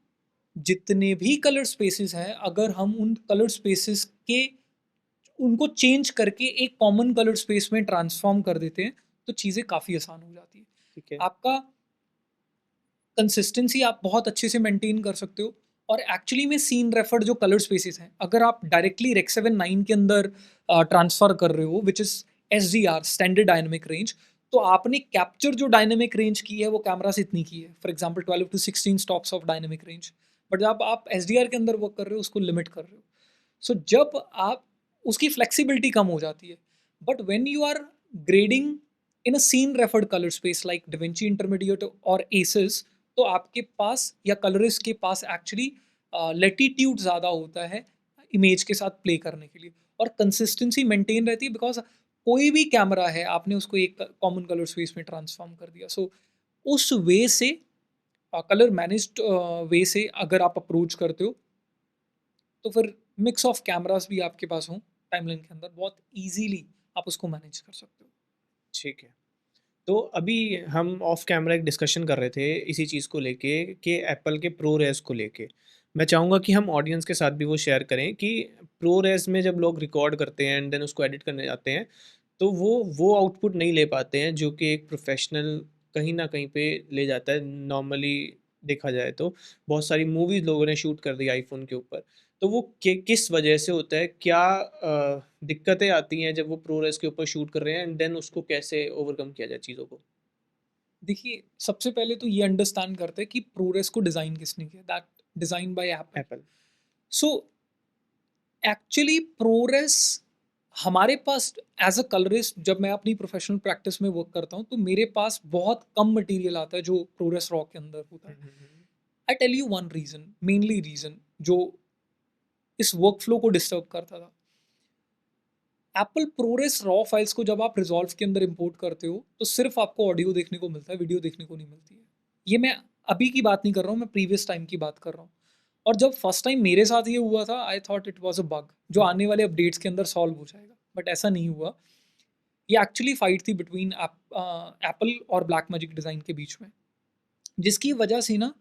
जितने भी कलर स्पेसेस हैं, अगर हम उन कलर स्पेसेस के उनको चेंज करके एक कॉमन कलर स्पेस में ट्रांसफॉर्म कर देते हैं, तो चीज़ें काफ़ी आसान हो जाती है। ठीक है। आपका कंसिस्टेंसी आप बहुत अच्छे से मेंटेन कर सकते हो। और एक्चुअली में सीन रेफर्ड जो कलर स्पेसेस हैं, अगर आप डायरेक्टली रेक 7 9 के अंदर ट्रांसफर कर रहे हो, which is SDR, standard dynamic range, तो आपने कैप्चर जो डायनेमिक रेंज की है वो कैमरा से इतनी की है, for example 12 to 16 stops of dynamic range. But जब आप एसडीआर के अंदर वर्क कर रहे हो उसको लिमिट कर रहे हो। सो जब आप उसकी फ्लेक्सिबिलिटी कम हो जाती है। But when you are grading in a scene referred colour space like DaVinci intermediate और एसिस, तो आपके पास या कलरिस्ट के पास एक्चुअली लेटीट्यूड ज़्यादा होता है इमेज के साथ प्ले करने के लिए, और कंसिस्टेंसी मेंटेन रहती है, बिकॉज कोई भी कैमरा है आपने उसको एक कॉमन कलर स्पेस में ट्रांसफॉर्म कर दिया। सो उस वे से कलर मैनेज्ड वे से अगर आप अप्रोच करते हो, तो फिर मिक्स ऑफ कैमरास भी आपके पास हों टाइमलाइन के अंदर, बहुत ईजीली आप उसको मैनेज कर सकते हो। ठीक है। तो अभी हम ऑफ कैमरा एक डिस्कशन कर रहे थे इसी चीज़ को लेके कि एप्पल के प्रोरेस को लेके। मैं चाहूँगा कि हम ऑडियंस के साथ भी वो शेयर करें कि प्रोरेस में जब लोग रिकॉर्ड करते हैं एंड देन उसको एडिट करने जाते हैं, तो वो आउटपुट नहीं ले पाते हैं जो कि एक प्रोफ़ेशनल कहीं न कहीं पे ले जाता है। नॉर्मली देखा जाए तो बहुत सारी मूवीज़ लोगों ने शूट कर दी आईफ़ोन के ऊपर। तो वो कि किस वजह से होता है? क्या दिक्कतें आती हैं जब वो प्रोरेस के ऊपर शूट कर रहे हैं एंड देन उसको कैसे ओवरकम किया जाए चीज़ों को? देखिए, सबसे पहले तो ये अंडरस्टैंड करते हैं कि प्रोरेस को डिज़ाइन किसने किया, that design by Apple. Apple. So actually ProRes हमारे पास एज़ अ कलरिस्ट, जब मैं अपनी प्रोफेशनल प्रैक्टिस में वर्क करता हूँ, तो मेरे पास बहुत कम मटेरियल आता है जो प्रोरेस रॉ के अंदर होता हुँ, है। Hmm, hmm. I tell you one reason, mainly reason जो इस वर्कफ्लो को डिस्टर्ब करता था। एप्पल प्रोरेस रॉ फाइल्स को जब आप रिज़ॉल्व के अंदर इंपोर्ट करते हो, तो सिर्फ़ आपको ऑडियो देखने को मिलता है, वीडियो देखने को नहीं मिलती है। ये मैं अभी की बात नहीं कर रहा हूँ, मैं प्रीवियस टाइम की बात कर रहा हूँ। और जब फर्स्ट टाइम मेरे साथ ये हुआ था, I thought it was a bug जो हुँ, आने वाले अपडेट्स के अंदर सॉल्व हो जाएगा, बट ऐसा नहीं हुआ। ये एक्चुअली फाइट थी बिटवीन एप्पल और ब्लैक मैजिक डिज़ाइन के बीच में, जिसकी वजह से ना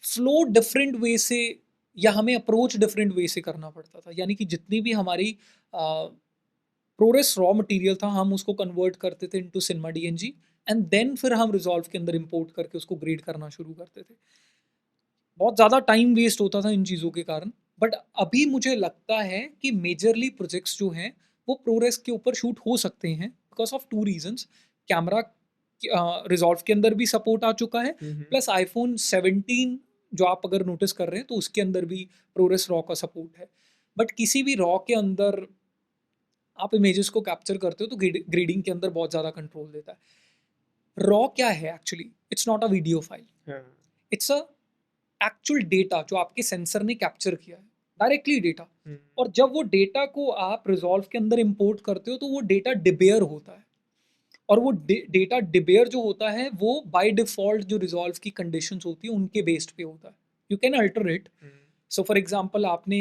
फ्लो डिफरेंट वे से या हमें अप्रोच डिफरेंट वे से करना पड़ता था। यानी कि जितनी भी हमारी प्रोरेस रॉ मटेरियल था, हम उसको कन्वर्ट करते थे into cinema DNG, and then फिर हम रिज़ॉल्व के अंदर इंपोर्ट करके उसको ग्रेड करना शुरू करते थे। बहुत ज़्यादा टाइम वेस्ट होता था इन चीज़ों के कारण। बट अभी मुझे लगता है कि मेजरली प्रोजेक्ट्स जो हैं वो प्रोरेस के ऊपर शूट हो सकते हैं, because of 2 reasons. Camera resolve के अंदर भी सपोर्ट आ चुका है, हुँ, हुँ। प्लस आईफ़ोन 17 जो आप अगर नोटिस कर रहे हैं तो उसके अंदर भी प्रोरेस रॉ का सपोर्ट है। बट किसी भी रॉ के अंदर आप इमेजेस को कैप्चर करते हो तो ग्रेडिंग के अंदर बहुत ज़्यादा कंट्रोल देता है। रॉ क्या है actually? It's not a video file, हाँ। इट्स अ एक्चुअल डेटा जो आपके सेंसर ने कैप्चर किया है, डायरेक्टली डेटा। हुँ, और जब वो डेटा को आप रिजॉल्व के अंदर इंपोर्ट करते हो तो वो डेटा डिबेयर होता है। और वो डेटा डिबेयर जो होता है वो बाय डिफ़ॉल्ट जो रिजॉल्व की कंडीशंस होती है उनके बेस्ड पे होता है। You can alter it. Hmm. So for example आपने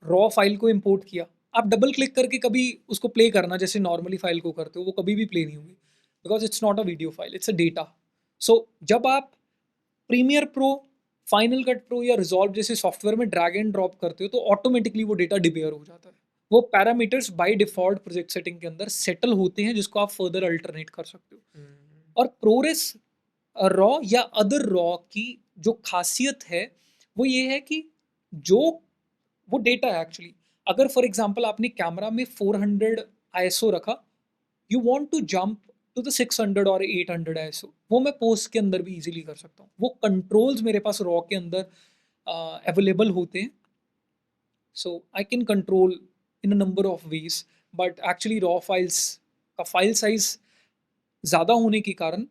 रॉ फाइल को इंपोर्ट किया, आप डबल क्लिक करके कभी उसको प्ले करना जैसे नॉर्मली फाइल को करते हो, वो कभी भी प्ले नहीं होगी, because it's not a video file, it's a data. So जब आप Premiere Pro, Final Cut Pro या रिजॉल्व जैसे सॉफ्टवेयर में ड्रैग एंड ड्रॉप करते हो तो ऑटोमेटिकली वो डेटा डिबेयर हो जाता है। वो parameters by default project setting के अंदर सेटल होते हैं, जिसको आप फर्दर अल्टरनेट कर सकते हो। हुँ, और प्रोरेस रॉ या अदर रॉ की जो खासियत है वो ये है कि जो वो डेटा है एक्चुअली, अगर फॉर एग्जांपल आपने कैमरा में 400 आईएसओ रखा, you want to jump to the 600 और 800 आईएसओ, वो मैं पोस्ट के अंदर भी इजीली कर सकता हूँ। वो कंट्रोल्स मेरे पास रॉ के अंदर अवेलेबल होते हैं। So I can control in a number of ways, but actually raw files का फाइल साइज ज़्यादा होने के कारण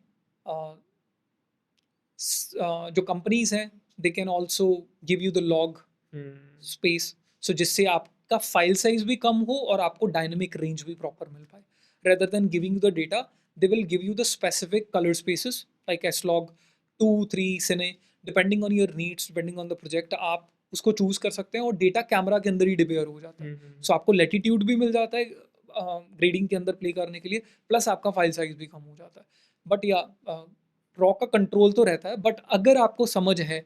जो कंपनीज हैं they can also give you the log hmm. Space, so जिससे आपका फाइल साइज भी कम हो और आपको डायनेमिक रेंज भी प्रॉपर मिल पाए। Rather than giving the data, they will give you the specific colour spaces like S log 2 3 cine, depending on your needs, depending on the project आप उसको चूज कर सकते हैं और डेटा कैमरा के अंदर ही डिपेयर हो जाता है। हुँ, हुँ, सो हुँ। आपको लेटीट्यूड भी मिल जाता है ग्रेडिंग के अंदर प्ले करने के लिए, प्लस आपका फाइल साइज भी कम हो जाता है। बट या रॉ का कंट्रोल तो रहता है, बट अगर आपको समझ है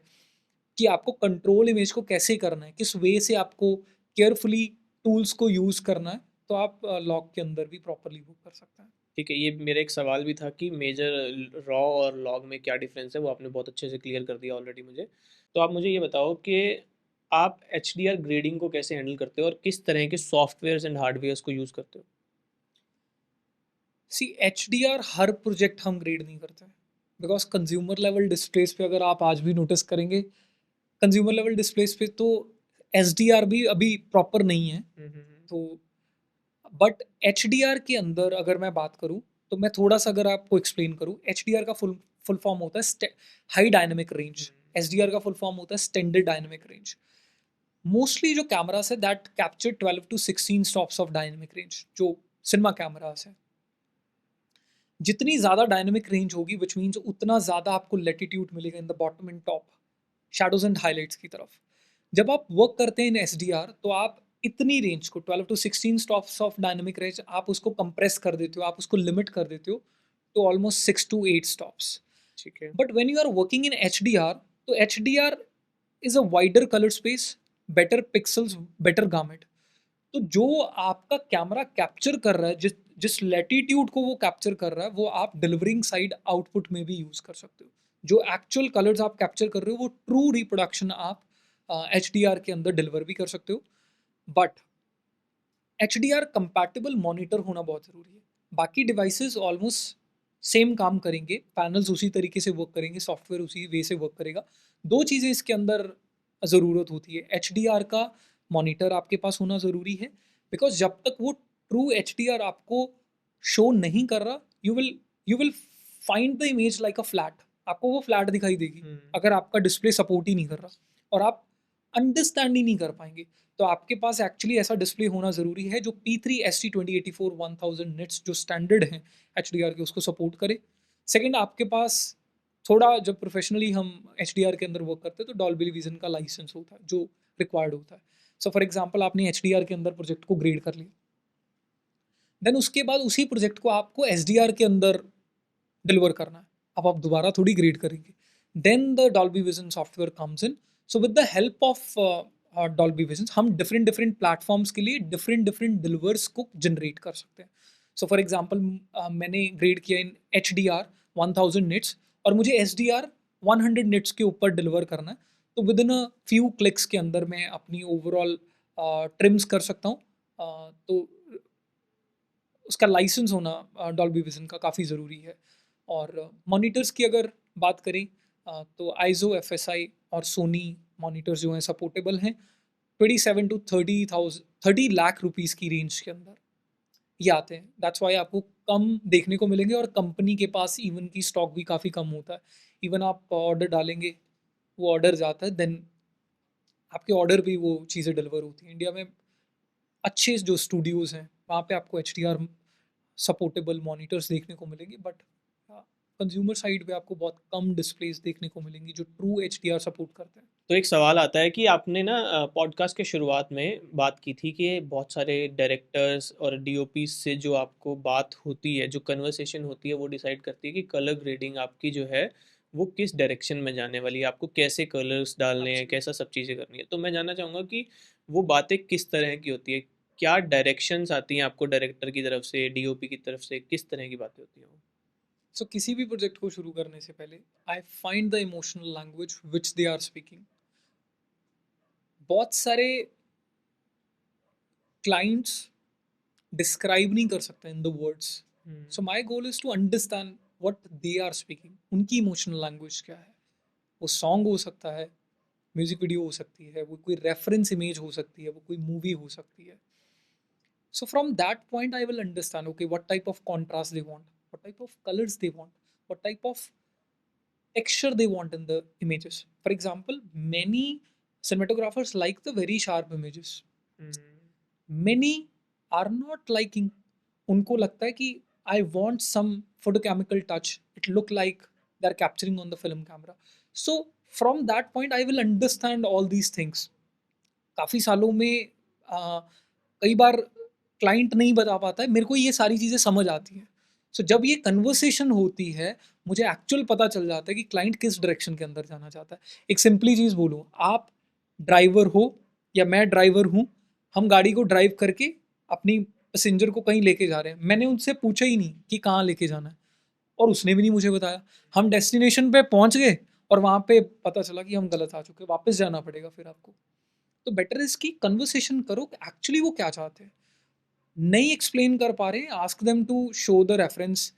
कि आपको कंट्रोल इमेज को कैसे करना है, किस वे से आपको केयरफुली टूल्स को यूज़ करना है, तो आप लॉग के अंदर भी प्रॉपर्ली वो कर सकते हैं। ठीक है, ये मेरा एक सवाल भी था कि मेजर रॉ और लॉग में क्या डिफ़रेंस है, वो आपने बहुत अच्छे से क्लियर कर दिया ऑलरेडी मुझे। तो आप मुझे ये बताओ कि आप एचडीआर ग्रेडिंग को कैसे हैंडल करते हो और किस तरह के सॉफ्टवेयर्स एंड हार्डवेयर्स को यूज़ करते हो? सी एचडीआर हर प्रोजेक्ट हम ग्रेड नहीं करते हैं, बिकॉज कंज्यूमर लेवल डिस्प्लेस पे अगर आप आज भी नोटिस करेंगे, कंज्यूमर लेवल डिस्प्लेस पे तो एसडीआर भी अभी प्रॉपर नहीं है। हुँ, हुँ, हुँ। तो बट एचडीआर के अंदर अगर मैं बात करूँ, तो मैं थोड़ा सा अगर आपको एक्सप्लेन करूँ, एचडीआर का फुल फुल फॉर्म होता है हाई डायनेमिक रेंज, हुँ। एसडीआर का फुल फॉर्म होता है स्टैंडर्ड डायनेमिक रेंज। मोस्टली जो कैमरास है that capture 12 to 16 stops of dynamic range, जो सिनेमा कैमरास है, जितनी ज़्यादा डायनेमिक रेंज होगी विच मीन्स उतना ज़्यादा आपको लेटीट्यूड मिलेगा in the bottom and top, shadows and highlights की तरफ। जब आप वर्क करते हैं इन एस तो आप इतनी रेंज को 12 to 16 stops of dynamic range आप उसको कंप्रेस कर देते हो, आप उसको लिमिट कर देते हो तो ऑलमोस्ट 6 to 8 स्टॉप्स। ठीक है। But when you are working in H D R, तो H D R is a wider colour space, better pixels, better gamut. तो जो आपका कैमरा कैप्चर कर रहा है, जिस जिस लैटिट्यूड को वो कैप्चर कर रहा है, वो आप डिलीवरिंग साइड आउटपुट में भी यूज कर सकते हो। जो एक्चुअल कलर्स आप कैप्चर कर रहे हो वो ट्रू रिप्रोडक्शन आप एच डी आर के अंदर डिलीवर भी कर सकते हो। But H D are compatible monitor होना बहुत ज़रूरी है। बाकी डिवाइसेस ऑलमोस्ट सेम काम करेंगे, पैनल्स उसी तरीके से वर्क करेंगे, सॉफ्टवेयर उसी वे से वर्क करेगा। दो चीज़ें इसके अंदर ज़रूरत होती है, एच डी आर का मॉनिटर आपके पास होना ज़रूरी है, बिकॉज जब तक वो ट्रू एच डी आर आपको शो नहीं कर रहा, you will find the image like a flat, आपको वो फ्लैट दिखाई देगी हुँ। अगर आपका डिस्प्ले सपोर्ट ही नहीं कर रहा, और आप अंडरस्टैंड ही नहीं कर पाएंगे। तो आपके पास एक्चुअली ऐसा डिस्प्ले होना ज़रूरी है जो P3 ST2084 1000 निट्स जो स्टैंडर्ड हैं एच डी आर के, उसको सपोर्ट करे। सेकेंड, आपके पास थोड़ा जब प्रोफेशनली हम एच डी आर के अंदर वर्क करते हैं तो डॉल्बी विजन का लाइसेंस होता है जो रिक्वायर्ड होता है। सो फॉर एग्जाम्पल आपने एच डी आर के अंदर प्रोजेक्ट को ग्रेड कर लिया, देन उसके बाद उसी प्रोजेक्ट को आपको एस डी आर के अंदर डिलीवर करना है। अब आप दोबारा थोड़ी ग्रेड करेंगे, then the Dolby Vision software comes in. So with the help of Dolby Vision हम डिफरेंट डिफरेंट प्लेटफॉर्म्स के लिए डिफरेंट डिफरेंट डिलीवर्स को जनरेट कर सकते हैं। सो फॉर एग्जाम्पल मैंने ग्रेड किया in H D R 1000 nits और मुझे एस डी आर 100 निट्स के ऊपर डिलीवर करना है, तो within a few clicks के अंदर मैं अपनी ओवरऑल ट्रिम्स कर सकता हूँ। तो उसका लाइसेंस होना डॉल्बी विजन का काफ़ी ज़रूरी है। और मॉनिटर्स की अगर बात करें, तो आइजो एफ एस आई और सोनी मॉनिटर्स जो हैं सपोर्टेबल हैं 27 to 30 लाख रुपीज़ की रेंज के अंदर ये आते हैं। दैट्स वाई आपको कम देखने को मिलेंगे और कंपनी के पास इवन की स्टॉक भी काफ़ी कम होता है। इवन आप ऑर्डर डालेंगे, वो ऑर्डर जाता है, देन आपके ऑर्डर भी वो चीज़ें डिलीवर होती हैं। इंडिया में अच्छे जो स्टूडियोज़ हैं वहाँ पे आपको H D are supportable monitors देखने को मिलेंगे, बट कंज्यूमर साइड पे आपको बहुत कम डिस्प्लेस देखने को मिलेंगी जो true H D are support करते हैं। तो एक सवाल आता है कि आपने ना पॉडकास्ट के शुरुआत में बात की थी कि बहुत सारे डायरेक्टर्स और डीओपी से जो आपको बात होती है, जो कन्वर्सेशन होती है, वो डिसाइड करती है कि कलर ग्रेडिंग आपकी जो है वो किस डायरेक्शन में जाने वाली है, आपको कैसे कलर्स डालने हैं, कैसा एब्सोल्युटली। सब चीज़ें करनी है। तो मैं जानना चाहूँगा कि वो बातें किस तरह की होती है, क्या डायरेक्शंस आती हैं आपको डायरेक्टर की तरफ से, डीओपी की तरफ से, किस तरह की बातें होती हैं वो? सो किसी भी प्रोजेक्ट को शुरू करने से पहले I find the emotional language which they are speaking. बहुत सारे क्लाइंट्स डिस्क्राइब नहीं कर सकते in the words, hmm. So my goal is to understand what they are speaking, उनकी इमोशनल लैंग्वेज क्या है। वो सॉन्ग हो सकता है, म्यूजिक वीडियो हो सकती है, वो कोई रेफरेंस इमेज हो सकती है, वो कोई मूवी हो सकती है। So from that point, I will understand, okay, what type of contrast they want, what type of colors they want, what type of texture they want in the images. For example, many cinematographers like the very sharp images. Many are not liking. उनको लगता है कि I want some photochemical touch. It look like they're capturing on the film camera. So from that point, I will understand all these things. काफ़ी सालों में कई बार client नहीं बता पाता है, मेरे को ये सारी चीज़ें समझ आती हैं। सो जब ये कन्वर्सेशन होती है, मुझे एक्चुअल पता चल जाता है कि क्लाइंट किस डायरेक्शन के अंदर जाना चाहता है। एक सिंपली चीज़ बोलूँ, आप ड्राइवर हो या मैं ड्राइवर हूँ, हम गाड़ी को ड्राइव करके अपनी पैसेंजर को कहीं लेके जा रहे हैं। मैंने उनसे पूछा ही नहीं कि कहाँ लेके जाना है और उसने भी नहीं मुझे बताया। हम डेस्टिनेशन पे पहुँच गए और वहाँ पे पता चला कि हम गलत आ चुके, वापस जाना पड़ेगा फिर आपको। तो बेटर इसकी कन्वर्सेशन करो कि एक्चुअली वो क्या चाहते हैं। नहीं एक्सप्लेन कर पा रहे, ask them to show the reference,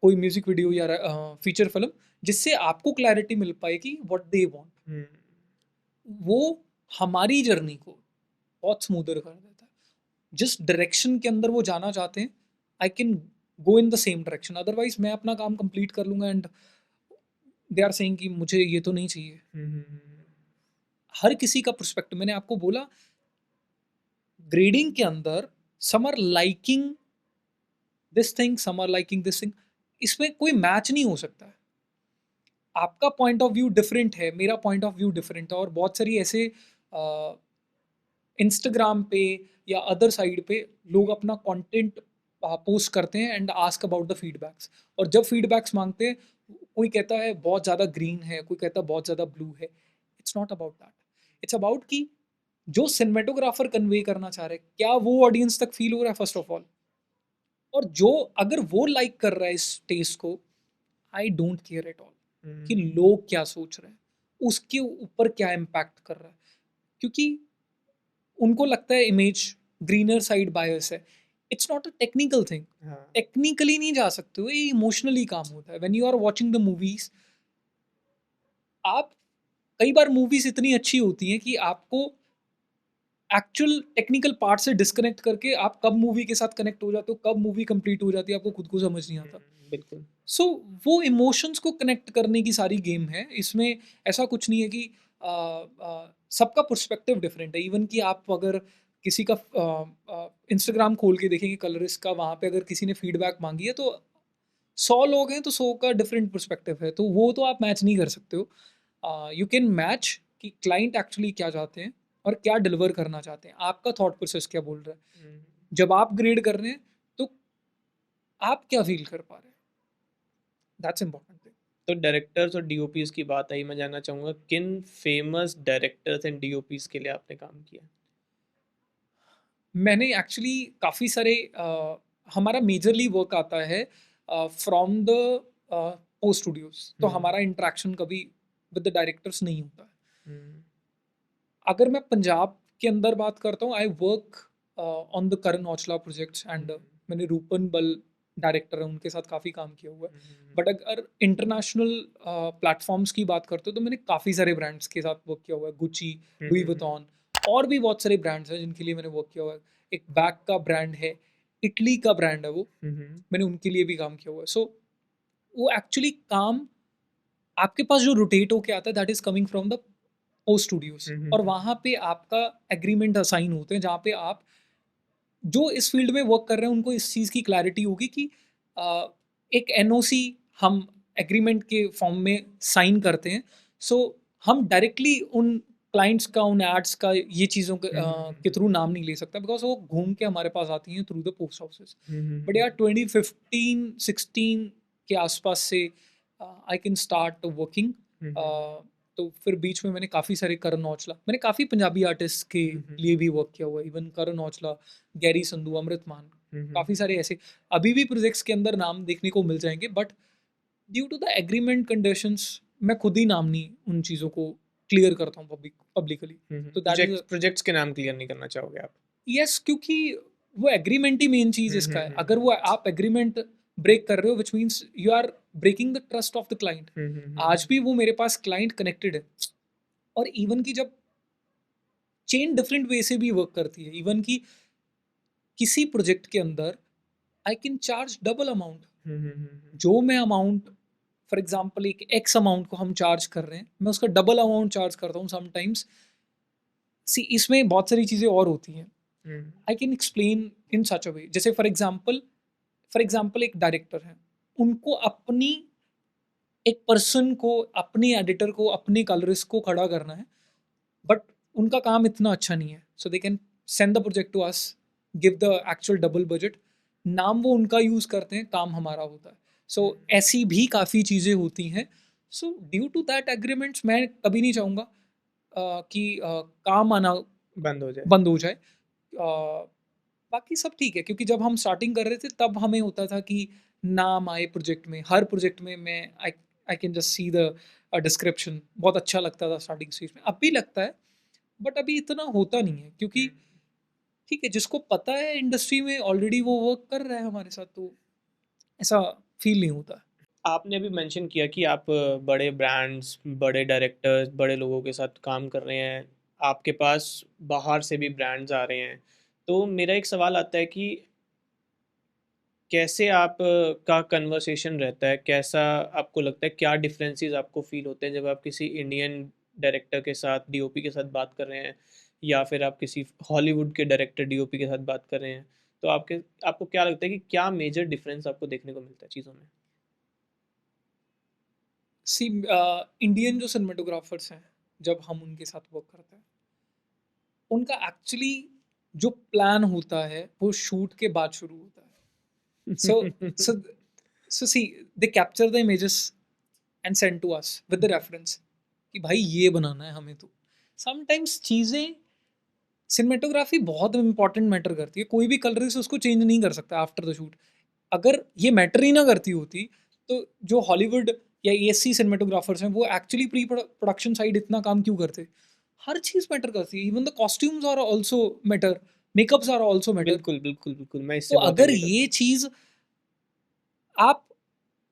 कोई म्यूजिक वीडियो या फीचर फिल्म, जिससे आपको क्लैरिटी मिल पाए कि व्हाट दे वांट। वो हमारी जर्नी को बहुत स्मूदर कर देता है। जिस डायरेक्शन के अंदर वो जाना चाहते हैं, I can go in the same direction. Otherwise मैं अपना काम कंप्लीट कर लूंगा एंड दे आर सेइंग कि मुझे ये तो नहीं चाहिए। हर किसी का पर्सपेक्टिव, मैंने आपको बोला ग्रेडिंग के अंदर some are liking this thing, some are liking this thing, इसमें कोई मैच नहीं हो सकता है। आपका पॉइंट ऑफ व्यू डिफरेंट है, मेरा पॉइंट ऑफ व्यू डिफरेंट है, और बहुत सारी ऐसे इंस्टाग्राम पे या अदर साइड पे लोग अपना कंटेंट पोस्ट करते हैं and ask about the feedbacks. और जब फीडबैक्स मांगते हैं, कोई कहता है बहुत ज़्यादा ग्रीन है, कोई कहता है बहुत ज़्यादा ब्लू है। It's not about that, it's about कि जो सिनेमेटोग्राफर कन्वे करना चाह रहे हैं, क्या वो ऑडियंस तक फील हो रहा है फर्स्ट ऑफ ऑल। और जो अगर वो लाइक कर रहा है इस टेस्ट को, I don't care at all कि लोग क्या सोच रहे हैं, उसके ऊपर क्या इम्पैक्ट कर रहा है। क्योंकि उनको लगता है इमेज ग्रीनर साइड बायस है। It's not a technical thing. Technically नहीं जा सकते हो, ये इमोशनली काम होता है। When you are watching the movies, आप कई बार मूवीज इतनी अच्छी होती हैं कि आपको एक्चुअल टेक्निकल पार्ट से डिस्कनेक्ट करके आप कब मूवी के साथ कनेक्ट हो जाते हो, कब मूवी कंप्लीट हो जाती है, आपको खुद को समझ नहीं आता। बिल्कुल। सो वो इमोशंस को कनेक्ट करने की सारी गेम है इसमें। ऐसा कुछ नहीं है कि सबका पर्सपेक्टिव डिफरेंट है। इवन कि आप अगर किसी का इंस्टाग्राम खोल के देखेंगे कलरिस्ट का, वहाँ पे अगर किसी ने फीडबैक मांगी है, तो 100 लोग हैं तो 100 का डिफरेंट पर्सपेक्टिव है, तो वो तो आप मैच नहीं कर सकते हो। यू कैन मैच कि क्लाइंट एक्चुअली क्या चाहते हैं और क्या डिलीवर करना चाहते हैं, आपका थॉट प्रोसेस क्या बोल रहा है। जब आप ग्रेड कर रहे हैं तो आप क्या फील कर पा रहे हैं, दैट्स इम्पोर्टेंट थिंग। तो डायरेक्टर्स और डीओपीज की बात आई, मैं जानना चाहूँगा किन फेमस डायरेक्टर्स एंड डीओपीज के लिए आपने काम किया? मैंने एक्चुअली काफ़ी सारे हमारा मेजरली वर्क आता है फ्रॉम द पोस्ट स्टूडियोज, तो हमारा इंटरेक्शन कभी विद द डायरेक्टर्स नहीं होता है। अगर मैं पंजाब के अंदर बात करता हूँ, I work on the Karan Aujla projects and मैंने रूपन बल डायरेक्टर है, उनके साथ काफ़ी काम किया हुआ है। बट अगर इंटरनेशनल प्लेटफॉर्म्स की बात करते हो, तो मैंने काफ़ी सारे ब्रांड्स के साथ वर्क किया हुआ है। गुची, लुई वुइटन, और भी बहुत सारे ब्रांड्स हैं जिनके लिए मैंने वर्क किया हुआ है। एक बैग का ब्रांड है, इटली का ब्रांड है वो, मैंने उनके लिए भी काम किया हुआ है। सो वो एक्चुअली काम आपके पास जो रोटेट होके आता है, that is coming from the post studios, और वहाँ पे आपका एग्रीमेंट असाइन होते हैं, जहाँ पे आप जो इस फील्ड में वर्क कर रहे हैं उनको इस चीज़ की क्लैरिटी होगी कि एक एनओसी हम एग्रीमेंट के फॉर्म में साइन करते हैं। सो हम डायरेक्टली उन क्लाइंट्स का, उन एड्स का, ये चीज़ों के थ्रू नाम नहीं ले सकता, बिकॉज वो घूम के हमारे पास आती हैं through the post houses. But यार 2015-16 के आसपास से आई कैन स्टार्ट वर्किंग। तो फिर बीच में मैंने काफ़ी सारे करण औजला, मैंने काफ़ी पंजाबी आर्टिस्ट के लिए भी वर्क किया हुआ है। इवन करण औजला, गैरी संधू, अमृत मान, काफ़ी सारे ऐसे अभी भी प्रोजेक्ट्स के अंदर नाम देखने को मिल जाएंगे। But due to the agreement conditions मैं खुद ही नाम नहीं उन चीज़ों को क्लियर करता हूँ पब्लिकली। तो दैट इज प्रोजेक्ट्स के नाम क्लियर नहीं करना चाहोगे आप? यस, क्योंकि वो एग्रीमेंट ही मेन चीज़ इसका है। अगर वो आप एग्रीमेंट ब्रेक कर रहे हो, which means you are breaking the trust of the client. आज भी वो मेरे पास क्लाइंट कनेक्टेड है, और इवन की जब चेन डिफरेंट वे से भी वर्क करती है, इवन की किसी प्रोजेक्ट के अंदर I can charge double amount. Hmm. जो मैं अमाउंट, फॉर एग्जांपल एक एक्स अमाउंट को हम चार्ज कर रहे हैं, मैं उसका डबल अमाउंट चार्ज करता हूँ समटाइम्स। सी इसमें बहुत सारी चीज़ें और होती हैं। हम्म। I can explain in such a वे, जैसे फॉर एग्जांपल एक डायरेक्टर है, उनको अपनी एक पर्सन को, अपने एडिटर को, अपने कलरिस्ट को खड़ा करना है, बट उनका काम इतना अच्छा नहीं है, so they can send the project to us, give the actual double budget. नाम वो उनका यूज़ करते हैं, काम हमारा होता है। सो ऐसी भी काफ़ी चीज़ें होती हैं। So due to that agreements मैं कभी नहीं चाहूँगा कि काम आना बंद हो जाए। बंद हो जाए। बाकी सब ठीक है, क्योंकि जब हम स्टार्टिंग कर रहे थे तब हमें होता था कि नाम आए प्रोजेक्ट में, हर प्रोजेक्ट में मैं I I can just see the description, बहुत अच्छा लगता था स्टार्टिंग स्टेज में, अब भी लगता है, बट अभी इतना होता नहीं है, क्योंकि ठीक है, जिसको पता है इंडस्ट्री में ऑलरेडी वो वर्क कर रहा है हमारे साथ, तो ऐसा फील नहीं होता। आपने अभी मेंशन किया कि आप बड़े ब्रांड्स, बड़े डायरेक्टर्स, बड़े लोगों के साथ काम कर रहे हैं, आपके पास बाहर से भी ब्रांड्स आ रहे हैं। तो मेरा एक सवाल आता है कि कैसे आप का कन्वर्सेशन रहता है? कैसा आपको लगता है, क्या डिफरेंसेस आपको फ़ील होते हैं जब आप किसी इंडियन डायरेक्टर के साथ, डीओपी के साथ बात कर रहे हैं, या फिर आप किसी हॉलीवुड के डायरेक्टर, डीओपी के साथ बात कर रहे हैं? तो आपको क्या लगता है कि क्या मेजर डिफरेंस आपको देखने को मिलता है चीज़ों में? सी इंडियन जो सिनेमेटोग्राफर्स हैं, जब हम उनके साथ वर्क करते हैं, उनका एक्चुअली जो प्लान होता है वो शूट के बाद शुरू होता है। So so so see, they capture the images and send to us with the reference कि भाई ये बनाना है हमें। तो समटाइम्स चीज़ें, सिनेमेटोग्राफी बहुत इंपॉर्टेंट मैटर करती है, कोई भी कलरिस्ट उसको चेंज नहीं कर सकता आफ्टर द शूट। अगर ये मैटर ही ना करती होती, तो जो हॉलीवुड या एएससी सिनेमेटोग्राफर्स हैं वो एक्चुअली प्री प्रोडक्शन साइड इतना काम क्यों करते? हर चीज़ मैटर करती है, even the costumes are also matter, makeups are also matter. बिल्कुल, बिल्कुल, बिल्कुल, मैं तो इससे बहुत अगर एग्री करता ये हूँ। चीज़ आप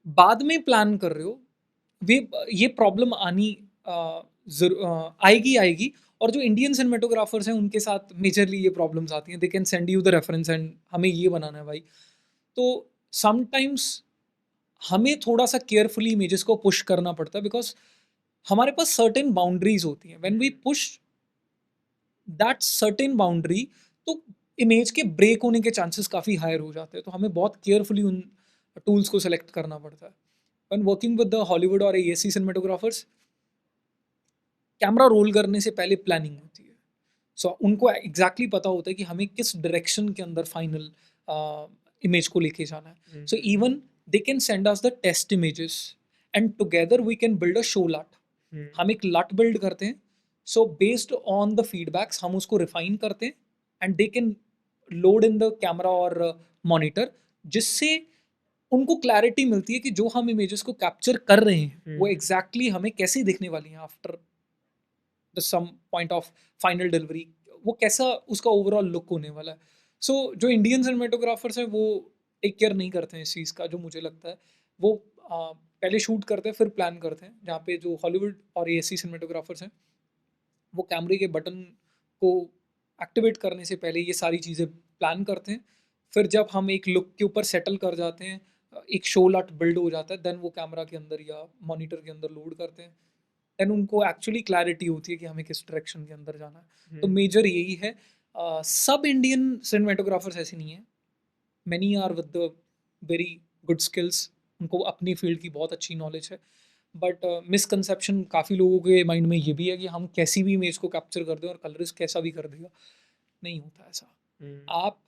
बाद में प्लान कर रहे हो, वे ये प्रॉब्लम आएगी आएगी। और जो इंडियन सिनेमेटोग्राफर्स हैं उनके साथ मेजरली ये प्रॉब्लम्स आती हैं, they can send you the reference and हमें ये बनाना है भाई। तो समटाइम्स हमें थोड़ा सा केयरफुली इमेजेस को पुश करना पड़ता है, बिकॉज हमारे पास सर्टेन बाउंड्रीज होती हैं, when we push that certain boundary, तो इमेज के ब्रेक होने के चांसेस काफ़ी हायर हो जाते हैं। तो हमें बहुत केयरफुली उन टूल्स को सेलेक्ट करना पड़ता है। When working with the Hollywood और एएससी सिनेमेटोग्राफर्स, कैमरा रोल करने से पहले प्लानिंग होती है। सो उनको एग्जैक्टली पता होता है कि हमें किस डायरेक्शन के अंदर फाइनल इमेज को लेके जाना है। Hmm, so even they can send us the test images and together we can build a show LUT. Hmm, हम एक लट बिल्ड करते हैं। So based on the feedbacks हम उसको रिफाइन करते हैं, and they can load in the camera और monitor, जिससे उनको क्लैरिटी मिलती है कि जो हम इमेजेस को कैप्चर कर रहे हैं वो हुँ, एग्जैक्टली हमें कैसी दिखने वाली हैं after the some point of final delivery, वो कैसा उसका ओवरऑल लुक होने वाला है। सो जो इंडियन सिनेमेटोग्राफर्स हैं वो टेक केयर नहीं करते हैं इस चीज़ का, जो मुझे लगता है। वो पहले शूट करते हैं फिर प्लान करते हैं, जहाँ पे जो हॉलीवुड और एएससी सिनेमेटोग्राफर्स हैं वो कैमरे के बटन को एक्टिवेट करने से पहले ये सारी चीज़ें प्लान करते हैं। फिर जब हम एक लुक के ऊपर सेटल कर जाते हैं, एक शो लट बिल्ड हो जाता है, देन वो कैमरा के अंदर या मॉनिटर के अंदर लोड करते हैं। देन उनको एक्चुअली क्लैरिटी होती है कि हमें किस डायरेक्शन के अंदर जाना है। तो हुँ, मेजर यही है। सब इंडियन सिनेमेटोग्राफर्स ऐसे नहीं हैं। Many are with the very good skills, उनको अपनी फील्ड की बहुत अच्छी नॉलेज है। बट मिसकंसेप्शन काफ़ी लोगों के माइंड में ये भी है कि हम कैसी भी इमेज को कैप्चर कर दें और कलरिस्ट कैसा भी कर देगा। नहीं होता ऐसा। हुँ, आप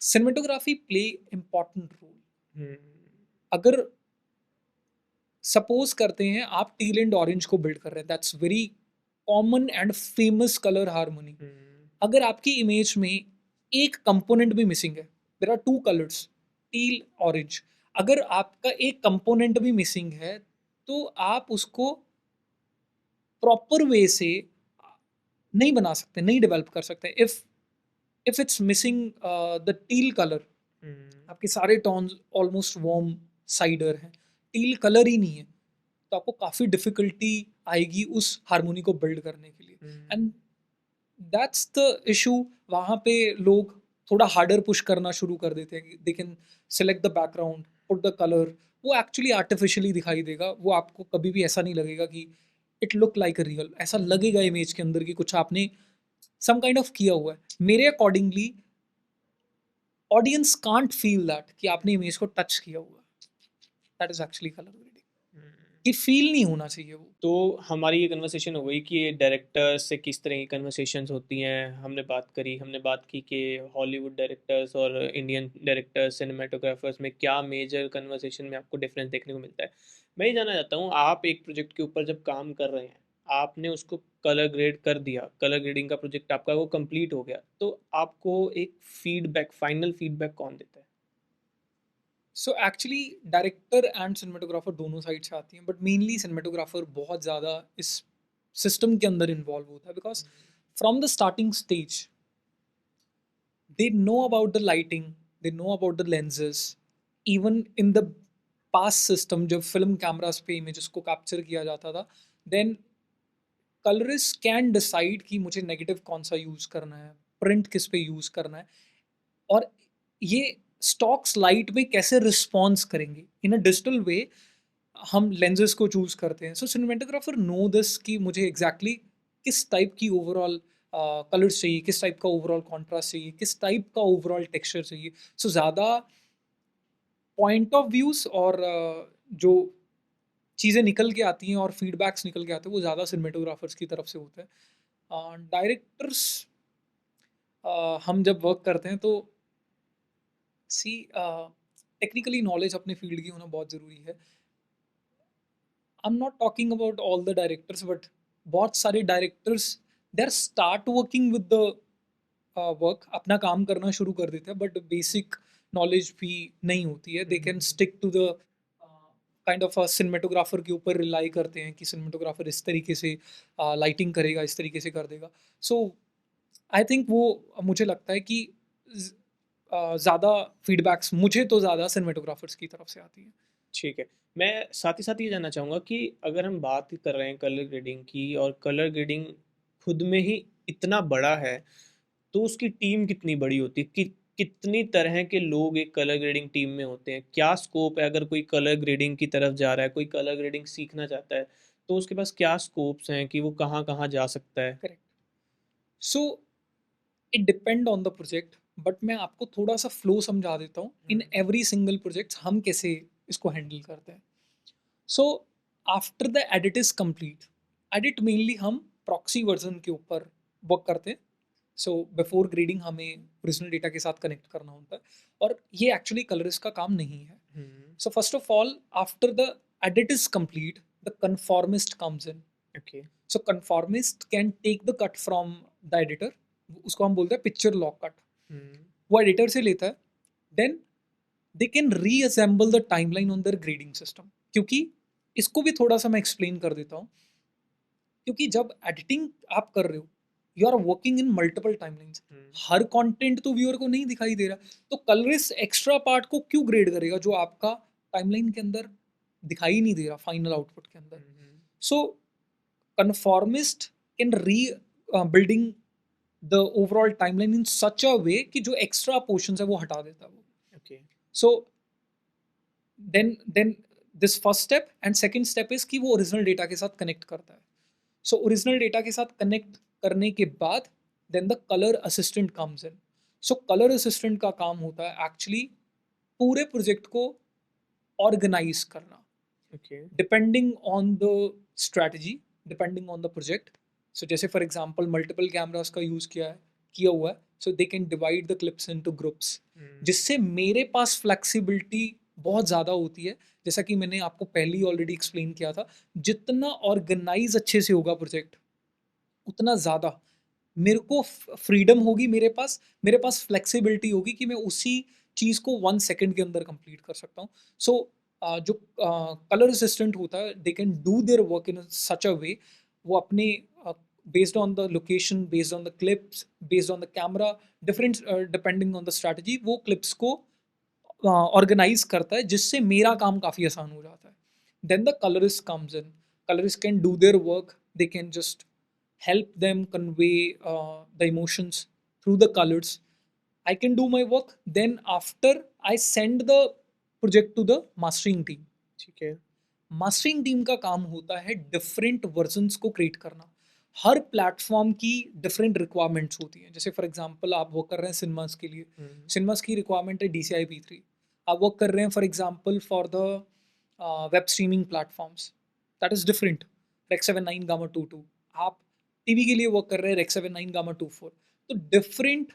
cinematography play important role. Hmm, अगर सपोज करते हैं आप टील एंड ऑरेंज को बिल्ड कर रहे हैं, that's very common and famous colour harmony. Hmm, अगर आपकी इमेज में एक कंपोनेंट भी मिसिंग है, there are two colours, teal orange, अगर आपका एक कंपोनेंट भी मिसिंग है, तो आप उसको प्रॉपर वे से नहीं बना सकते, नहीं डेवलप कर सकते। If it's missing the teal colour, hmm, आपके सारे टोन्स ऑलमोस्ट वार्म साइडर हैं, टील कलर ही नहीं है, तो आपको काफ़ी डिफिकल्टी आएगी उस हारमोनी को बिल्ड करने के लिए। हुँ, एंड दैट्स द इशू। वहाँ पे लोग थोड़ा हार्डर पुश करना शुरू कर देते हैं, they can select the background, put the colour, वो एक्चुअली आर्टिफिशियली दिखाई देगा, वो आपको कभी भी ऐसा नहीं लगेगा कि it look like a real, ऐसा लगेगा इमेज के अंदर कि कुछ आपने सम काइंड ऑफ किया हुआ है। मेरे accordingly audience can't feel that कि आपने इमेज को टच किया हुआ है, that is actually colour grading, कि फील नहीं होना चाहिए वो। तो हमारी ये कन्वर्सेशन हो गई कि डायरेक्टर्स से किस तरह की कन्वर्सेशंस होती हैं, हमने बात की कि हॉलीवुड डायरेक्टर्स और इंडियन डायरेक्टर्स सिनेमाटोग्राफर्स में क्या मेजर कन्वर्सेशन में आपको डिफरेंस देखने को मिलता है। मैं ये जानना चाहता हूँ, आप एक प्रोजेक्ट के ऊपर जब काम कर रहे हैं, आपने उसको कलर ग्रेड कर दिया, कलर ग्रेडिंग का प्रोजेक्ट आपका वो कंप्लीट हो गया, तो आपको एक फीडबैक, फाइनल फीडबैक कौन देता है? So actually director and cinematographer दोनों साइड से आती हैं, बट मेनली सिनेमाटोग्राफर बहुत ज़्यादा इस सिस्टम के अंदर इन्वॉल्व होता है, because from the starting stage they know about the lighting, they know about the lenses, even in the past system जब फिल्म कैमरास पे इमेजेस को कैप्चर किया जाता था, देन कलरिस्ट कैन डिसाइड कि मुझे नेगेटिव कौन सा यूज़ करना है, प्रिंट किस पे यूज़ करना है, और ये स्टॉक्स लाइट में कैसे रिस्पॉन्स करेंगे इन अ डिजिटल वे। हम लेंसेज को चूज करते हैं, सो सिनेमेटोग्राफर नो दिस कि मुझे एग्जैक्टली किस टाइप की ओवरऑल कलर्स चाहिए, किस टाइप का ओवरऑल कॉन्ट्रास्ट चाहिए, किस टाइप का ओवरऑल टेक्सचर चाहिए। सो ज़्यादा पॉइंट ऑफ व्यूज़ और जो चीज़ें निकल के आती हैं और फीडबैक्स निकल के आते हैं वो ज़्यादा सिनेमेटोग्राफर्स की तरफ से होते हैं। डायरेक्टर्स हम जब वर्क करते हैं तो सी टेक्निकली नॉलेज अपने फील्ड की होना बहुत ज़रूरी है। I am not talking about all the directors, but बहुत सारे directors they are start working with the work, अपना काम करना शुरू कर देते हैं, बट बेसिक नॉलेज भी नहीं होती है। They can stick to the kind of cinematographer के ऊपर रिलाई करते हैं कि सिनेमेटोग्राफर इस तरीके से लाइटिंग करेगा, इस तरीके से कर देगा। सो आई थिंक वो मुझे लगता है कि ज़्यादा फीडबैक्स मुझे तो ज़्यादा सिनेमेटोग्राफर्स की तरफ से आती है। ठीक है। मैं साथ ही साथ ये जानना चाहूँगा कि अगर हम बात कर रहे हैं कलर ग्रेडिंग की, और कलर ग्रेडिंग खुद में ही इतना बड़ा है, तो उसकी टीम कितनी बड़ी होती है? कितनी तरह के लोग एक कलर ग्रेडिंग टीम में होते हैं? क्या स्कोप है अगर कोई कलर ग्रेडिंग की तरफ जा रहा है, कोई कलर ग्रेडिंग सीखना चाहता है, तो उसके पास क्या स्कोप्स हैं कि वो कहाँ-कहाँ जा सकता है? Correct. So it depend on the project, but मैं आपको थोड़ा सा फ्लो समझा देता हूँ इन एवरी सिंगल प्रोजेक्ट हम कैसे इसको हैंडल करते हैं। So after the edit is complete, edit mainly हम प्रॉक्सी वर्जन के ऊपर वर्क करते हैं। सो बिफोर ग्रेडिंग हमें ओरिजिनल डेटा के साथ कनेक्ट करना होता है, और ये एक्चुअली कलरिस्ट का काम नहीं है। Hmm, so first of all, after the edit is complete, the conformist comes in. Okay. So conformist can take the cut from the editor, उसको हम बोलते हैं पिक्चर लॉक कट। हुँ, वो एडिटर से लेता है, then they can reassemble the timeline on their grading system. क्योंकि इसको भी थोड़ा सा मैं एक्सप्लेन कर देता हूँ, क्योंकि जब एडिटिंग आप कर रहे हो, you are working in multiple timelines, hmm, हर कंटेंट तो व्यूअर को नहीं दिखाई दे रहा, तो कलरिस्ट एक्स्ट्रा पार्ट को क्यों ग्रेड करेगा जो आपका टाइमलाइन के अंदर दिखाई नहीं दे रहा फाइनल आउटपुट के अंदर। Hmm, hmm, so conformist can rebuilding the overall timeline in such a way कि जो एक्स्ट्रा पोर्शन है वो हटा देता है वो। Okay. So then this first step and second step is कि वो ओरिजिनल डेटा के साथ कनेक्ट करता है। सो ओरिजिनल डेटा के साथ कनेक्ट करने के बाद then the colour assistant comes in. So colour assistant का काम होता है एक्चुअली पूरे प्रोजेक्ट को ऑर्गेनाइज करना, okay. Depending on the strategy, depending on the project. So जैसे फॉर एग्जांपल मल्टीपल कैमरास का यूज़ किया हुआ है, so they can divide the clips into groups, hmm, जिससे मेरे पास फ्लेक्सिबिलिटी बहुत ज़्यादा होती है। जैसा कि मैंने आपको पहले ही ऑलरेडी एक्सप्लेन किया था, जितना ऑर्गेनाइज अच्छे से होगा प्रोजेक्ट, उतना ज़्यादा मेरे को फ्रीडम होगी, मेरे पास फ्लेक्सिबिलिटी होगी कि मैं उसी चीज़ को 1 सेकंड के अंदर कंप्लीट कर सकता हूँ। सो जो कलर असिस्टेंट होता है, they can do their work in such a way, वो अपने based on the location, based on the clips, based on the camera, different depending on the strategy, वो क्लिप्स को ऑर्गेनाइज करता है, जिससे मेरा काम काफ़ी आसान हो जाता है। Then the colourist comes in, colourist can do their work, they can just help them convey the emotions through the colors. I can do my work. Then after I send the project to the mastering team. ठीक है। Mastering team का काम होता है different versions को create करना। हर platform की different requirements होती हैं। जैसे फॉर एग्जांपल आप वर्क कर रहे हैं सिनेमास के लिए, हुँ, सिनेमास की रिक्वायरमेंट है DCI P3। आप वर्क कर रहे हैं for example for the web streaming platforms, that is different, Rec 79 gamma 22। आप टीवी के लिए वर्क कर रहे हैं Rec 79 गामा 24। तो डिफरेंट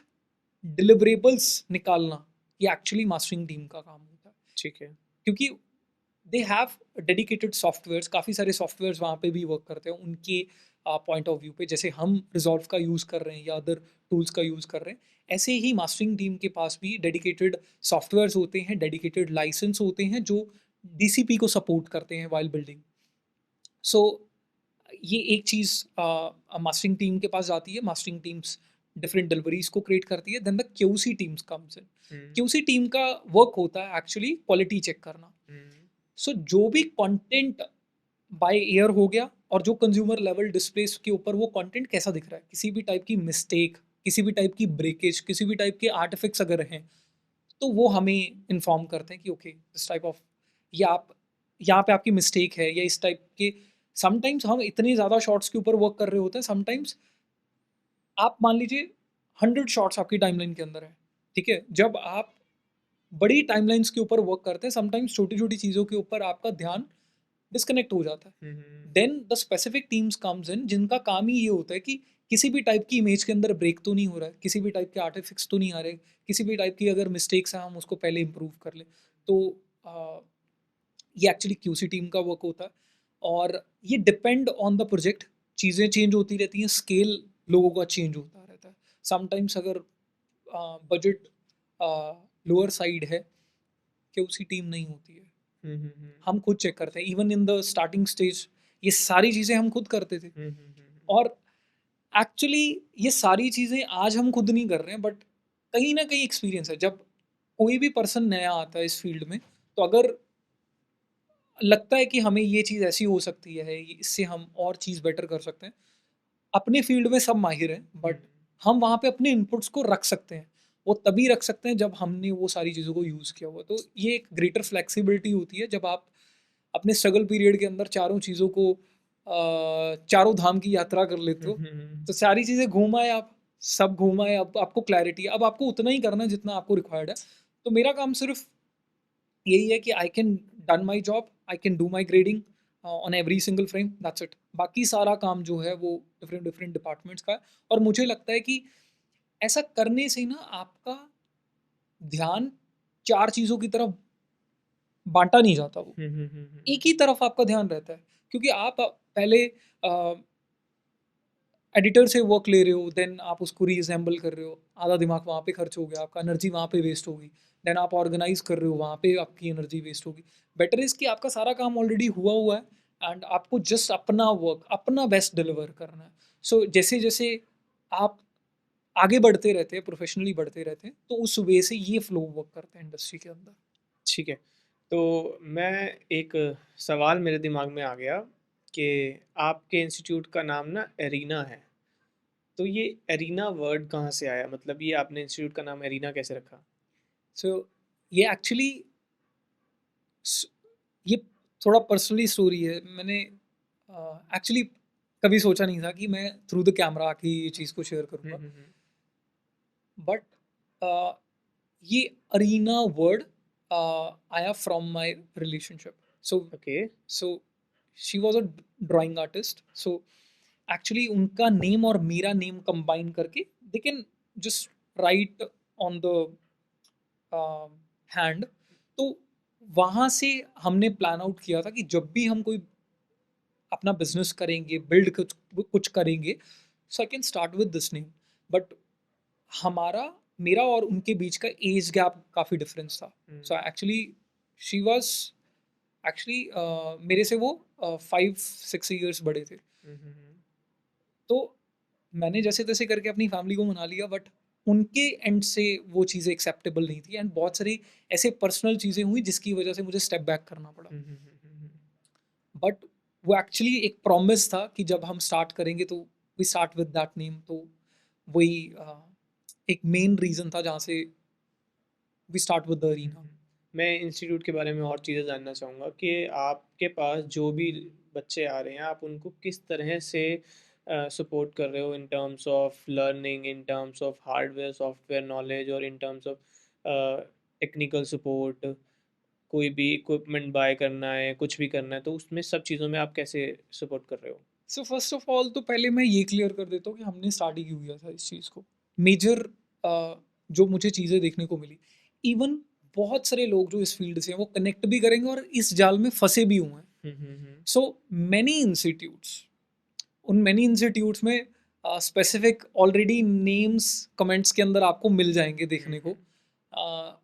डिलिवरेबल्स निकालना ये एक्चुअली मास्टरिंग टीम का काम होता है, ठीक है। क्योंकि दे हैव डेडिकेटेड सॉफ्टवेयर्स, काफ़ी सारे सॉफ्टवेयर्स वहाँ पे भी वर्क करते हैं उनके पॉइंट ऑफ व्यू पे। जैसे हम रिजॉल्व का यूज़ कर रहे हैं या अदर टूल्स का यूज़ कर रहे हैं, ऐसे ही मास्टरिंग टीम के पास भी डेडिकेटेड सॉफ्टवेयर्स होते हैं, डेडिकेटेड लाइसेंस होते हैं जो DCP को सपोर्ट करते हैं वाइल बिल्डिंग। सो ये एक चीज़ मास्टरिंग टीम के पास जाती है। मास्टरिंग टीम्स डिफरेंट डिलीवरीज को क्रिएट करती है। Then the QC teams comes in. Hmm, QC team का वर्क होता है एक्चुअली क्वालिटी चेक करना। हुँ, सो जो भी कंटेंट बाय एयर हो गया और जो कंज्यूमर लेवल डिस्प्लेस के ऊपर वो कंटेंट कैसा दिख रहा है, किसी भी टाइप की मिस्टेक, किसी भी टाइप की ब्रेकेज, किसी भी टाइप के आर्टिफिक्स अगर हैं, तो वो हमें इन्फॉर्म करते हैं कि ओके दिस टाइप ऑफ, या आप यहाँ पे आपकी मिस्टेक है या इस टाइप के। समटाइम्स हम इतने ज़्यादा शॉट्स के ऊपर वर्क कर रहे होते हैं, समटाइम्स आप मान लीजिए 100 शॉट्स आपकी टाइमलाइन के अंदर है, ठीक है? जब आप बड़ी टाइमलाइन्स के ऊपर वर्क करते हैं, समटाइम्स छोटी-छोटी चीज़ों के ऊपर आपका ध्यान डिस्कनेक्ट हो जाता है। Hmm, hmm, then the specific teams comes in, जिनका काम ही ये होता है कि किसी भी टाइप की इमेज के अंदर ब्रेक तो नहीं हो रहा है, किसी भी टाइप के आर्टिफिक्स तो नहीं आ रहे, किसी भी टाइप की अगर मिस्टेक्स हैं हम उसको पहले इम्प्रूव कर लें। तो अ, ये एक्चुअली QC टीम का वर्क होता है। और ये डिपेंड ऑन द प्रोजेक्ट, चीज़ें चेंज होती रहती हैं, स्केल लोगों का चेंज होता रहता है। समटाइम्स अगर बजट लोअर साइड है, QC टीम नहीं होती है, हुँ, हुँ, हुँ, हम खुद चेक करते हैं। Even in the starting stage ये सारी चीज़ें हम खुद करते थे। हुँ, हुँ, हुँ, और एक्चुअली ये सारी चीज़ें आज हम खुद नहीं कर रहे हैं, बट कहीं न कहीं एक्सपीरियंस है। जब कोई भी पर्सन नया आता है इस फील्ड में, तो अगर लगता है कि हमें ये चीज़ ऐसी हो सकती है, इससे हम और चीज़ बेटर कर सकते हैं। अपने फील्ड में सब माहिर हैं, हुँ, बट हम वहाँ पे अपने इनपुट्स को रख सकते हैं। वो तभी रख सकते हैं जब हमने वो सारी चीज़ों को यूज़ किया हुआ। तो ये एक ग्रेटर फ्लेक्सिबिलिटी होती है जब आप अपने स्ट्रगल पीरियड के अंदर चारों चीज़ों को चारों धाम की यात्रा कर लेते हुँ, हो। हुँ, हुँ, तो सारी चीज़ें घूम आए आप, सब घूम आए, अब आपको क्लैरिटी है। अब आपको उतना ही करना है जितना आपको रिक्वायर्ड है। तो मेरा काम सिर्फ़ यही है कि I can done my job, I can do my grading on every single frame, that's it. बाकी सारा काम जो है वो डिफरेंट डिफरेंट डिपार्टमेंट्स का है। और मुझे लगता है कि ऐसा करने से ना आपका ध्यान 4 चीज़ों की तरफ बाँटा नहीं जाता वो। हुँ, हुँ, हुँ, हुँ, एक ही तरफ आपका ध्यान रहता है। क्योंकि आप पहले एडिटर से वर्क ले रहे हो, देन आप उसको रीअसेंबल कर रहे हो, आधा दिमाग वहाँ पे खर्च हो गया, आपका एनर्जी वहाँ पे वेस्ट होगी। देन आप ऑर्गेनाइज़ कर रहे हो, वहाँ पे आपकी एनर्जी वेस्ट होगी। बेटर इज़ कि आपका सारा काम ऑलरेडी हुआ हुआ है एंड आपको जस्ट अपना वर्क, अपना बेस्ट डिलीवर करना है। सो जैसे-जैसे आप आगे बढ़ते रहते हैं, प्रोफेशनली बढ़ते रहते हैं, तो उस वे से ये फ्लो वर्क करता है इंडस्ट्री के अंदर। ठीक है। तो मैं एक सवाल मेरे दिमाग में आ गया कि आपके इंस्टीट्यूट का नाम ना एरीना है, तो ये एरीना वर्ड कहाँ से आया? मतलब ये आपने इंस्टीट्यूट का नाम एरीना कैसे रखा? सो ये एक्चुअली स ये थोड़ा पर्सनली स्टोरी है। मैंने एक्चुअली कभी सोचा नहीं था कि मैं थ्रू द कैमरा आके ये चीज़ को शेयर हुँ, करूँगा। हुँ, हुँ। बट ये अरीना वर्ड आया from my relationship. So okay. So she was a drawing artist. So actually उनका नेम और मेरा नेम कंबाइन करके they can just right on the hand. तो वहाँ से हमने प्लान आउट किया था कि जब भी हम कोई अपना बिजनेस करेंगे, बिल्ड कुछ कुछ करेंगे, so I can start with this name. But हमारा मेरा और उनके बीच का एज गैप काफ़ी डिफरेंस था। Hmm, so actually she was actually मेरे से वो 5-6 ईयर्स बड़े थे। हुँ, हुँ, हुँ। तो मैंने जैसे-तैसे करके अपनी फैमिली को मना लिया, बट उनके एंड से वो चीज़ें एक्सेप्टेबल नहीं थी एंड बहुत सारी ऐसे पर्सनल चीज़ें हुई जिसकी वजह से मुझे स्टेप बैक करना पड़ा। Hmm, hmm, hmm, hmm, hmm. But वो एक्चुअली एक प्रॉमिस था कि जब हम स्टार्ट करेंगे तो we start with that name. तो वही एक मेन रीज़न था जहाँ से we start with the Arena. मैं इंस्टीट्यूट के बारे में और चीज़ें जानना चाहूँगा कि आपके पास जो भी बच्चे आ रहे हैं, आप उनको किस तरह से सपोर्ट कर रहे हो in terms of learning, in terms of hardware, software knowledge और in terms of technical support? कोई भी इक्विपमेंट बाय करना है, कुछ भी करना है, तो उसमें सब चीज़ों में आप कैसे सपोर्ट कर रहे हो? सो फर्स्ट ऑफ ऑल तो पहले मैं ये क्लियर कर देता हूँ कि हमने स्टार्ट ही क्यों किया था इस चीज़ को। मेजर जो मुझे चीज़ें देखने को मिली, इवन बहुत सारे लोग जो इस फील्ड से हैं वो कनेक्ट भी करेंगे और इस जाल में फँसे भी हुए हैं। Hmm, hmm, hmm. So many institutes, उन मैनी इंस्टीट्यूट्स में स्पेसिफिक ऑलरेडी नेम्स कमेंट्स के अंदर आपको मिल जाएँगे हुँ, देखने को। हुँ।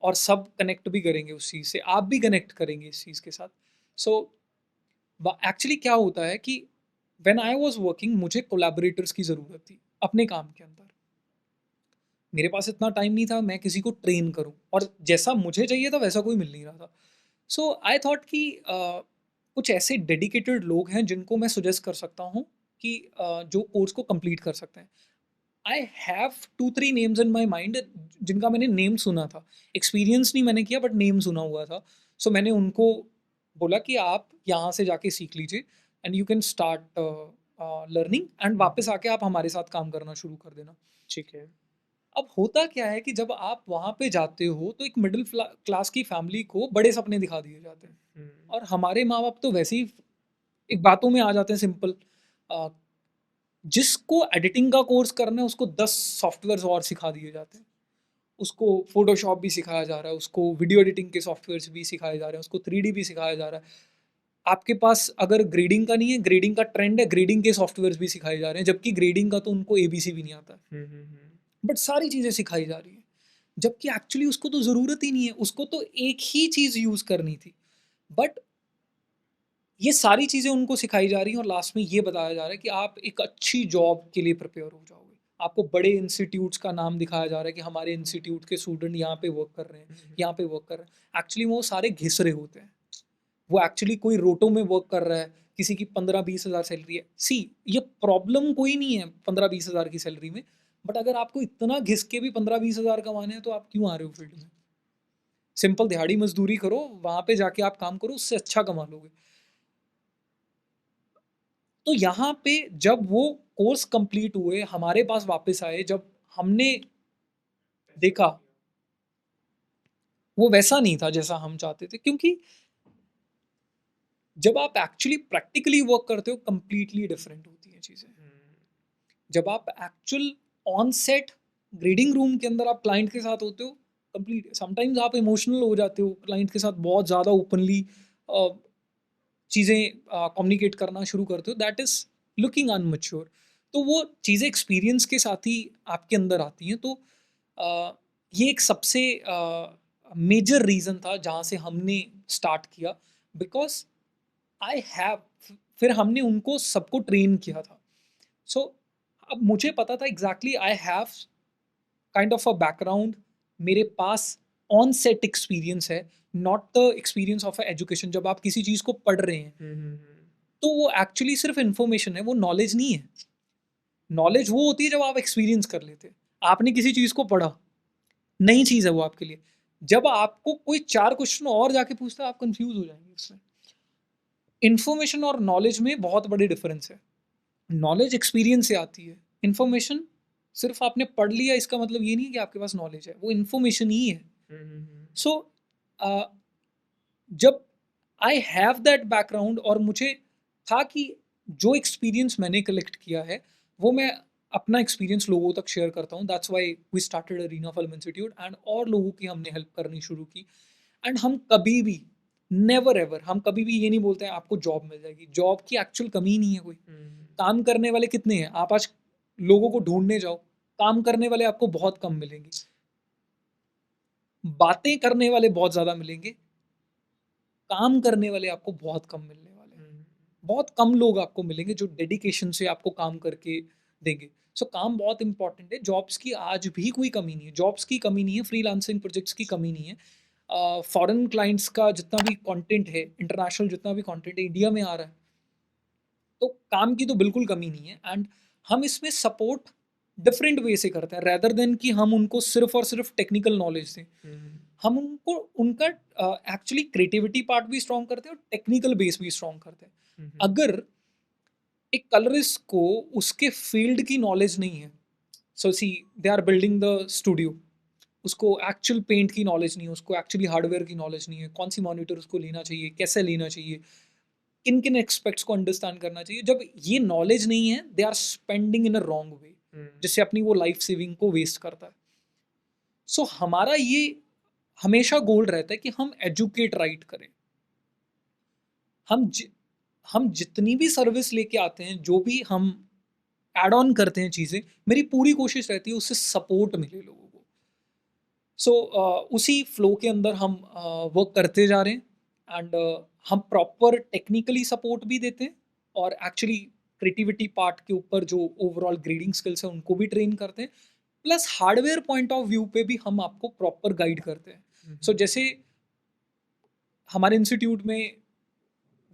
और सब कनेक्ट भी करेंगे उस चीज़ से, आप भी कनेक्ट करेंगे इस चीज़ के साथ। सो एक्चुअली क्या होता है कि व्हेन आई वाज़ वर्किंग मुझे कोलैबोरेटर्स की ज़रूरत थी अपने काम के अंदर। मेरे पास इतना टाइम नहीं था मैं किसी को ट्रेन करूँ और जैसा मुझे चाहिए था वैसा कोई मिल नहीं रहा था। सो आई थॉट कि कुछ ऐसे डेडिकेटेड लोग हैं जिनको मैं सजेस्ट कर सकता हूँ कि जो कोर्स को कंप्लीट कर सकते हैं। I have 2-3 names in my mind जिनका मैंने नेम सुना था। एक्सपीरियंस नहीं मैंने किया बट नेम सुना हुआ था। सो मैंने उनको बोला कि आप यहाँ से जाके सीख लीजिए and you can start learning and hmm, वापस हुँ। आके आप हमारे साथ काम करना शुरू कर देना। ठीक है। अब होता क्या है कि जब आप वहाँ पे जाते हो तो एक मिडिल क्लास की फैमिली को बड़े सपने दिखा दिए जाते हैं हुँ, और हमारे माँ बाप तो वैसे ही एक बातों में आ जाते हैं सिंपल। जिसको एडिटिंग का कोर्स करना है उसको 10 सॉफ्टवेयर्स और सिखा दिए जाते हैं। उसको फ़ोटोशॉप भी सिखाया जा रहा है, उसको वीडियो एडिटिंग के सॉफ्टवेयर्स भी सिखाए जा रहे हैं, उसको 3D भी सिखाया जा रहा है। आपके पास अगर ग्रेडिंग का नहीं है, ग्रेडिंग का ट्रेंड है, ग्रेडिंग के सॉफ्टवेयर्स भी सिखाए जा रहे हैं, जबकि ग्रेडिंग का तो उनको एबीसी भी नहीं आता है। Hmm, hmm, hmm. बट सारी चीज़ें सिखाई जा रही हैं, जबकि एक्चुअली उसको तो ज़रूरत ही नहीं है, उसको तो एक ही चीज़ यूज़ करनी थी। बट ये सारी चीज़ें उनको सिखाई जा रही हैं और लास्ट में ये बताया जा रहा है कि आप एक अच्छी जॉब के लिए प्रिपेयर हो जाओगे। आपको बड़े इंस्टीट्यूट्स का नाम दिखाया जा रहा है कि हमारे इंस्टीट्यूट के स्टूडेंट यहाँ पे वर्क कर रहे हैं, हुँ, हुँ। यहाँ पे वर्क कर रहे हैं। एक्चुअली वो सारे घिसरे होते हैं। वो एक्चुअली कोई रोटो में वर्क कर रहा है, किसी की 15-20 हज़ार सैलरी है। सी ये प्रॉब्लम कोई नहीं है 15-20 हज़ार की सैलरी में, बट अगर आपको इतना घिस के भी 15-20 हज़ार कमाने हैं तो आप क्यों आ रहे हो फील्ड में? सिंपल दिहाड़ी मज़दूरी करो, वहाँ पे जाके आप काम करो, उससे अच्छा कमा लोगे। तो यहाँ पे जब वो कोर्स कंप्लीट हुए, हमारे पास वापस आए, जब हमने देखा, वो वैसा नहीं था जैसा हम चाहते थे क्योंकि जब आप एक्चुअली प्रैक्टिकली वर्क करते हो, कंप्लीटली डिफरेंट होती हैं चीज़ें। हुँ, जब आप actual on set grading room के अंदर आप क्लाइंट के साथ होते हो, कंप्लीट समटाइम्स आप इमोशनल हो जाते हो, क्लाइंट के साथ बहुत ज़्यादा ओपनली चीज़ें कम्युनिकेट करना शुरू करते हो, दैट इज़ लुकिंग अनमैच्योर। तो वो चीज़ें एक्सपीरियंस के साथ ही आपके अंदर आती हैं। तो ये एक सबसे मेजर रीज़न था जहाँ से हमने स्टार्ट किया, बिकॉज़ आई हैव फिर हमने उनको सबको ट्रेन किया था। सो अब मुझे पता था exactly I have kind of a background, मेरे पास ऑन सेट एक्सपीरियंस है, not the experience of a education. जब आप किसी चीज़ को पढ़ रहे हैं, हुँ, हुँ, हुँ। तो वो एक्चुअली सिर्फ़ इन्फॉर्मेशन है, वो नॉलेज नहीं है। नॉलेज वो होती है जब आप एक्सपीरियंस कर लेते हैं। आपने किसी चीज़ को पढ़ा, नई चीज़ है वो आपके लिए। जब आपको कोई 4 क्वेश्चन और जाके पूछता है, आप कन्फ्यूज़ हो जाएँगे उसमें। इन्फॉर्मेशन और नॉलेज में बहुत बड़ी डिफरेंस है। नॉलेज एक्सपीरियंस से आती है। इन्फॉर्मेशन सिर्फ़ आपने पढ़ लिया इसका मतलब ये नहीं है कि आपके पास नॉलेज है, वो इन्फॉर्मेशन ही है। Hmm, hmm, hmm. सो अ, जब आई हैव दैट बैकग्राउंड और मुझे था कि जो एक्सपीरियंस मैंने कलेक्ट किया है, वो मैं अपना एक्सपीरियंस लोगों तक शेयर करता हूँ। That's why we started Arena Film Institute and और लोगों की हमने हेल्प करनी शुरू की। एंड हम कभी भी नेवर एवर हम कभी भी ये नहीं बोलते हैं आपको जॉब मिल जाएगी। जॉब की एक्चुअल कमी नहीं है कोई। हुँ, काम करने वाले कितने हैं? आप आज लोगों को ढूँढने जाओ, काम करने वाले आपको बहुत कम मिलेंगे। बातें करने वाले बहुत ज़्यादा मिलेंगे, काम करने वाले आपको बहुत कम मिलने वाले हैं। हुँ, बहुत कम लोग आपको मिलेंगे जो डेडिकेशन से आपको काम करके देंगे। सो काम बहुत इम्पोर्टेंट है, जॉब्स की आज भी कोई कमी नहीं है, जॉब्स की कमी नहीं है, फ्रीलांसिंग प्रोजेक्ट्स की कमी नहीं है। फॉरेन क्लाइंट्स का जितना भी कंटेंट है, इंटरनेशनल जितना भी कंटेंट है इंडिया में आ रहा है, तो काम की तो बिल्कुल कमी नहीं है एंड हम इसमें सपोर्ट डिफरेंट वे से करते हैं, रेदर देन कि हम उनको सिर्फ और सिर्फ टेक्निकल नॉलेज दें। हम उनको उनका एक्चुअली क्रिएटिविटी पार्ट भी स्ट्रॉन्ग करते हैं और टेक्निकल बेस भी स्ट्रॉन्ग करते हैं। अगर एक कलरिस्ट को उसके फील्ड की नॉलेज नहीं है, so see they are building the studio, उसको एक्चुअल पेंट की नॉलेज नहीं है, उसको एक्चुअली हार्डवेयर की नॉलेज नहीं है, कौन सी मॉनिटर उसको लेना चाहिए, कैसे लेना चाहिए, किन किन एक्सपेक्ट्स को अंडरस्टैंड करना चाहिए, जब ये नॉलेज नहीं है they are spending in a wrong way, जिससे अपनी वो लाइफ सेविंग को वेस्ट करता है। सो हमारा ये हमेशा गोल रहता है कि हम एजुकेट राइट करें। हम जि, हम जितनी भी सर्विस लेके आते हैं, जो भी हम एड ऑन करते हैं चीज़ें, मेरी पूरी कोशिश रहती है उससे सपोर्ट मिले लोगों को। सो उसी फ्लो के अंदर हम वर्क करते जा रहे हैं, एंड हम प्रॉपर टेक्निकली सपोर्ट भी देते हैं और एक्चुअली क्रिएटिविटी पार्ट के ऊपर जो ओवरऑल ग्रेडिंग स्किल्स हैं उनको भी ट्रेन करते हैं, plus hardware point of view पे भी हम आपको प्रॉपर गाइड करते हैं। सो जैसे हमारे इंस्टीट्यूट में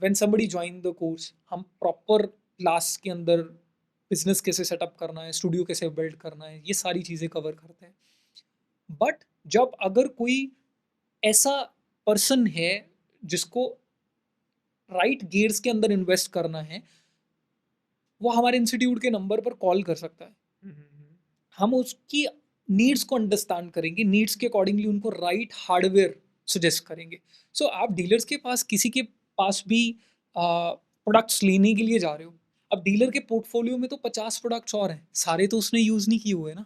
when somebody join the course, हम प्रॉपर क्लास के अंदर बिजनेस कैसे सेटअप करना है, स्टूडियो कैसे बिल्ड करना है, ये सारी चीज़ें कवर करते हैं। बट जब अगर कोई ऐसा पर्सन है जिसको राइट गियर्स के अंदर इन्वेस्ट करना है, वो हमारे इंस्टीट्यूट के नंबर पर कॉल कर सकता है। हम उसकी नीड्स को अंडरस्टैंड करेंगे, नीड्स के अकॉर्डिंगली उनको राइट हार्डवेयर सजेस्ट करेंगे। सो आप डीलर्स के पास, किसी के पास भी प्रोडक्ट्स लेने के लिए जा रहे हो, अब डीलर के पोर्टफोलियो में तो 50 प्रोडक्ट्स और हैं, सारे तो उसने यूज़ नहीं किए हुए ना।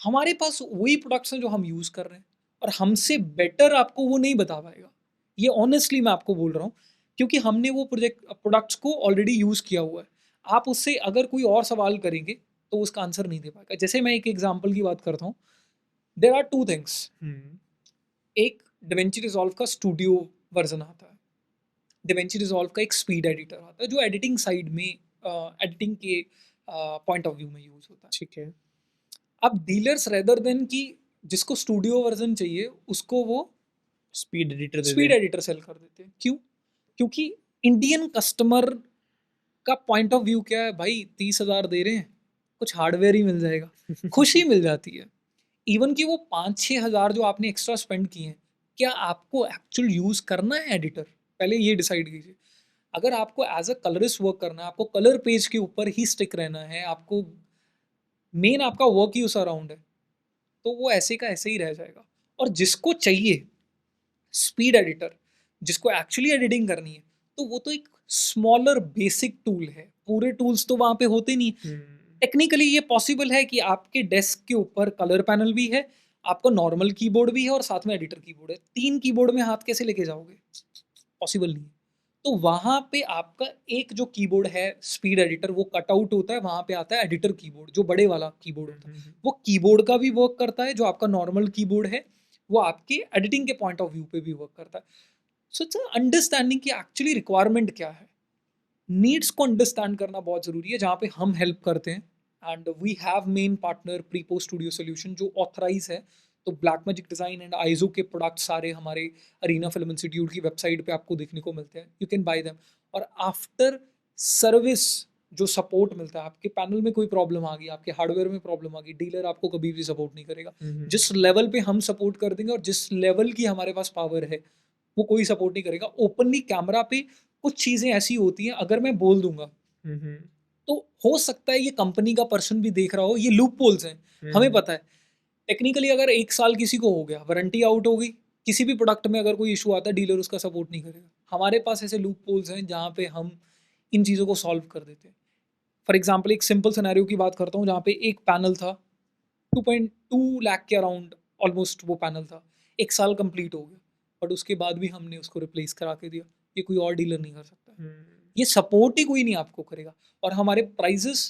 हमारे पास वही प्रोडक्ट्स हैं जो हम यूज़ कर रहे हैं, और हमसे बेटर आपको वो नहीं बता पाएगा। ये ऑनेस्टली मैं आपको बोल रहा हूँ, क्योंकि हमने वो प्रोडक्ट्स को ऑलरेडी यूज़ किया हुआ है। आप उससे अगर कोई और सवाल करेंगे तो उसका आंसर नहीं दे पाएगा। जैसे मैं एक एग्जांपल की बात करता हूँ, देयर आर टू थिंग्स। एक डिवेंची रिजॉल्व का स्टूडियो वर्जन आता है, डिवेंची रिजॉल्व का एक स्पीड एडिटर आता है जो एडिटिंग साइड में, एडिटिंग के पॉइंट ऑफ व्यू में यूज़ होता है। ठीक है। अब डीलर्स रेदर देन कि जिसको स्टूडियो वर्जन चाहिए उसको वो स्पीड एडिटर दे स्पीड दें। एडिटर सेल कर देते हैं। क्यों? क्योंकि इंडियन कस्टमर का पॉइंट ऑफ व्यू क्या है, भाई 30,000 दे रहे हैं, कुछ हार्डवेयर ही मिल जाएगा, खुशी मिल जाती है। इवन कि वो 5-6 हज़ार जो आपने एक्स्ट्रा स्पेंड किए हैं, क्या आपको एक्चुअल यूज़ करना है एडिटर? पहले ये डिसाइड कीजिए। अगर आपको एज अ कलरिस्ट वर्क करना है, आपको कलर पेज के ऊपर ही स्टिक रहना है, आपको मेन आपका वर्क ही उस अराउंड है, तो वो ऐसे का ऐसे ही रह जाएगा। और जिसको चाहिए स्पीड एडिटर, जिसको एक्चुअली एडिटिंग करनी है, तो वो तो एक स्मॉलर बेसिक टूल है, पूरे टूल्स तो वहाँ पे होते नहीं। टेक्निकली ये पॉसिबल है कि आपके डेस्क के ऊपर कलर पैनल भी है, आपका नॉर्मल कीबोर्ड भी है और साथ में एडिटर कीबोर्ड है। 3 कीबोर्ड में हाथ कैसे लेके जाओगे? पॉसिबल नहीं है। तो वहाँ पे आपका एक जो कीबोर्ड है स्पीड एडिटर, वो कट आउट होता है, वहाँ पे आता है एडिटर कीबोर्ड, जो बड़े वाला कीबोर्ड होता है। वो कीबोर्ड का भी वर्क करता है, जो आपका नॉर्मल कीबोर्ड है, वो आपके एडिटिंग के पॉइंट ऑफ व्यू पे भी वर्क करता है। सो इट्स अंडरस्टैंडिंग कि एक्चुअली रिक्वायरमेंट क्या है। नीड्स को अंडरस्टैंड करना बहुत ज़रूरी है, जहाँ पे हम हेल्प करते हैं। And we have main partner प्रीपो स्टूडियो सोल्यूशन जो ऑथराइज है। तो ब्लैक मैजिक डिज़ाइन एंड आइजो के प्रोडक्ट सारे हमारे अरीना फिल्म इंस्टीट्यूट की वेबसाइट पे आपको देखने को मिलते हैं, यू कैन बाय देम। और आफ्टर सर्विस जो सपोर्ट मिलता है, आपके पैनल में कोई प्रॉब्लम आ गई, आपके हार्डवेयर में प्रॉब्लम आ गई, डीलर आपको कभी भी सपोर्ट नहीं करेगा। जिस लेवल पे हम सपोर्ट कर देंगे और जिस लेवल की हमारे पास पावर है, वो कोई सपोर्ट नहीं करेगा। ओपनली कैमरा पे कुछ चीज़ें ऐसी होती हैं, अगर मैं बोल दूंगा तो हो सकता है ये कंपनी का पर्सन भी देख रहा हो, ये लूप होल्स हैं, हमें पता है। टेक्निकली अगर 1 साल किसी को हो गया, वारंटी आउट हो गई, किसी भी प्रोडक्ट में अगर कोई इशू आता है, डीलर उसका सपोर्ट नहीं करेगा। हमारे पास ऐसे लूप होल्स हैं जहाँ पे हम इन चीज़ों को सॉल्व कर देते हैं। फॉर एग्जाम्पल एक सिंपल सिनेरियो की बात करता हूँ, जहाँ पे एक पैनल था 2.2 लाख के अराउंड, ऑलमोस्ट वो पैनल था, 1 साल कंप्लीट हो गया, बट उसके बाद भी हमने उसको रिप्लेस करा के दिया। ये कोई और डीलर नहीं कर सकता है। ये सपोर्ट ही कोई नहीं आपको करेगा। और हमारे प्राइजेस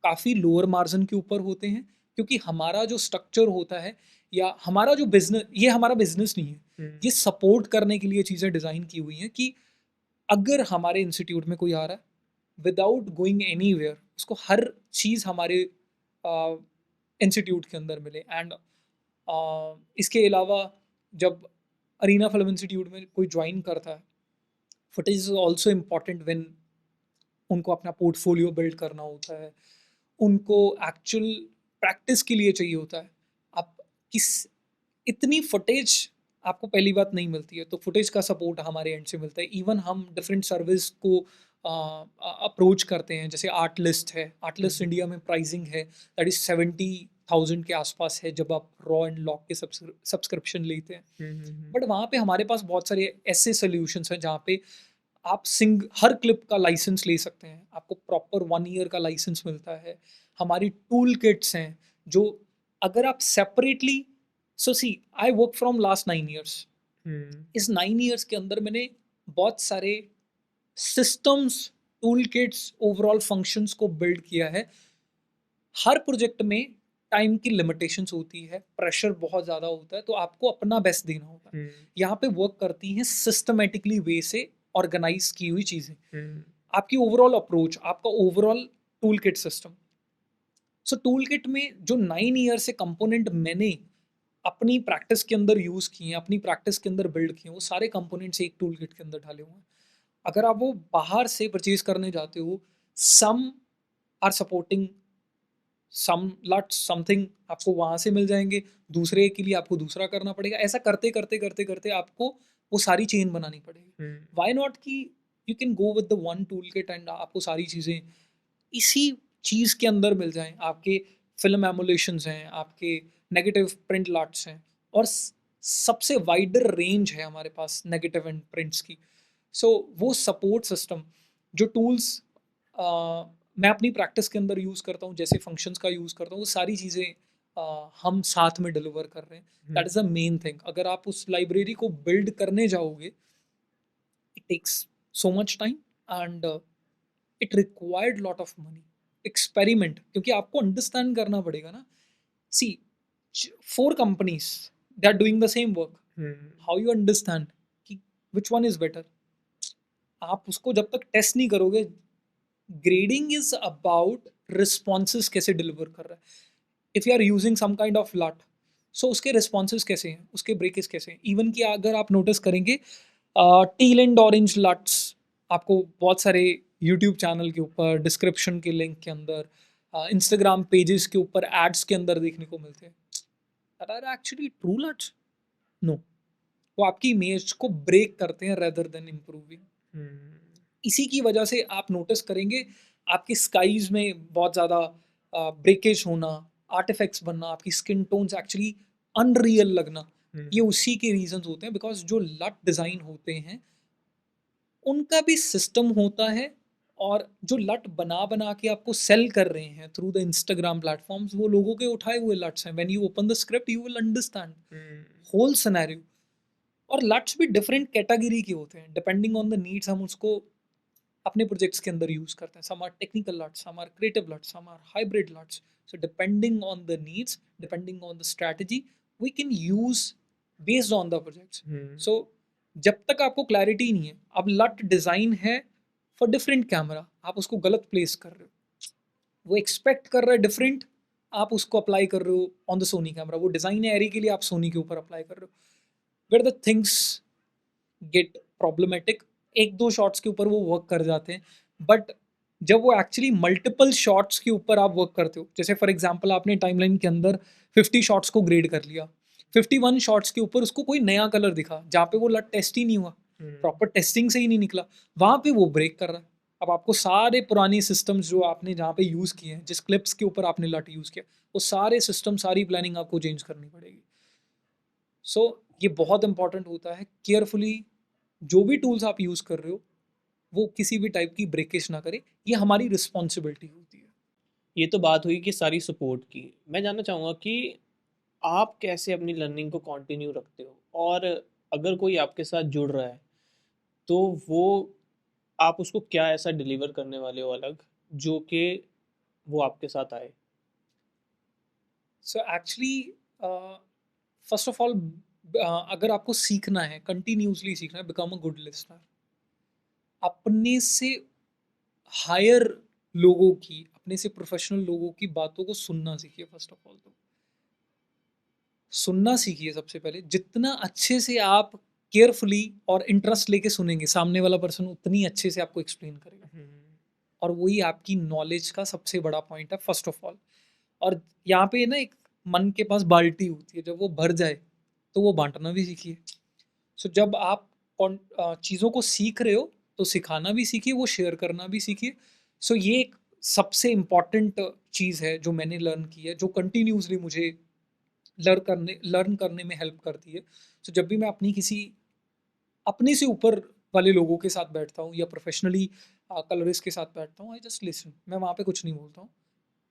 काफ़ी लोअर मार्जिन के ऊपर होते हैं, क्योंकि हमारा जो स्ट्रक्चर होता है, या हमारा जो बिजनेस, ये हमारा बिजनेस नहीं है, ये सपोर्ट करने के लिए चीज़ें डिज़ाइन की हुई हैं कि अगर हमारे इंस्टीट्यूट में कोई आ रहा है, विदाउट गोइंग एनीवेयर, उसको हर चीज़ हमारे इंस्टीट्यूट के अंदर मिले। एंड इसके अलावा जब अरीना फिल्म इंस्टीट्यूट में कोई ज्वाइन करता है, footage is also important when उनको अपना पोर्टफोलियो बिल्ड करना होता है, उनको एक्चुअल प्रैक्टिस के लिए चाहिए होता है। आप किस इतनी फुटेज आपको पहली बात नहीं मिलती है, तो फुटेज का सपोर्ट हमारे एंड से मिलता है। इवन हम डिफरेंट सर्विस को अप्रोच करते हैं, जैसे आर्ट लिस्ट है। आर्ट हुँ, लिस्ट हुँ। इंडिया में प्राइसिंग है दैट इज़ 70,000 के आसपास है जब आप रॉ एंड लॉक के सब्सक्रिप्शन लेते हैं। Hmm, hmm, hmm. बट वहाँ पे हमारे पास बहुत सारे ऐसे सॉल्यूशंस हैं जहाँ पे आप सिंग हर क्लिप का लाइसेंस ले सकते हैं। आपको प्रॉपर 1 ईयर का लाइसेंस मिलता है। हमारी टूल किट्स हैं जो अगर आप separately so see I work from last 9 years. Hmm, इस 9 ईयर्स के अंदर मैंने बहुत सारे systems, tool kits, overall functions को बिल्ड किया है। हर प्रोजेक्ट में टाइम की लिमिटेशंस होती है, प्रेशर बहुत ज़्यादा होता है, तो आपको अपना बेस्ट देना होता है। हुँ, यहाँ पे वर्क करती हैं सिस्टमैटिकली वे से ऑर्गेनाइज़ की हुई चीज़ें। हुँ, आपकी ओवरऑल अप्रोच, आपका ओवरऑल टूल किट सिस्टम। सो टूल किट में जो 9 ईयर से कंपोनेंट मैंने अपनी प्रैक्टिस के अंदर यूज़ किए हैं, अपनी प्रैक्टिस के अंदर बिल्ड किए हैं, वो सारे कंपोनेंट्स एक टूल किट के अंदर डाले हुए हैं। अगर आप वो बाहर से परचेज़ करने जाते हो, some are supporting some lots something आपको वहाँ से मिल जाएँगे, दूसरे के लिए आपको दूसरा करना पड़ेगा। ऐसा करते आपको वो सारी चेन बनानी पड़ेगी। हुँ, व्हाई नॉट कि you can go with the one tool kit and आपको सारी चीज़ें इसी चीज़ के अंदर मिल जाएँ। आपके फ़िल्म एमुलेशंस हैं, आपके नेगेटिव प्रिंट लॉट्स हैं और सबसे वाइडर रेंज है हमारे पास नेगेटिव एंड प्रिंट्स की। सो वो सपोर्ट सिस्टम जो टूल्स मैं अपनी प्रैक्टिस के अंदर यूज़ करता हूँ, जैसे फंक्शंस का यूज़ करता हूँ, वो सारी चीज़ें हम साथ में डिलीवर कर रहे हैं। Hmm, that is the main thing. अगर आप उस लाइब्रेरी को बिल्ड करने जाओगे, it takes so much time and it required lot of money. Experiment क्योंकि आपको अंडरस्टैंड करना पड़ेगा ना। See 4 companies they are doing the same work. Hmm, how you understand कि विच वन इज बेटर? आप उसको जब तक टेस्ट नहीं करोगे, ग्रेडिंग इज अबाउट रिस्पॉन्सेज कैसे डिलीवर कर रहा है। If you are using some kind of LUT, so उसके रिस्पॉन्सेज कैसे हैं, उसके ब्रेकेज कैसे हैं। इवन कि अगर आप नोटिस करेंगे टील एंड ऑरेंज लट्स आपको बहुत सारे यूट्यूब चैनल के ऊपर डिस्क्रिप्शन के लिंक के अंदर, इंस्टाग्राम पेजेस के ऊपर एड्स के अंदर देखने को मिलते हैं। That are actually true LUTs? No. वो आपकी इमेज को ब्रेक करते हैं रेदर देन इम्प्रूविंग। हुँ, इसी की वजह से आप नोटिस करेंगे आपकी स्काईज में बहुत ज़्यादा ब्रेकेज होना, आर्टिफैक्ट्स बनना, आपकी स्किन टोन्स एक्चुअली अनरियल लगना, हुँ, ये उसी के रीजंस होते हैं। बिकॉज जो लट डिज़ाइन होते हैं उनका भी सिस्टम होता है, और जो लट बना बना के आपको सेल कर रहे हैं थ्रू द इंस्टाग्राम प्लेटफॉर्म्स, वो लोगों के उठाए हुए लट्स हैं। When you open the script you will understand hmm, whole scenario. और लट्स भी डिफरेंट कैटेगरी के होते हैं, डिपेंडिंग ऑन द नीड्स हम उसको अपने प्रोजेक्ट्स के अंदर यूज करते हैं। Some are technical LUTs, some are creative LUTs, some are hybrid LUTs. So depending on the needs, depending on the strategy, we can use based on the projects. Hmm, so जब तक आपको clarity नहीं है, अब लट design है for different camera, आप उसको गलत प्लेस कर रहे हो, वो एक्सपेक्ट कर रहा है डिफरेंट, आप उसको अप्लाई कर रहे हो ऑन द सोनी कैमरा। वो डिज़ाइन है एरी के लिए, आप सोनी के ऊपर अप्लाई कर रहे हो, where the things get problematic. एक दो शॉट्स के ऊपर वो वर्क कर जाते हैं, बट जब वो एक्चुअली मल्टीपल शॉट्स के ऊपर आप वर्क करते हो, जैसे फॉर एग्जांपल आपने टाइमलाइन के अंदर 50 शॉट्स को ग्रेड कर लिया, 51 शॉट्स के ऊपर उसको कोई नया कलर दिखा जहाँ पे वो लट टेस्ट ही नहीं हुआ, हुँ, प्रॉपर टेस्टिंग से ही नहीं निकला, वहाँ पे वो ब्रेक कर रहा है। अब आपको सारे पुराने सिस्टम्स जो आपने जहाँ पे यूज़ किए हैं, जिस क्लिप्स के ऊपर आपने लट यूज़ किया, वो सारे सिस्टम, सारी प्लानिंग आपको चेंज करनी पड़ेगी। सो ये बहुत इंपॉर्टेंट होता है केयरफुली, जो भी टूल्स आप यूज़ कर रहे हो वो किसी भी टाइप की ब्रेकेज ना करे, ये हमारी रिस्पॉन्सिबिलिटी होती है। ये तो बात हुई कि सारी सपोर्ट की। मैं जानना चाहूँगा कि आप कैसे अपनी लर्निंग को कंटिन्यू रखते हो? और अगर कोई आपके साथ जुड़ रहा है, तो वो आप उसको क्या ऐसा डिलीवर करने वाले हो अलग, जो कि वो आपके साथ आए? So actually first of all अगर आपको सीखना है, कंटिन्यूसली सीखना है, बिकम अ गुड लिसनर। अपने से हायर लोगों की, अपने से प्रोफेशनल लोगों की बातों को सुनना सीखिए। फर्स्ट ऑफ ऑल तो सुनना सीखिए सबसे पहले। जितना अच्छे से आप केयरफुली और इंटरेस्ट लेके सुनेंगे, सामने वाला पर्सन उतनी अच्छे से आपको एक्सप्लेन करेगा। हुँ, और वही आपकी नॉलेज का सबसे बड़ा पॉइंट है फर्स्ट ऑफ ऑल। और यहाँ पे ना एक मन के पास बाल्टी होती है, जब वो भर जाए तो वो बांटना भी सीखिए। सो जब आप चीज़ों को सीख रहे हो तो सिखाना भी सीखिए, वो शेयर करना भी सीखिए। सो ये एक सबसे इम्पॉर्टेंट चीज़ है जो मैंने लर्न की है, जो कंटिन्यूसली मुझे लर्न करने में हेल्प करती है। सो जब भी मैं अपने से ऊपर वाले लोगों के साथ बैठता हूँ या प्रोफेशनली कलरिस्ट के साथ बैठता हूँ, आई जस्ट लिसन। मैं वहाँ पे कुछ नहीं बोलता हूँ,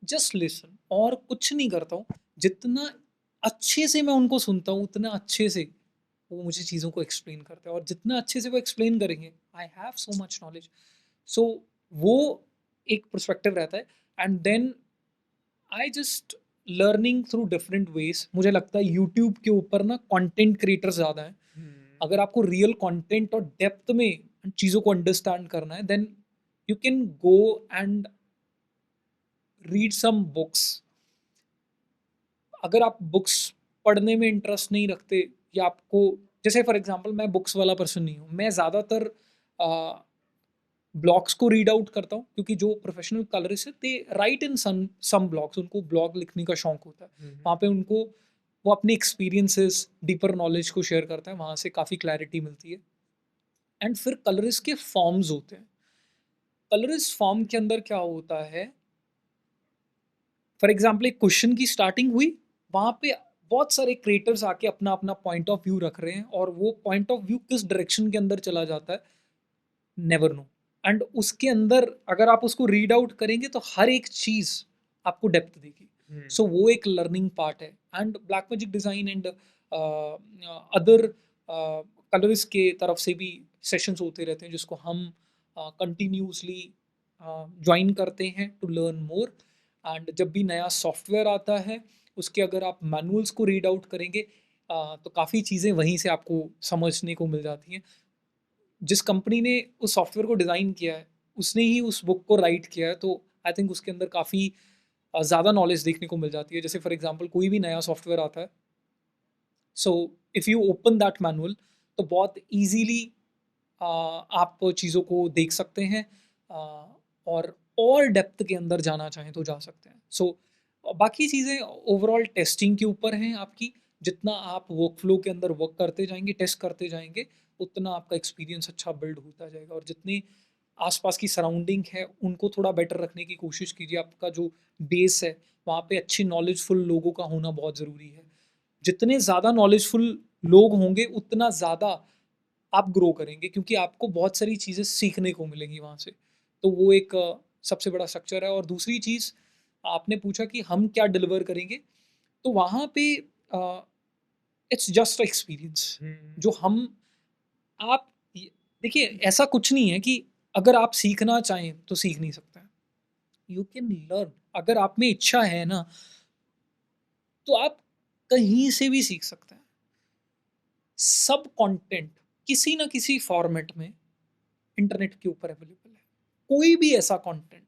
जस्ट लिसन, और कुछ नहीं करता हूँ। जितना अच्छे से मैं उनको सुनता हूँ उतना अच्छे से वो मुझे चीज़ों को एक्सप्लेन करते हैं, और जितना अच्छे से वो एक्सप्लेन करेंगे, I have so much knowledge. So वो एक पर्सपेक्टिव रहता है। And then I just learning through different ways. मुझे लगता है यूट्यूब के ऊपर ना कंटेंट क्रिएटर ज़्यादा हैं। हुँ। अगर आपको रियल कंटेंट और डेप्थ में चीज़ों को अंडरस्टैंड करना है, then you can go and read some books. अगर आप बुक्स पढ़ने में इंटरेस्ट नहीं रखते, या आपको, जैसे फॉर एग्जांपल मैं बुक्स वाला पर्सन नहीं हूँ, मैं ज़्यादातर ब्लॉग्स को रीड आउट करता हूँ, क्योंकि जो प्रोफेशनल कलरिस्ट है दे राइट इन सम ब्लॉग्स, उनको ब्लॉग लिखने का शौक होता है। हुँ, हुँ। वहाँ पे उनको वो अपने एक्सपीरियंसेस, डीपर नॉलेज को शेयर करता है, वहाँ से काफ़ी क्लैरिटी मिलती है। एंड फिर कलरिस्ट के फॉर्म्स होते हैं। कलरिस्ट फॉर्म के अंदर क्या होता है, फॉर एग्जाम्पल एक क्वेश्चन की स्टार्टिंग हुई, वहाँ पे बहुत सारे क्रिएटर्स आके अपना अपना पॉइंट ऑफ व्यू रख रहे हैं, और वो पॉइंट ऑफ व्यू किस डायरेक्शन के अंदर चला जाता है, नेवर नो। एंड उसके अंदर अगर आप उसको रीड आउट करेंगे तो हर एक चीज़ आपको डेप्थ देगी। हुँ। सो वो एक लर्निंग पार्ट है। And black magic Design and other colours के तरफ से भी सेशंस होते रहते हैं, जिसको हम कंटिन्यूसली ज्वाइन करते हैं टू लर्न मोर। एंड जब भी नया सॉफ्टवेयर आता है, उसके अगर आप मैनुअल्स को रीड आउट करेंगे, तो काफ़ी चीज़ें वहीं से आपको समझने को मिल जाती हैं। जिस कंपनी ने उस सॉफ्टवेयर को डिज़ाइन किया है, उसने ही उस बुक को राइट किया है, तो आई थिंक उसके अंदर काफ़ी ज़्यादा नॉलेज देखने को मिल जाती है। जैसे फॉर एग्जांपल कोई भी नया सॉफ्टवेयर आता है, so if you open that manual, तो बहुत ईज़िली आप चीज़ों को देख सकते हैं, और डेप्थ के अंदर जाना चाहें तो जा सकते हैं। सो बाकी चीज़ें ओवरऑल टेस्टिंग के ऊपर हैं आपकी। जितना आप वर्कफ्लो के अंदर वर्क करते जाएँगे, टेस्ट करते जाएँगे, उतना आपका एक्सपीरियंस अच्छा बिल्ड होता जाएगा। और जितनी आसपास की सराउंडिंग है, उनको थोड़ा बेटर रखने की कोशिश कीजिए। आपका जो बेस है, वहाँ पे अच्छे नॉलेजफुल लोगों का होना बहुत ज़रूरी है। जितने ज़्यादा नॉलेजफुल लोग होंगे, उतना ज़्यादा आप ग्रो करेंगे, क्योंकि आपको बहुत सारी चीज़ें सीखने को मिलेंगी वहाँ से। तो वो एक सबसे बड़ा स्ट्रक्चर है। और दूसरी चीज़, आपने पूछा कि हम क्या डिलीवर करेंगे, तो वहाँ पे इट्स जस्ट एक्सपीरियंस। हुँ। जो हम आप ये देखिए, ऐसा कुछ नहीं है कि अगर आप सीखना चाहें तो सीख नहीं सकते हैं। You can learn. अगर आप में इच्छा है ना, तो आप कहीं से भी सीख सकते हैं। सब कंटेंट किसी ना किसी फॉर्मेट में इंटरनेट के ऊपर अवेलेबल है। कोई भी ऐसा कंटेंट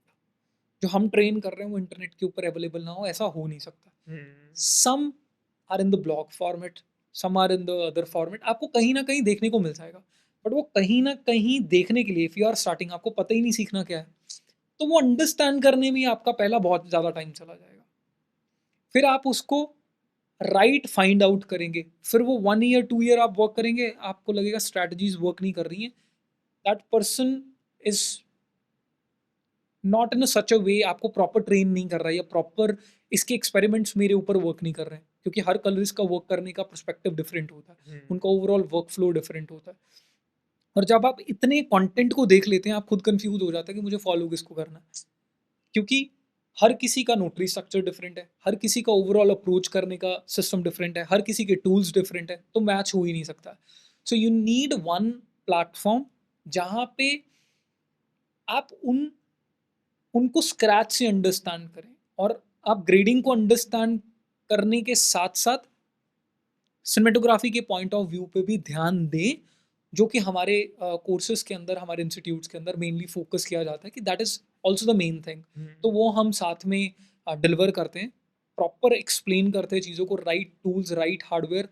जो हम ट्रेन कर रहे हैं वो इंटरनेट के ऊपर अवेलेबल ना हो, ऐसा हो नहीं सकता। Hmm. Some are in the blog format, some are in the other format, आपको कहीं ना कहीं देखने को मिल जाएगा। बट वो कहीं ना कहीं देखने के लिए, इफ यू आर स्टार्टिंग, आपको पता ही नहीं सीखना क्या है, तो वो अंडरस्टैंड करने में ही आपका पहला बहुत ज़्यादा टाइम चला जाएगा। फिर आप उसको राइट फाइंड आउट करेंगे, फिर वो 1 ईयर 2 ईयर आप वर्क करेंगे, आपको लगेगा स्ट्रैटेजीज वर्क नहीं कर रही हैं। That person is not in such a way, आपको प्रॉपर ट्रेन नहीं कर रहा है, या प्रॉपर इसके एक्सपेरिमेंट्स मेरे ऊपर वर्क नहीं कर रहे हैं, क्योंकि हर कलरिस्ट का वर्क करने का पर्सपेक्टिव डिफरेंट होता है, हुँ। उनका ओवरऑल वर्क फ्लो डिफरेंट होता है। और जब आप इतने कंटेंट को देख लेते हैं, आप खुद कंफ्यूज हो जाते हैं कि मुझे फॉलो किसको करना है, क्योंकि हर किसी का नोटरी स्ट्रक्चर डिफरेंट है, हर किसी का ओवरऑल अप्रोच करने का सिस्टम डिफरेंट है, हर किसी के टूल्स डिफरेंट है, तो मैच हो ही नहीं सकता। So you need one platform जहाँ पे आप उनको स्क्रैच से अंडरस्टैंड करें, और आप ग्रेडिंग को अंडरस्टैंड करने के साथ साथ सिनेमेटोग्राफी के पॉइंट ऑफ व्यू पे भी ध्यान दें, जो कि हमारे कोर्सेज के अंदर, हमारे इंस्टीट्यूट्स के अंदर मेनली फोकस किया जाता है कि that is also the main thing. Hmm. तो वो हम साथ में डिलीवर करते हैं, प्रॉपर एक्सप्लेन करते हैं चीज़ों को, right tools, right hardware,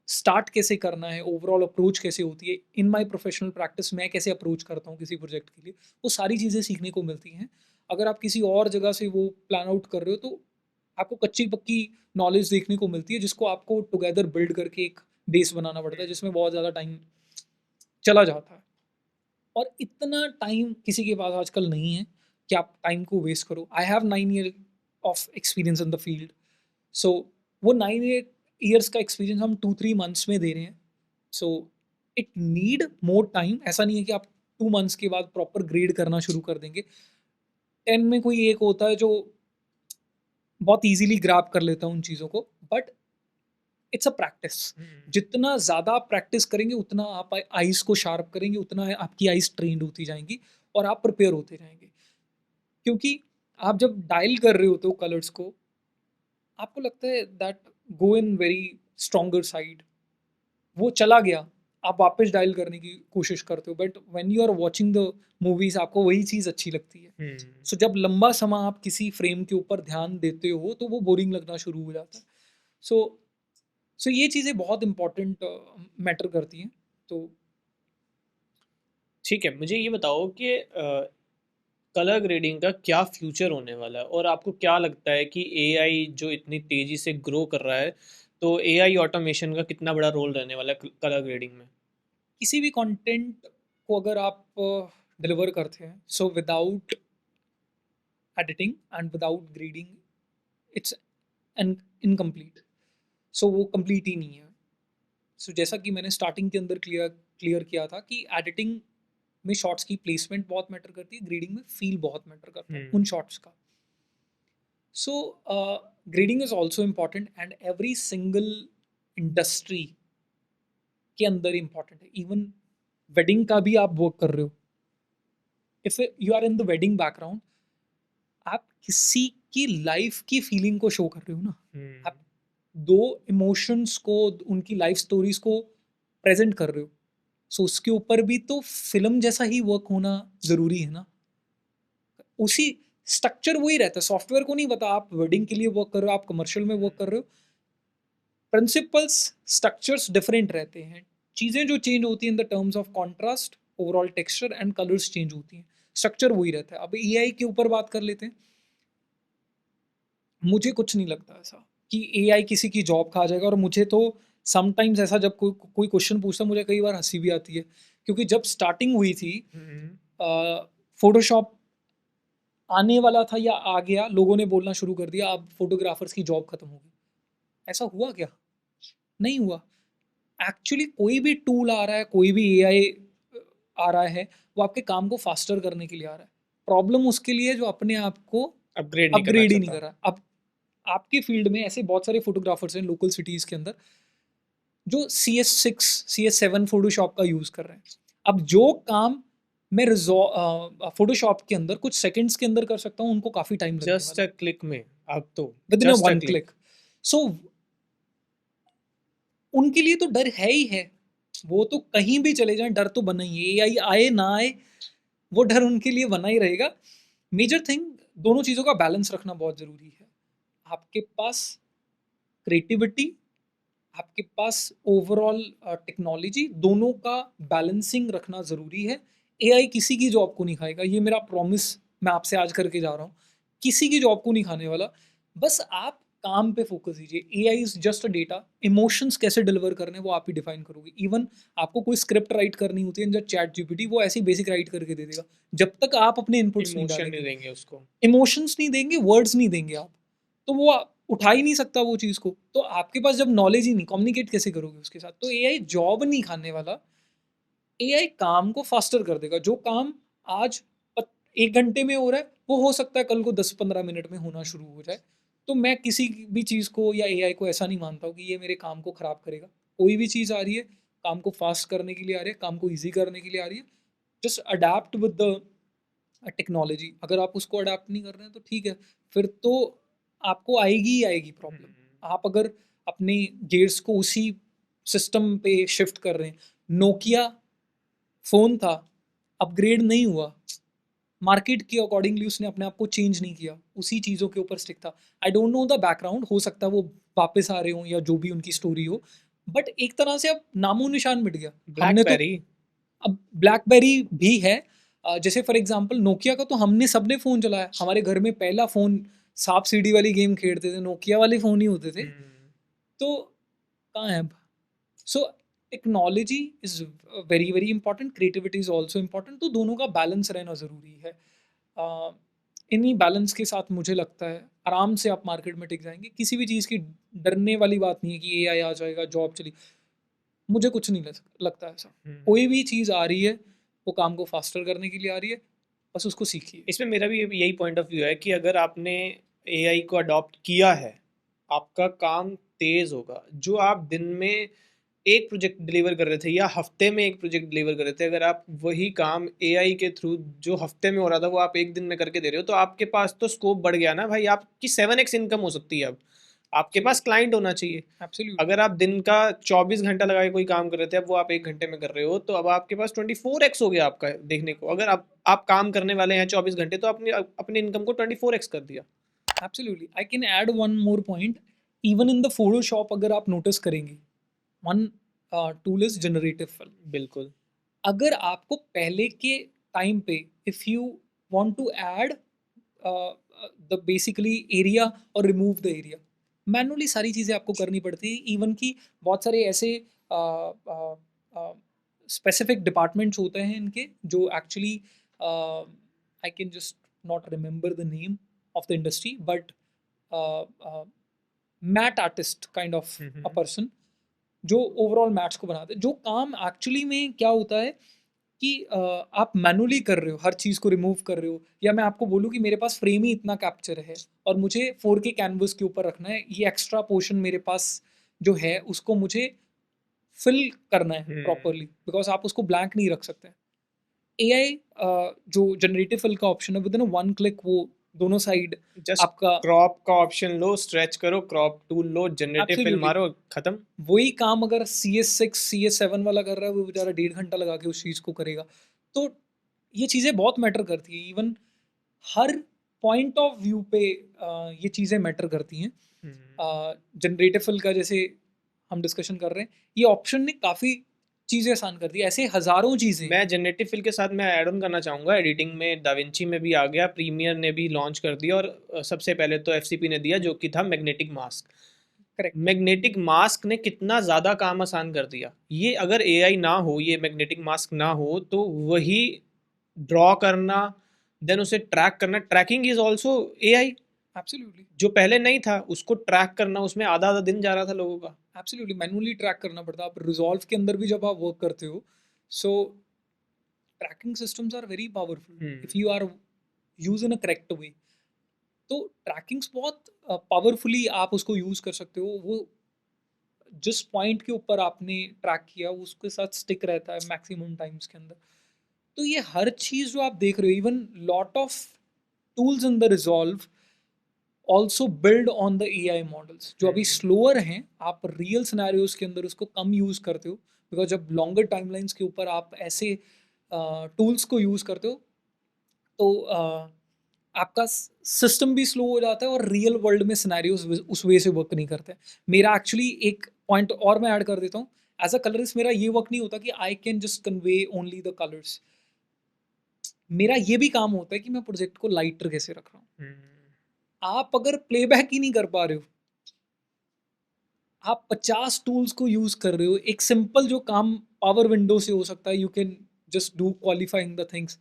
start कैसे करना है, ओवरऑल अप्रोच कैसे होती है, इन माई प्रोफेशनल प्रैक्टिस मैं कैसे अप्रोच करता हूँ किसी प्रोजेक्ट के लिए, वो सारी चीज़ें सीखने को मिलती हैं। अगर आप किसी और जगह से वो प्लान आउट कर रहे हो, तो आपको कच्ची-पक्की नॉलेज देखने को मिलती है, जिसको आपको टुगेदर बिल्ड करके एक बेस बनाना पड़ता है, जिसमें बहुत ज़्यादा टाइम चला जाता है। और इतना टाइम किसी के पास आजकल नहीं है कि आप टाइम को वेस्ट करो। I have 9 year of experience in the field. So वो 9 ईयर्स का एक्सपीरियंस हम 2-3 मंथ्स में दे रहे हैं। So it need more time. ऐसा नहीं है कि आप 2 मंथ्स के बाद प्रॉपर ग्रेड करना शुरू कर देंगे। 10 में कोई एक होता है जो बहुत ईज़िली ग्रैब कर लेता है उन चीज़ों को, बट इट्स अ प्रैक्टिस। जितना ज़्यादा आप प्रैक्टिस करेंगे, उतना आप आइज़ को शार्प करेंगे, उतना आपकी आइज़ ट्रेन्ड होती जाएँगी और आप प्रिपेयर होते जाएँगे। क्योंकि आप जब डायल कर रहे होते हो कलर्स को, आपको लगता है that go in very stronger side, वो चला गया, आप वापस डायल करने की कोशिश करते हो, but when you are watching the movies आपको वही चीज़ अच्छी लगती है। सो जब लंबा समय आप किसी फ्रेम के ऊपर ध्यान देते हो, तो वो बोरिंग लगना शुरू हो जाता है। सो सो ये चीज़ें बहुत इम्पोर्टेंट मैटर करती हैं। तो ठीक है, मुझे ये बताओ कि कलर ग्रेडिंग का क्या फ्यूचर होने वाला है और आपको क्या लगता है कि एआई जो इतनी तेज़ी से ग्रो कर रहा है, तो एआई ऑटोमेशन का कितना बड़ा रोल रहने वाला है कलर ग्रेडिंग में? किसी भी कंटेंट को अगर आप डिलीवर करते हैं, so without editing and without grading, it's an incomplete. So वो कंप्लीट ही नहीं है। सो जैसा कि मैंने स्टार्टिंग के अंदर क्लियर क्लियर किया था कि एडिटिंग में शॉट्स की प्लेसमेंट बहुत मैटर करती है, ग्रेडिंग में फील बहुत मैटर करता है उन शॉट्स का। So grading is also important and every single industry के अंदर इम्पॉर्टेंट है। इवन वेडिंग का भी आप वर्क कर रहे हो, if you are in the wedding background, आप किसी की लाइफ की फीलिंग को शो कर रहे हो ना। आप दो इमोशंस को, उनकी लाइफ स्टोरीज को प्रेजेंट कर रहे हो। सो उसके ऊपर भी तो फिल्म जैसा ही वर्क होना ज़रूरी है ना। उसी स्ट्रक्चर वही रहता है, सॉफ्टवेयर को नहीं पता आप वेडिंग के लिए वर्क कर रहे हो, आप कमर्शियल में वर्क कर रहे हो, प्रिंसिपल्स स्ट्रक्चर्स डिफरेंट रहते हैं। चीज़ें जो चेंज होती हैं in the terms of contrast, overall texture and colours change होती हैं, स्ट्रक्चर वही रहता है। अब एआई के ऊपर बात कर लेते हैं। मुझे कुछ नहीं लगता ऐसा कि एआई किसी की जॉब खा जाएगा। और मुझे तो समटाइम्स ऐसा जब कोई कोई क्वेश्चन पूछता है, मुझे कई बार हंसी भी आती है, क्योंकि जब स्टार्टिंग हुई थी फोटोशॉप आने वाला था या आ गया, लोगों ने बोलना शुरू कर दिया अब फोटोग्राफर्स की जॉब खत्म होगी। ऐसा हुआ क्या? नहीं हुआ। एक्चुअली कोई भी टूल आ रहा है, कोई भी एआई आ रहा है, वो आपके काम को फास्टर करने के लिए आ रहा है। प्रॉब्लम उसके लिए है जो अपने आप को अपग्रेड नहीं करना अपग्रेड ही नहीं चाहता। कर रहा। अब आपके फील्ड में ऐसे बहुत सारे फोटोग्राफर्स हैं लोकल सिटीज़ के अंदर, जो CS6, CS7 फोटोशॉप का यूज़ कर रहे हैं। अब जो काम मैं फोटोशॉप के अंदर कुछ सेकंड्स के अंदर कर सकता हूँ, उनको काफ़ी टाइम लगने जस्ट वाला अ है, क्लिक में, अब तो within just a one click. Click. So उनके लिए तो डर है ही है। वो तो कहीं भी चले जाएँ, डर तो बना ही है। एआई आए ना आए, वो डर उनके लिए बना ही रहेगा। मेजर थिंग, दोनों चीज़ों का बैलेंस रखना बहुत ज़रूरी है। आपके पास क्रिएटिविटी, आपके पास ओवरऑल टेक्नोलॉजी, दोनों का बैलेंसिंग रखना ज़रूरी है। एआई किसी की जॉब को नहीं खाएगा, ये मेरा प्रॉमिस मैं आपसे आज करके जा रहा हूँ। किसी की जॉब को नहीं खाने वाला। बस आप काम पे फोकस कीजिए। AI is just a data, emotions कैसे डिलीवर करने हैं वो आप ही डिफाइन करोगे। इवन आपको कोई स्क्रिप्ट राइट करनी होती है इन द चैट जीपीटी, वो ऐसी बेसिक राइट करके दे देगा। जब तक आप अपने इनपुट्स नहीं इमोशन नहीं डालेंगे, देंगे उसको। इमोशंस नहीं देंगे, वर्ड्स नहीं देंगे आप, तो वो उठा ही नहीं सकता वो चीज़ को। तो आपके पास जब नॉलेज ही नहीं, कम्युनिकेट कैसे करोगे उसके साथ? तो एआई जॉब नहीं खाने वाला, एआई काम को फास्टर कर देगा। जो काम आज 1 घंटे में हो रहा है, वो हो सकता है कल को 10-15 मिनट में होना शुरू हो जाए। तो मैं किसी भी चीज़ को या एआई को ऐसा नहीं मानता हूँ कि ये मेरे काम को खराब करेगा। कोई भी चीज़ आ रही है, काम को फास्ट करने के लिए आ रही है, काम को ईज़ी करने के लिए आ रही है। Just adapt with the technology. अगर आप उसको अडैप्ट नहीं कर रहे हैं तो ठीक है, फिर तो आपको आएगी ही आएगी प्रॉब्लम। आप अगर अपने गेयर्स को उसी सिस्टम पे शिफ्ट कर रहे हैं, नोकिया फ़ोन था, अपग्रेड नहीं हुआ, मार्केट के अकॉर्डिंगली उसने अपने आप को चेंज नहीं किया, उसी चीज़ों के ऊपर स्टिक था। I don't know the background, हो सकता है वो वापस आ रहे हों या जो भी उनकी स्टोरी हो, बट एक तरह से अब नामो निशान मिट गया। हमने तो, ब्लैकबेरी। अब ब्लैकबेरी भी है। जैसे फॉर एग्जांपल नोकिया का तो हमने सबने फ़ोन चलाया। हमारे घर में पहला फ़ोन सांप सीढ़ी वाली गेम खेलते थे, नोकिया वाले फ़ोन ही होते थे, हम्म, तो कहाँ है अब? So technology is very, very important, creativity is also important, तो दोनों का बैलेंस रहना ज़रूरी है। इन्हीं बैलेंस के साथ मुझे लगता है आराम से आप मार्केट में टिक जाएँगे। किसी भी चीज़ की डरने वाली बात नहीं है कि एआई आ जाएगा, जॉब चली, मुझे कुछ नहीं लगता ऐसा। हम्म। कोई भी चीज़ आ रही है, वो काम को फास्टर करने के लिए आ रही है, बस उसको सीखिए। इसमें मेरा भी यही पॉइंट ऑफ व्यू है कि अगर आपने एआई को अडॉप्ट किया है, आपका काम तेज होगा। जो आप दिन में एक प्रोजेक्ट डिलीवर कर रहे थे या हफ्ते में एक प्रोजेक्ट डिलीवर कर रहे थे, अगर आप वही काम एआई के थ्रू जो हफ्ते में हो रहा था वो आप एक दिन में करके दे रहे हो, तो आपके पास तो स्कोप बढ़ गया ना भाई। आपकी 7x इनकम हो सकती है अब। आपके पास एब्सोल्युटली, क्लाइंट होना चाहिए। एब्सोल्युटली, अगर आप दिन का 24 घंटा लगा के कोई काम कर रहे थे, अब वो आप 1 घंटे में कर रहे हो, तो अब आपके पास 24x हो गया आपका देखने को। अगर आप काम करने वाले हैं 24 घंटे, तो आपने अपनी इनकम को 24x कर दिया। Absolutely. I can add one more point, even in the Photoshop अगर आप नोटिस करेंगे, one tool is generative fill. बिल्कुल। अगर आपको पहले के टाइम पे if you want to add the basically area और रिमूव द एरिया, मैनुअली सारी चीज़ें आपको करनी पड़ती है। इवन कि बहुत सारे ऐसे स्पेसिफिक डिपार्टमेंट्स होते हैं इनके जो actually I can just not remember the name of the industry, but matte artist kind of a hmm. Person जो ओवरऑल मैट्स को बनाते हैं। जो काम एक्चुअली में क्या होता है कि आप मैनुअली कर रहे हो, हर चीज़ को रिमूव कर रहे हो, या मैं आपको बोलूँ कि मेरे पास फ्रेम ही इतना कैप्चर है और मुझे 4K कैनवस के ऊपर रखना है, ये एक्स्ट्रा पोर्शन मेरे पास जो है उसको मुझे फिल करना है हम्म। प्रॉपरली, बिकॉज आप उसको ब्लैंक नहीं रख सकते। एआई जो जनरेटिव फिल का ऑप्शन है, विद इन वन क्लिक वो दोनों साइड जस्ट आपका क्रॉप का ऑप्शन लो, स्ट्रेच करो, क्रॉप टूल लो, जनरेटिव फिल एब्सोल्युटली मारो, खत्म। वही काम अगर CS6 CS7 वाला कर रहा है, वो बेचारा 1.5 घंटा लगा के उस चीज़ को करेगा। तो ये चीज़ें बहुत मैटर करती हैं। Even her point of view पे ये चीज़ें मैटर करती हैं। हम्म। जनरेटिव फिल का जैसे हम डिस्कशन कर रहे हैं, ये ऑप्शन ने काफ़ी चीज़ें आसान कर दी, ऐसे हज़ारों चीज़ें मैं हैं। जनरेटिव फिल के साथ मैं ऐड ऑन करना चाहूँगा, एडिटिंग में दाविंची में भी आ गया, प्रीमियर ने भी लॉन्च कर दिया, और सबसे पहले तो एफसीपी ने दिया, जो कि था magnetic mask. Correct. Magnetic mask ने कितना ज़्यादा काम आसान कर दिया। ये अगर एआई ना हो, ये मैग्नेटिक मास्क ना हो, तो वही ड्रॉ करना, देन उसे ट्रैक करना, tracking is also AI. Absolutely, जो पहले नहीं था उसको ट्रैक करना, उसमें आधा आधा दिन जा रहा था लोगों का। एब्सोल्युटली मैनुअली ट्रैक करना पड़ता है। आप रिज़ॉल्व के अंदर भी जब आप वर्क करते हो, so tracking systems are very powerful if hmm. You are use in a correct way. तो ट्रैकिंग्स बहुत पावरफुली आप उसको यूज़ कर सकते हो। वो जिस पॉइंट के ऊपर आपने ट्रैक किया उसके साथ स्टिक रहता है मैक्सिमम टाइम्स के अंदर। तो ये हर चीज़ जो आप देख रहे हो, even lot of tools in the resolve also build on the AI models जो अभी हम्म। स्लोअर हैं। आप रियल सिनेरियोज के अंदर उसको कम यूज़ करते हो, बिकॉज जब लॉन्गर टाइमलाइंस के ऊपर आप ऐसे टूल्स को यूज़ करते हो, तो आपका सिस्टम भी स्लो हो जाता है और रियल वर्ल्ड में सिनेरियोज उस वे से वर्क नहीं करते। मेरा एक्चुअली एक पॉइंट और मैं ऐड कर देता हूँ, एज अ कलरिस्ट मेरा ये वर्क नहीं होता कि आई can just convey only the colours. मेरा ये भी काम होता है कि मैं प्रोजेक्ट को लाइटर कैसे रख रहा हूँ। हम्म। आप अगर प्लेबैक ही नहीं कर पा रहे हो, आप 50 टूल्स को यूज़ कर रहे हो, एक सिंपल जो काम पावर विंडो से हो सकता है, you can just do qualifying the things.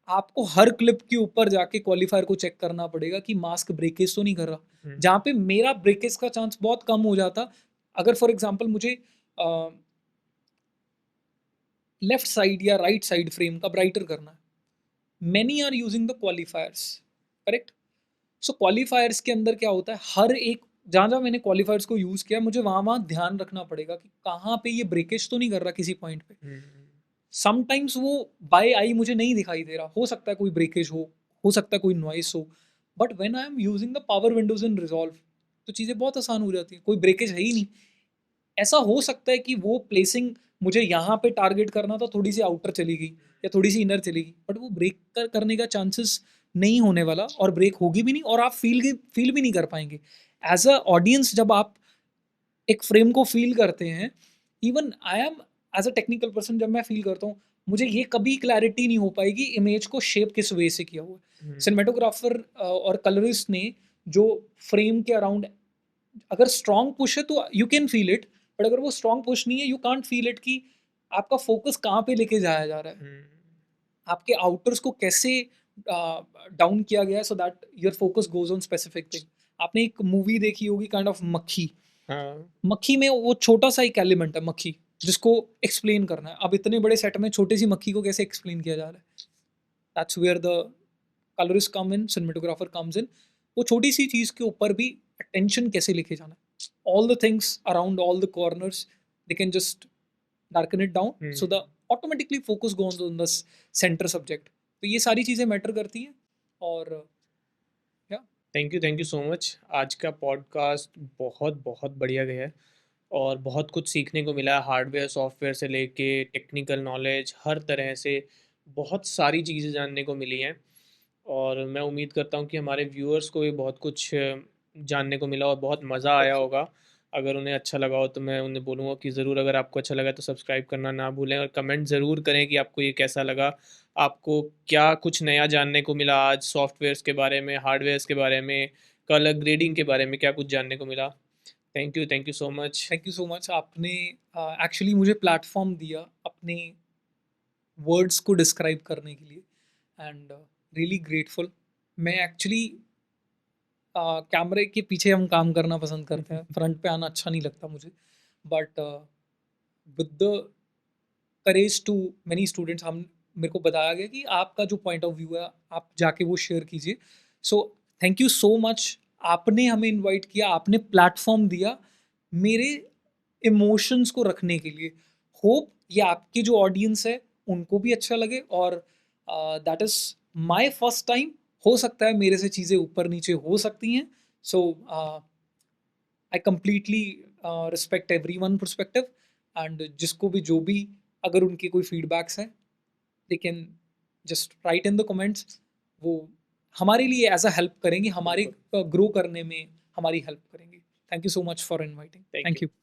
आपको हर क्लिप के ऊपर जाके क्वालिफायर को चेक करना पड़ेगा कि मास्क ब्रेकेज तो नहीं कर रहा। हम्म। जहाँ पे मेरा ब्रेकेज का चांस बहुत कम हो जाता, अगर फॉर एग्जांपल मुझे लेफ्ट साइड या राइट साइड फ्रेम का ब्राइटर करना है, many are using the qualifiers, correct. So qualifiers के अंदर क्या होता है, हर एक जहाँ जहाँ मैंने क्वालिफायर्स को यूज़ किया, मुझे वहाँ वहाँ ध्यान रखना पड़ेगा कि कहाँ पे ये ब्रेकेज तो नहीं कर रहा किसी पॉइंट पे। हम्म। समटाइम्स वो बाय आई मुझे नहीं दिखाई दे रहा, हो सकता है कोई ब्रेकेज हो सकता है कोई नॉइस हो, but when I am using the power Windows in resolve, तो चीज़ें बहुत आसान हो जाती हैं, कोई ब्रेकेज है ही नहीं। ऐसा हो सकता है कि वो प्लेसिंग मुझे यहाँ पे टारगेट करना था, थोड़ी सी आउटर चली गई या थोड़ी सी इनर चली गई, बट वो ब्रेक करने का चांसेस नहीं होने वाला, और ब्रेक होगी भी नहीं, और आप फील भी नहीं कर पाएंगे। एज अ ऑडियंस जब आप एक फ्रेम को फील करते हैं, even I am as a technical person जब मैं फील करता हूँ, मुझे ये कभी क्लैरिटी नहीं हो पाएगी इमेज को शेप किस वे से किया हुआ है। हम्म। सिनेमेटोग्राफर और कलरिस्ट ने जो फ्रेम के अराउंड, अगर स्ट्रॉन्ग पुश है तो you can feel it, but अगर वो स्ट्रॉन्ग पुश नहीं है यू कांट फील इट कि आपका फोकस कहाँ पे लेके जाया जा रहा है, हुँ, आपके आउटर्स को कैसे डाउन किया गया है so that your focus goes on specific thing. आपने एक मूवी देखी होगी काइंड ऑफ मक्खी, हाँ, मक्खी में वो छोटा सा एक एलिमेंट है मक्खी, जिसको एक्सप्लेन करना है। अब इतने बड़े सेट में छोटी सी मक्खी को कैसे एक्सप्लेन किया जा रहा है, that's where the colourist come in, cinematographer comes in. वो छोटी सी चीज़ के ऊपर भी अटेंशन कैसे लेके जाना है, all the things around all the corners they can just darken it down hmm. So the automatically focus goes on the centre subject. तो ये सारी चीज़ें मैटर करती हैं। और या थैंक यू सो मच। आज का पॉडकास्ट बहुत बहुत बढ़िया गया है और बहुत कुछ सीखने को मिला है, हार्डवेयर सॉफ्टवेयर से लेके टेक्निकल नॉलेज, हर तरह से बहुत सारी चीज़ें जानने को मिली हैं। और मैं उम्मीद करता हूँ कि हमारे व्यूअर्स को भी बहुत कुछ जानने को मिला और बहुत मज़ा आया होगा। अगर उन्हें अच्छा लगा हो तो मैं उन्हें बोलूँगा कि ज़रूर, अगर आपको अच्छा लगा तो सब्सक्राइब करना ना भूलें और कमेंट ज़रूर करें कि आपको ये कैसा लगा। आपको क्या कुछ नया जानने को मिला आज, सॉफ्टवेयर्स के बारे में, हार्डवेयर्स के बारे में, कलर ग्रेडिंग के बारे में क्या कुछ जानने को मिला। Thank you so much. Thank you so much, आपने एक्चुअली मुझे प्लेटफॉर्म दिया अपने वर्ड्स को डिस्क्राइब करने के लिए, एंड रियली ग्रेटफुल। मैं एक्चुअली कैमरे के पीछे हम काम करना पसंद करते हैं, फ्रंट पे आना अच्छा नहीं लगता मुझे, but with the courage to many students, हम मेरे को बताया गया कि आपका जो पॉइंट ऑफ व्यू है आप जाके वो शेयर कीजिए। So thank you so much, आपने हमें इनवाइट किया, आपने प्लेटफॉर्म दिया मेरे इमोशंस को रखने के लिए। होप ये आपकी जो ऑडियंस है उनको भी अच्छा लगे, और that is my first time. हो सकता है मेरे से चीज़ें ऊपर नीचे हो सकती हैं, so I completely respect every one perspective, and जिसको भी जो भी अगर उनके कोई फीडबैक्स हैं they can just write in the comments. वो हमारे लिए एज अ हेल्प करेंगे, हमारे बिल्कुल। ग्रो करने में हमारी हेल्प करेंगे। Thank you so much for inviting. Thank thank you. You.